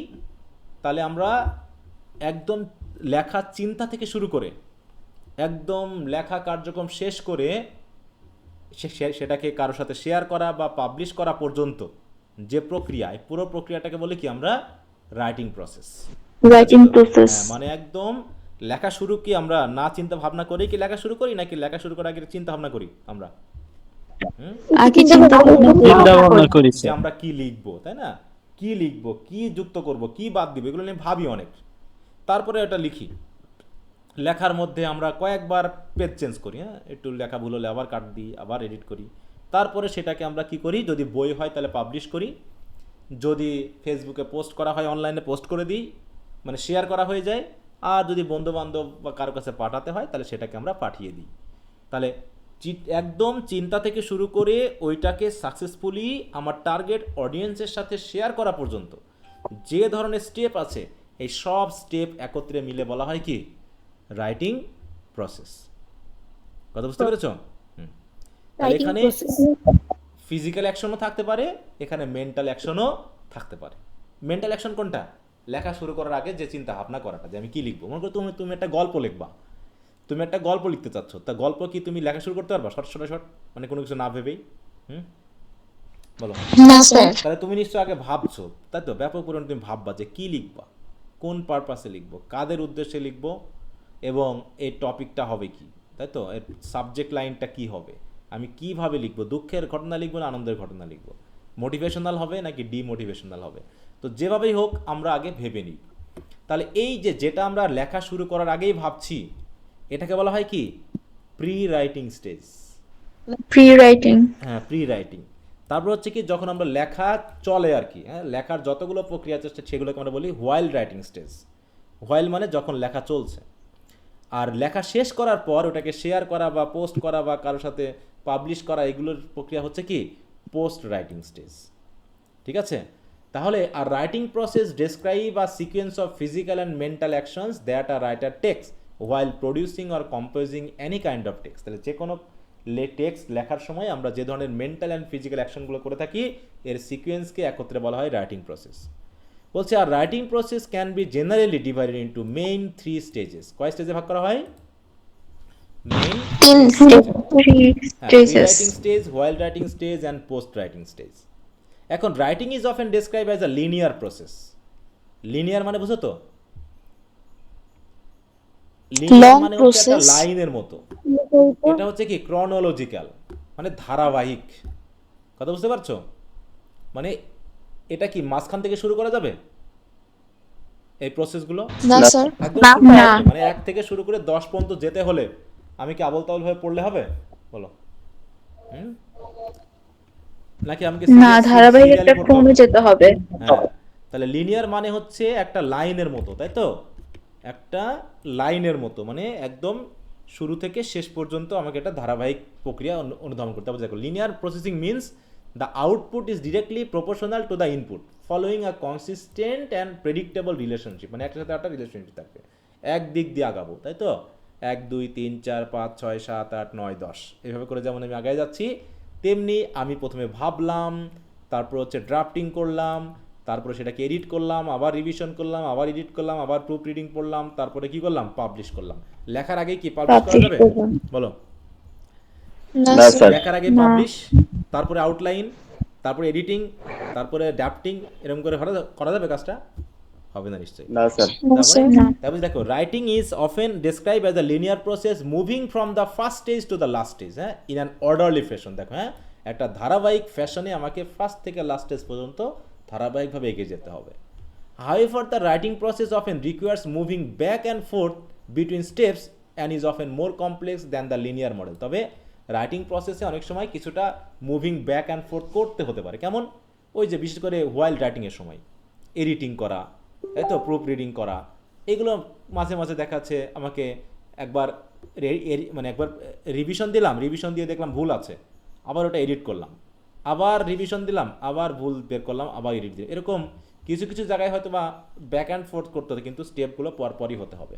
তাহলে আমরা একদম লেখা চিন্তা থেকে শুরু করে একদম লেখা কার্যক্রম শেষ করে সেটাকে কারোর সাথে শেয়ার করা বা পাবলিশ করা পর্যন্ত যে প্রক্রিয়া, এই পুরো প্রক্রিয়াটাকে বলি কি আমরা রাইটিং প্রসেস। মানে একদম লেখা শুরু কি আমরা না চিন্তা ভাবনা করেই কি লেখা শুরু করি, নাকি লেখা শুরু করার আগে চিন্তা ভাবনা করি আমরা? আগে চিন্তা ভাবনা করি যে আমরা কি লিখবো, তাই না? কি লিখবো, কি যুক্ত করব, কি বাদ দিব, এগুলো নিয়ে ভাবি অনেক। তারপরে এটা লিখি। লেখার মধ্যে আমরা কয়েকবার পেজ চেঞ্জ করি, হ্যাঁ, একটু লেখা ভুল হলে আবার কাট দিই, আবার এডিট করি। তারপরে সেটাকে আমরা কি করি, যদি বই হয় তাহলে পাবলিশ করি, যদি ফেসবুকে পোস্ট করা হয় অনলাইনে পোস্ট করে দিই, মানে শেয়ার করা হয়ে যায়। আর যদি বন্ধুবান্ধব বা কারো কাছে পাঠাতে হয় তাহলে সেটাকে আমরা পাঠিয়ে দিই। তাহলে একদম চিন্তা থেকে শুরু করে ওইটাকে সাকসেসফুলি আমার টার্গেট অডিয়েন্সের সাথে শেয়ার করা পর্যন্ত যে ধরনের স্টেপ আছে, এই সব স্টেপ একত্রে মিলে বলা হয় কি রাইটিং প্রসেস। কথা বুঝতে পেরেছ? এখানে ফিজিক্যাল অ্যাকশনও থাকতে পারে, এখানে মেন্টাল অ্যাকশনও থাকতে পারে। মেন্টাল অ্যাকশন কোনটা? লেখা শুরু করার আগে যে চিন্তা ভাবনা করাটা, যে আমি কি লিখবো। মনে করো তুমি একটা গল্প লিখবা, তুমি একটা গল্প লিখতে চাচ্ছ, তা গল্প কি তুমি লেখা শুরু করতে পারবা শর্ট মানে কোনো কিছু না ভেবেই? বলো না স্যার। তাহলে তুমি নিশ্চয় আগে ভাবছো, তাই তো? ব্যাপক পরিমাণে তুমি ভাববা যে কি লিখবা, কোন পারপাসে লিখবো, কাদের উদ্দেশ্যে লিখবো, এবং এই টপিকটা হবে কি, তাই তো? এর সাবজেক্ট লাইনটা কি হবে, আমি কিভাবে লিখবো, দুঃখের ঘটনা লিখবো না আনন্দের ঘটনা লিখবো, মোটিভেশনাল হবে নাকি ডিমোটিভেশনাল হবে। তো যেভাবেই হোক আমরা আগে ভেবে নিই। তাহলে এই যেটা আমরা লেখা শুরু করার আগেই ভাবছি, এটাকে বলা হয় কি প্রি রাইটিং স্টেজ। হ্যাঁ, প্রি রাইটিং। তারপর হচ্ছে কি যখন আমরা লেখা চলে আর কি, হ্যাঁ, লেখার যতগুলো প্রক্রিয়া আছে সেগুলোকে আমরা বলি হোয়াইল রাইটিং স্টেজ। হোয়াইল মানে যখন লেখা চলছে। আর লেখা শেষ করার পর ওটাকে শেয়ার করা বা পোস্ট করা বা কারোর সাথে পাবলিশ করা, এগুলোর প্রক্রিয়া হচ্ছে কি পোস্ট রাইটিং স্টেজ। ঠিক আছে? তাহলে আর writing process describe a sequence of physical and mental actions that a writer takes while producing or composing any kind of text. তাহলে যে কোনো টেক্সট লেখার সময় আমরা যে ধরনের মেন্টাল অ্যান্ড ফিজিক্যাল অ্যাকশনগুলো করে থাকি, এর সিকোয়েন্সকে একত্রে বলা হয় রাইটিং প্রসেস। বলছে আর writing process can be generally divided into main 3 stages. কয় স্টেজে ভাগ করা হয়? Main 3 writing stage, while writing stage and post writing stage. এখন writing is often describe as a linear process. Linear মানে বুঝো তো? লিনিয়ার মানে হচ্ছে একটা লাইনের মতো। এটা হচ্ছে কি ক্রনোলজিক্যাল, মানে ধারাবাহিক। কথা বুঝতে পারছো? মানে এটা কি মাঝখান থেকে শুরু করা যাবে এই প্রসেসগুলো? না স্যার। একদম না, শুরু থেকে, না। মানে 1 থেকে শুরু করে 10 পর্যন্ত যেতে হলে আমি কি আবল তাবল ভাবে পড়লে হবে বলো? হুম? নাকি আমাকে না, ধারাবাহিক একটা ক্রমে যেতে হবে। হ্যাঁ, তাহলে লিনিয়ার মানে হচ্ছে একটা লাইনের মতো, তাই তো? একটা লাইনের মতো, মানে একদম শুরু থেকে শেষ পর্যন্ত আমাকে একটা ধারাবাহিক প্রক্রিয়া অনুধাবন করতে হবে। দেখো, linear processing means the output is directly proportional to the input following a consistent and predictable relationship. মানে একটার সাথে একটা রিলেশনশিপ থাকবে, এক দিক দিয়ে আগাবো, তাই তো? 1 2 3 4 5 6 7 8 9 10 এইভাবে করে যেমন আমি আগায় যাচ্ছি, তেমনি আমি প্রথমে ভাবলাম, তারপর হচ্ছে ড্রাফটিং করলাম, তারপরে সেটাকে এডিট করলাম, আবার রিভিশন করলাম, আবার এডিট করলাম, আবার প্রুফ রিডিং পড়লাম, তারপরে কি করলাম? পাবলিশ করলাম। লেখার আগে কি পাবলিশ করা যাবে বলো? না না স্যার। স্যার। লেখার আগে পাবলিশ, তারপরে আউটলাইন, তারপরে এডিটিং, তারপরে ড্রাফটিং, এরকম করে করা যাবে কাজটা? হবে না নিশ্চয়ই। না স্যার। না স্যার। তারপরে দেখো, writing is often describe as a linear process moving from the first stage to the last stage, হ্যাঁ, ইন অ্যান অর্ডারলি ফ্যাশন। দেখো, হ্যাঁ, একটা ধারাবাহিক ফ্যাশনে আমাকে ফার্স্ট থেকে লাস্ট স্টেজ পর্যন্ত ধারাবাহিকভাবে এগিয়ে যেতে হবে। However, the writing process often requires moving back and forth between steps and is often more complex than the linear model. তবে রাইটিং প্রসেসে অনেক সময় কিছুটা মুভিং ব্যাক অ্যান্ড ফোর্থ করতে হতে পারে। কেমন? ওই যে বিশেষ করে হোয়াইল রাইটিংয়ের সময় এডিটিং করা, তাই তো, প্রুফ রিডিং করা, এগুলো মাঝে মাঝে দেখাচ্ছে আমাকে একবার মানে একবার রিভিশন দিলাম, রিভিশন দিয়ে দেখলাম ভুল আছে, আবার ওটা এডিট করলাম, আবার রিভিশন দিলাম, আবার ভুল বের করলাম, আবার এডিট দিলাম। এরকম কিছু কিছু জায়গায় হয়তো বা ব্যাক অ্যান্ড ফোর্থ করতে হবে, কিন্তু স্টেপগুলো পরপরই হতে হবে।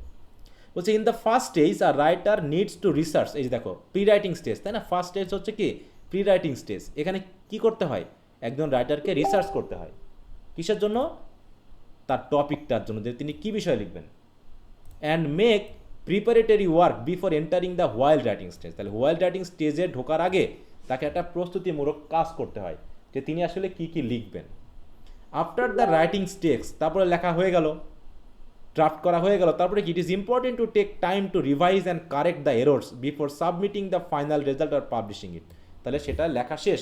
বলছে in the first stage a writer needs to research. এই যে দেখো, প্রি রাইটিং স্টেজ, তাই না? ফার্স্ট স্টেজ হচ্ছে কি? Pre writing stage. এখানে কি করতে হয়? একজন রাইটারকে রিসার্চ করতে হয়। কিসের জন্য? তার টপিকটার জন্য, যে তিনি কী বিষয় লিখবেন। And make preparatory work before entering the while writing stage. তাহলে হোয়াইল রাইটিং স্টেজে ঢোকার আগে তাকে একটা প্রস্তুতিমূলক কাজ করতে হয়, যে তিনি আসলে কি কি লিখবেন। আফটার দ্য রাইটিং স্টেজ, তারপরে লেখা হয়ে গেল, ড্রাফট করা হয়ে গেল, তারপরে কি? It is important to take time to revise and correct the errors before submitting the final result or publishing it. তাহলে সেটা লেখা শেষ,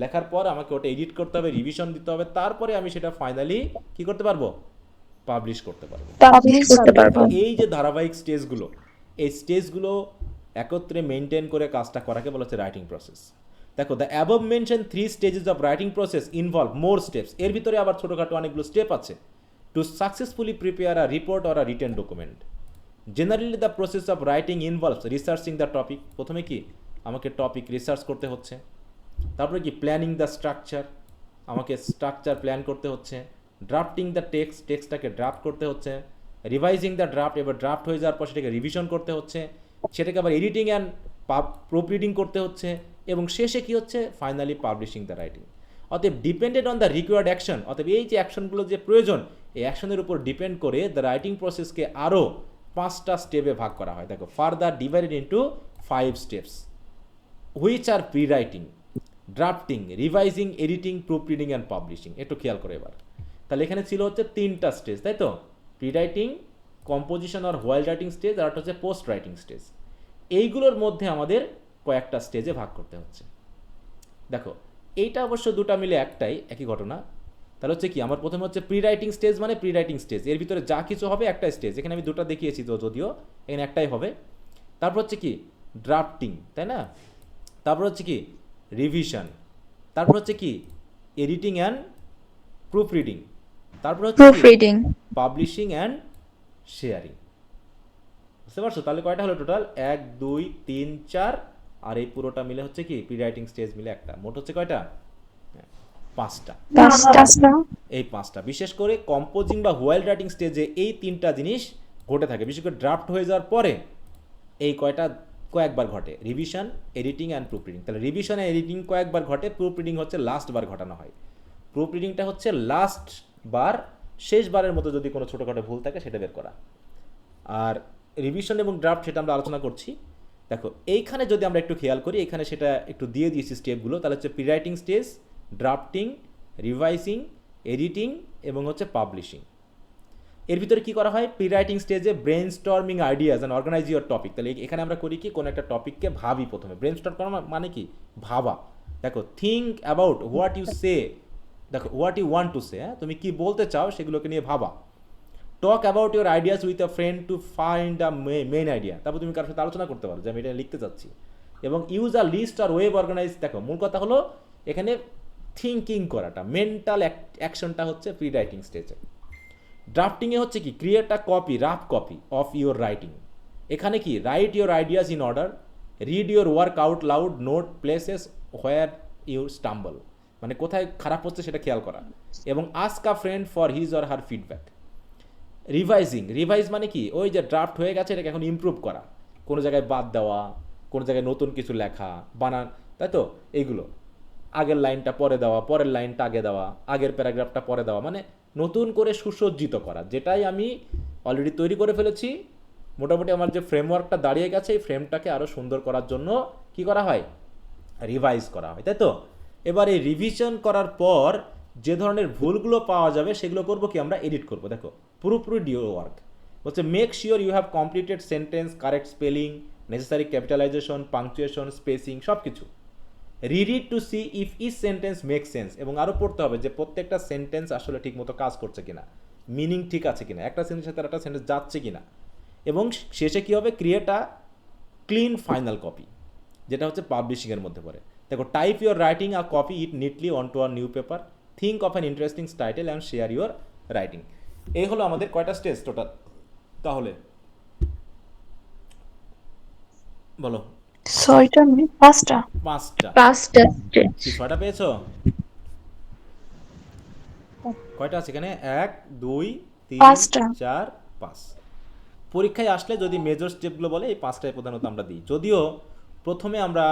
লেখার পর আমাকে ওটা এডিট করতে হবে, রিভিশন দিতে হবে, তারপরে আমি সেটা ফাইনালি কি করতে পারবো? পাবলিশ করতে পারবো। এই যে ধারাবাহিক স্টেজগুলো, এই স্টেজগুলো একত্রে মেনটেন করে কাজটা করাকে বলা হচ্ছে রাইটিং প্রসেস। দেখো, the above mention 3 stages of writing process involve more steps. এর ভিতরে আবার ছোটোখাটো অনেকগুলো স্টেপ আছে। To successfully prepare a report or a written document, generally the process of writing involves researching the topic. প্রথমে কি? আমাকে টপিক রিসার্চ করতে হচ্ছে। তারপরে কি? প্ল্যানিং দ্য স্ট্রাকচার, আমাকে স্ট্রাকচার প্ল্যান করতে হচ্ছে। ড্রাফটিং দ্য টেক্সটটাকে ড্রাফট করতে হচ্ছে। রিভাইজিং দ্য ড্রাফট, এবার ড্রাফট হয়ে যাওয়ার পর সেটাকে রিভিশন করতে হচ্ছে, সেটাকে আবার এডিটিং অ্যান্ড প্রুফ রিডিং করতে হচ্ছে, এবং শেষে কি হচ্ছে? Finally publishing the writing. অতএব depended on the required action, অতএব এই যে অ্যাকশনগুলো যে প্রয়োজন, এই অ্যাকশনের উপর ডিপেন্ড করে দ্য রাইটিং প্রসেসকে আরও 5টা স্টেপে ভাগ করা হয়। দেখো, further divided into 5 steps, which are pre writing, drafting, revising, editing, proof reading and publishing. একটু খেয়াল করে এবার। তাহলে এখানে ছিল হচ্ছে 3টা স্টেজ, তাই তো? প্রি রাইটিং, কম্পোজিশন আর হোয়াইল রাইটিং স্টেজ, আর একটা হচ্ছে পোস্ট রাইটিং স্টেজ। এইগুলোর মধ্যে আমাদের কয়েকটা স্টেজে ভাগ করতে হচ্ছে। দেখো, এইটা অবশ্য দুটা মিলে একই ঘটনা। তাহলে হচ্ছে কি? আমার প্রথমে হচ্ছে প্রি রাইটিং স্টেজ, মানে প্রি রাইটিং স্টেজ, এর ভিতরে যা কিছু হবে একটা স্টেজ। এখানে আমি দুটো দেখিয়েছি তো, যদিও এখানে একটাই হবে। তারপর হচ্ছে কি? ড্রাফটিং, তাই না? তারপর হচ্ছে কি? রিভিশন। তারপর হচ্ছে কি? Editing and proof reading. তারপর হচ্ছে পাবলিশিং অ্যান্ড শেয়ারিং। বুঝতে পারছো? তাহলে কয়টা হলো টোটাল? 1 2 3 4, আর এই পুরোটা মিলে হচ্ছে কি? প্রি রাইটিং স্টেজ মিলে একটা। মোট হচ্ছে কয়টা? 5টা। এই 5টা। বিশেষ করে কম্পোজিং বা হোয়াইল রাইটিং স্টেজে এই 3টা জিনিস ঘটে থাকে। বিশেষ করে ড্রাফট হয়ে যাওয়ার পরে এই কয়েকবার ঘটে, revision, editing and proof reading. তাহলে রিভিশন আর এডিটিং কয়েকবার ঘটে, প্রুফ রিডিং হচ্ছে লাস্ট বার ঘটানো হয়। প্রুফ রিডিংটা হচ্ছে লাস্ট বার, শেষবারের মতো যদি কোনো ছোটোখাটো ভুল থাকে সেটা বের করা। আর রিভিশন এবং ড্রাফট সেটা আমরা আলোচনা করছি। দেখো, এইখানে যদি আমরা একটু খেয়াল করি, এখানে সেটা একটু দিয়ে দিয়েছি স্টেপগুলো। তাহলে হচ্ছে pre writing stage, drafting, revising, editing এবং হচ্ছে পাবলিশিং। এর ভিতরে কি করা হয়, প্রি রাইটিং স্টেজে brainstorming ideas and organize your topic. তাহলে এখানে আমরা করি কি, কোনো একটা টপিককে ভাবি প্রথমে। ব্রেন স্টর্ম করা মানে কি, ভাবা। দেখো, think about what you say, দেখো what you want to say, হ্যাঁ, তুমি কি বলতে চাও সেগুলোকে নিয়ে ভাবা। Talk about your ideas with a friend to find a main idea. তারপর তুমি কারোর সাথে আলোচনা করতে পারো যে আমি এটা লিখতে চাচ্ছি। এবং use a list or web organize. দেখো, মূল কথা হলো এখানে থিঙ্কিং করাটা, মেন্টাল অ্যাকশনটা হচ্ছে প্রি রাইটিং স্টেজে। ড্রাফটিংয়ে হচ্ছে কি, create a copy, rough copy of your writing. এখানে কি, write your ideas in order, read your work out loud, note places where you stumble, মানে কোথায় খারাপ হচ্ছে সেটা খেয়াল করা। এবং ask a friend for his or her feedback. Revising, revise মানে কি, ওই যে ড্রাফট হয়ে গেছে এটাকে এখন ইমপ্রুভ করা, কোনো জায়গায় বাদ দেওয়া, কোনো জায়গায় নতুন কিছু লেখা, বানান, তাই তো, এইগুলো। আগের লাইনটা পরে দেওয়া, পরের লাইনটা আগে দেওয়া, আগের প্যারাগ্রাফটা পরে দেওয়া, মানে নতুন করে সুসজ্জিত করা। যেটাই আমি অলরেডি তৈরি করে ফেলেছি, মোটামুটি আমার যে ফ্রেমওয়ার্কটা দাঁড়িয়ে গেছে, এই ফ্রেমটাকে আরও সুন্দর করার জন্য কি করা হয়, রিভাইজ করা হয়, তাই তো। এবার এই রিভিশন করার পর যে ধরনের ভুলগুলো পাওয়া যাবে সেগুলো করবো কি, আমরা এডিট করবো। দেখো, পুরোপুরি ডিও ওয়ার্ক হচ্ছে make sure you have completed sentence, correct spelling, necessary capitalization, punctuation, spacing, সব কিছু। Read it to see if each sentence make sense, এবং আরও পড়তে হবে যে প্রত্যেকটা সেন্টেন্স আসলে ঠিকমতো কাজ করছে কিনা, মিনিং ঠিক আছে কিনা, একটা সেন্টেন্সের সাথে একটা সেন্টেন্স যাচ্ছে কিনা। এবং শেষে কী হবে, create a clean final copy, যেটা হচ্ছে পাবলিশিংয়ের মধ্যে পড়ে। দেখো, type your writing a copy it neatly on to a new paper, think of an interesting title and share your writing. এই হলো আমাদের কয়টা স্টেজ টোটাল, তাহলে বলো। ছয়টা নয়, পাঁচটা। পাঁচটা। কি ছয়টা পেয়েছো? কয়টা আছে এখানে? 1 2 3 পাঁচটা। 4 5। পরীক্ষায় আসলে যদি মেজর স্টেপগুলো বলে এই পাঁচটায় প্রধানত আমরা দিই। যদিও প্রথমে আমরা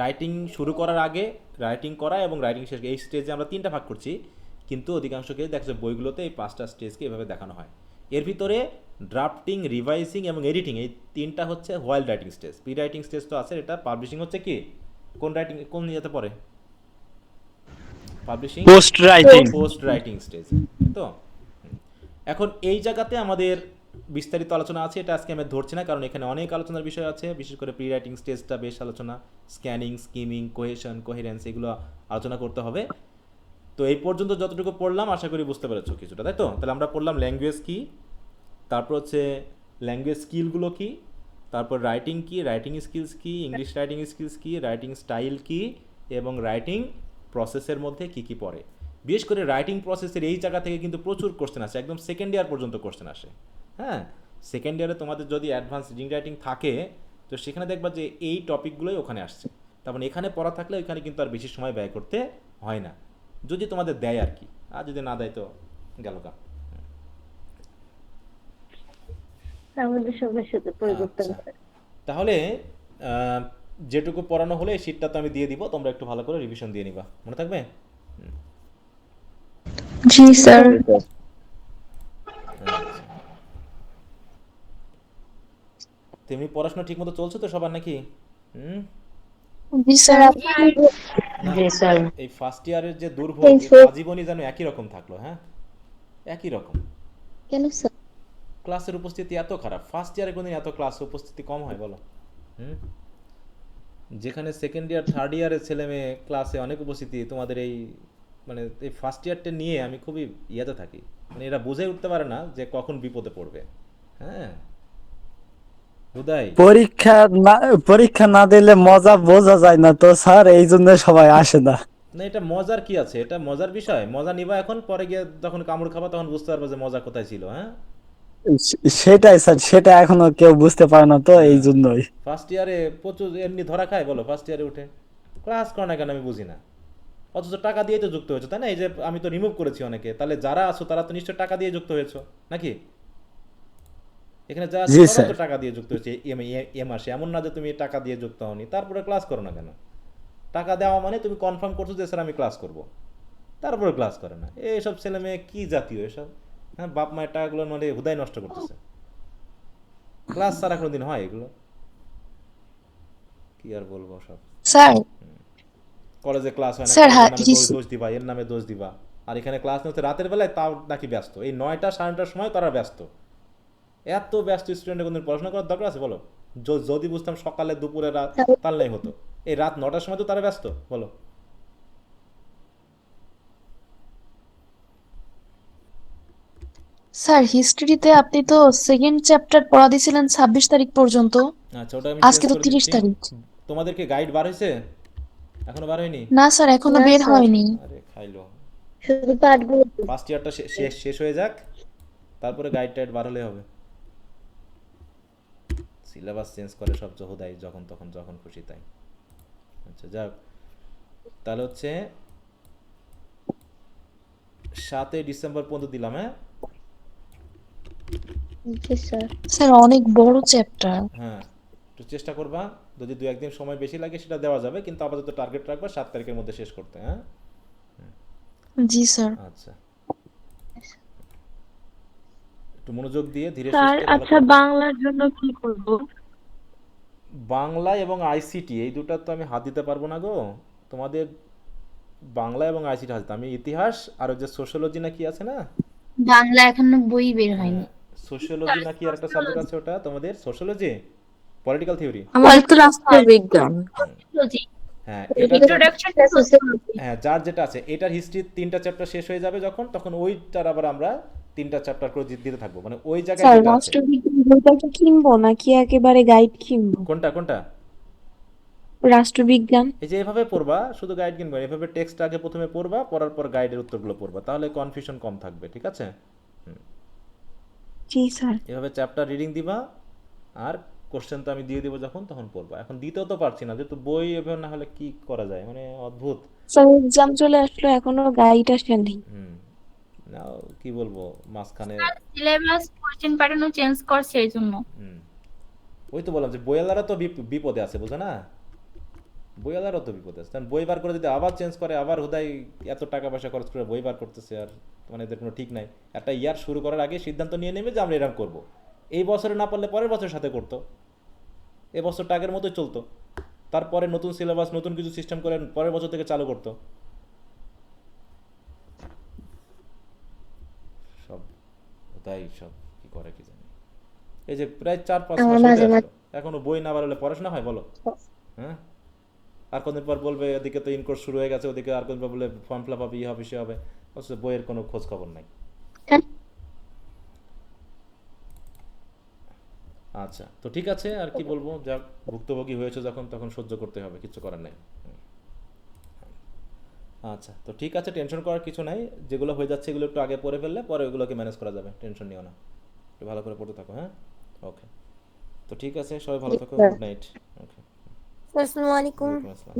রাইটিং শুরু করার আগে রাইটিং করা এবং রাইটিং শেষ, এই স্টেজে আমরা 3টা ভাগ করছি, কিন্তু অধিকাংশ ক্ষেত্রে দেখছো বইগুলোতে এই 5টা স্টেজকে এভাবে দেখানো হয়। এর ভিতরে ড্রাফটিং, রিভাইজিং এবং এডিটিং, এই 3টা হচ্ছে while writing stage. Pre writing stage তো আছে, এটা পাবলিশিং হচ্ছে কি, কোন রাইটিং, কোন ইয়েতে পড়ে, publishing, post writing. Post writing stage. তো এখন এই জায়গাতে আমাদের বিস্তারিত আলোচনা আছে, এটা আজকে আমি ধরছি না, কারণ এখানে অনেক আলোচনার বিষয় আছে। বিশেষ করে প্রি রাইটিং স্টেজটা বেশ আলোচনা, স্ক্যানিং, স্কিমিং, কোহেশন, কোহেরেন্স, এগুলো আলোচনা করতে হবে। তো এই পর্যন্ত যতটুকু পড়লাম আশা করি বুঝতে পেরেছো কিছুটা, তাই তো। তাহলে আমরা পড়লাম ল্যাঙ্গুয়েজ কি, তারপর হচ্ছে ল্যাঙ্গুয়েজ স্কিলগুলো কি, তারপর রাইটিং কি, রাইটিং স্কিলস কি, ইংলিশ রাইটিং স্কিলস কি, রাইটিং স্টাইল কি, এবং রাইটিং প্রসেসের মধ্যে কি কি পড়ে। বিশেষ করে রাইটিং প্রসেসের এই জায়গা থেকে কিন্তু প্রচুর কোশ্চেন আসে, একদম সেকেন্ড ইয়ার পর্যন্ত কোশ্চেন আসে। হ্যাঁ, সেকেন্ড ইয়ারে তোমাদের যদি অ্যাডভান্স রিডিং রাইটিং থাকে তো সেখানে দেখবা যে এই টপিকগুলোই ওখানে আসছে। তার মানে এখানে পড়া থাকলে ওইখানে কিন্তু আর বেশি সময় ব্যয় করতে হয় না, যদি তোমাদের দেয় আর কি, আর যদি না দেয় তো গেল কা। আমাদের সবার সাথে পরিবর্তন আচ্ছা, তাহলে যেটুকু পড়ানো হলে এই শীটটা তো আমি দিয়ে দিব, তোমরা একটু ভালো করে রিভিশন দিয়ে নিবা, মনে থাকবে? জি স্যার। তেমনি পড়াশোনা ঠিক মতো চলছে তো সবার নাকি? জি স্যার। এই ফার্স্ট ইয়ারের যে দুর্ভোগ, আজীবনই যেন একই রকম থাকলো। হ্যাঁ, একই রকম। কেন স্যার? ক্লাসের উপস্থিতি এত খারাপ। ফার্স্ট ইয়ারে কোনদিন এত ক্লাস উপস্থিতি কম হয় বলো? যেখানে সেকেন্ড ইয়ার, থার্ড ইয়ারের ছেলে মেয়ে ক্লাসে অনেক উপস্থিতি, তোমাদের এই মানে এই ফার্স্ট ইয়ারটা নিয়ে আমি খুবই ইয়েতে থাকি, মানে এরা বুঝে উঠতে পারে না যে কখন বিপদে পড়বে। হ্যাঁ, পরীক্ষা না দিলে মজা বোঝা যায় না তো স্যার, এই জন্য সবাই আসে না। না, এটা মজার কি আছে, এটা মজার বিষয়। মজা নিবা এখন, পরে গিয়ে যখন কামড় খাবা তখন বুঝতে পারবে যে মজা কোথায় ছিল। হ্যাঁ, সেটাই স্যার, সেটা এখনো কেউ বুঝতে পারে না, তো এই জন্যই। ফার্স্ট ইয়ারে প্রচুর এমনি ধরা খায় বলো, ফার্স্ট ইয়ারে উঠে ক্লাস করে না কেন আমি বুঝি না, অথচ টাকা দিয়েই তো যুক্ত হয়েছো, তাই না? এই যে আমি তো রিমুভ করেছি অনেকে, তাহলে যারা আছো তারা তো নিশ্চয় টাকা দিয়ে যুক্ত হয়েছো নাকি? এখানে যা আছে তারা তো টাকা দিয়ে যুক্ত হয়েছে এ মাসে, এমন না যে তুমি টাকা দিয়ে যুক্ত হওনি তারপরে ক্লাস করো না কেন? টাকা দেওয়া মানে তুমি কনফার্ম করছো যে স্যার আমি ক্লাস করব, তারপরে ক্লাস করে না। এইসব ছেলে মেয়ে কি জাতীয় এসব? হ্যাঁ, বাপ মায়ের টাকাগুলো মানে হুদায় নষ্ট করতেছে। ক্লাস ছাড়া কোনোদিন হয় এগুলো? কি আর বলবো সব। স্যার কলেজে ক্লাস হয় না, স্যার, এর নামে দোষ দিবা, এর নামে দোষ দিবা। আর এখানে ক্লাস নিচ্ছে রাতের বেলায়, তাও নাকি ব্যস্ত। এই 9টা 9:30টার সময় তারা ব্যস্ত। এত ব্যস্ত স্টুডেন্টের কোনো পড়াশোনা করার দরকার আছে বলো? যদি বুঝতাম সকালে দুপুরে রাত, তাহলেই হতো। এই রাত 9টার সময় তো তারা ব্যস্ত, বলো। স্যার হিস্ট্রিতে আপনি তো সেকেন্ড চ্যাপ্টার পড়া দিয়েছিলেন 26 তারিখ পর্যন্ত, আচ্ছা, ওটা আমি আজকে চেঞ্জ তো করে 30 দিচ্ছি। তারিখ। তোমাদেরকে গাইড বার হয়েছে? এখনো বার হয়নি? না স্যার এখনো না বের স্যার, হয়নি। আরে খাইলো। শুধু পাঠগুলো। ফার্স্ট ইয়ারটা শেষ হয়ে যাক, তারপরে গাইড টাইড বার হলে হবে। সিলেবাস চেঞ্জ করে সব জহুদাই, যখন তখন যখন খুশি তাই। আচ্ছা যাক, তাহলে হচ্ছে 7 ডিসেম্বর পর্যন্ত দিলাম, হ্যাঁ? জি স্যার। স্যার অনেক বড় চ্যাপ্টার। হ্যাঁ, একটু চেষ্টা করবা, যদি 2-1 দিন সময় বেশি লাগে সেটা দেওয়া যাবে, কিন্তু আপাতত টার্গেট রাখবা 7 তারিখের মধ্যে শেষ করতে, হ্যাঁ? জি স্যার। আচ্ছা, একটু মনোযোগ দিয়ে ধীরে স্যার সুস্থে ভালো আচ্ছা করে। বাংলার জন্য কি করব? বাংলা এবং আইসিটি এই দুটো তো আমি হাত দিতে পারবো না গো তোমাদের। বাংলা এবং আইসিটি হাত দিতে, আমি ইতিহাস আর ওই যে সোশ্যোলজি না কি আছে না, বাংলা এখনো বই বের হয়নি। সোশ্যোলজি না কি আর একটা সাবজেক্ট আছে, ওটা তোমাদের সোশ্যোলজি, পলিটিক্যাল থিওরি। আমাদের তো রাষ্ট্রবিজ্ঞান। Sociology, হ্যাঁ, এটা Introduction to Sociology। হ্যাঁ, যার যেটা আছে, এটার হিস্ট্রি 3টা চ্যাপ্টার শেষ হয়ে যাবে যখন, তখন ওইটার আবার আমরা 3টা চ্যাপ্টার করে দিতে থাকবো, মানে ওই জায়গায় স্যার যেটা আছে। রাষ্ট্রবিজ্ঞান বইটা কি কিনবো নাকি একেবারে গাইড কিনবো? কোনটা কোনটা? রাষ্ট্রবিজ্ঞান। এই যে এভাবে পড়বা, শুধু গাইড কিনবে না, এভাবে টেক্সট আগে প্রথমে পড়বা, পড়ার পর গাইডের উত্তরগুলো পড়বা, তাহলে কনফিউশন কম থাকবে, ঠিক আছে? জি স্যার। এভাবে চ্যাপ্টার রিডিং দিবা, আর কোশ্চেন তো আমি দিয়ে দেবো যখন, তখন পড়বা। এখন দিতেও তো পারছি না, যেহেতু বই এভাবে না হলে কি করা যায়, মানে অদ্ভুত। স্যার এক্সাম চলে আসলো এখনো গাইড আসেনি। নাও কি বলবো, মাঝখানে। সিলেবাস কোশ্চেন প্যাটার্নও চেঞ্জ করছে এই জন্য। ওই তো বললাম যে বইয়ালারা তো বিপদে আছে, বুঝো না? বইয়ালারও তো বিপদে আছে, কারণ বই বার করে যদি আবার চেঞ্জ করে, আবার হুদাই এত টাকা পয়সা খরচ করে বই বার করতেছে, আর মানে এদের কোনো ঠিক নাই। একটা ইয়ার শুরু করার আগে সিদ্ধান্ত নিয়ে নেবে যে আমরা এরকম করবো, এই বছরে না পারলে পরের বছরের সাথে করতো, এ বছরটা আগের মতোই চলতো, তারপরে নতুন সিলেবাস নতুন কিছু সিস্টেম করে পরের বছর থেকে চালু করতো। সব তাই সব কি করে কি জানি। এই যে প্রায় 4-5 মাস হতে মাঝে আসলো, এখনো বই না বার হলে পড়াশোনা হয় বলো? হ্যাঁ, আর কতদিন পর বলবে এদিকে তো ইনকোর্স শুরু হয়ে গেছে, ওদিকে আর কতদিন পর বলে ফর্ম ফিল আপ হবে, হবে সে হবে, অথচ বইয়ের কোনো খোঁজ খবর নাই। আচ্ছা, তো ঠিক আছে, আর কি বলবো, যা ভুক্তভোগী হয়েছে যখন, তখন সহ্য করতে হবে, কিছু করার নাই। আচ্ছা, তো ঠিক আছে, টেনশন করার কিছু নাই, যেগুলো হয়ে যাচ্ছে এগুলো একটু আগে পড়ে ফেললে পরে ওগুলোকে ম্যানেজ করা যাবে, টেনশন নিও না, একটু ভালো করে পড়তে থাকো, হ্যাঁ? ওকে, তো ঠিক আছে, সবাই ভালো থাকো, গুড নাইট। ওকে, আসসালামু আলাইকুম। ওয়ালাইকুম আসসালাম।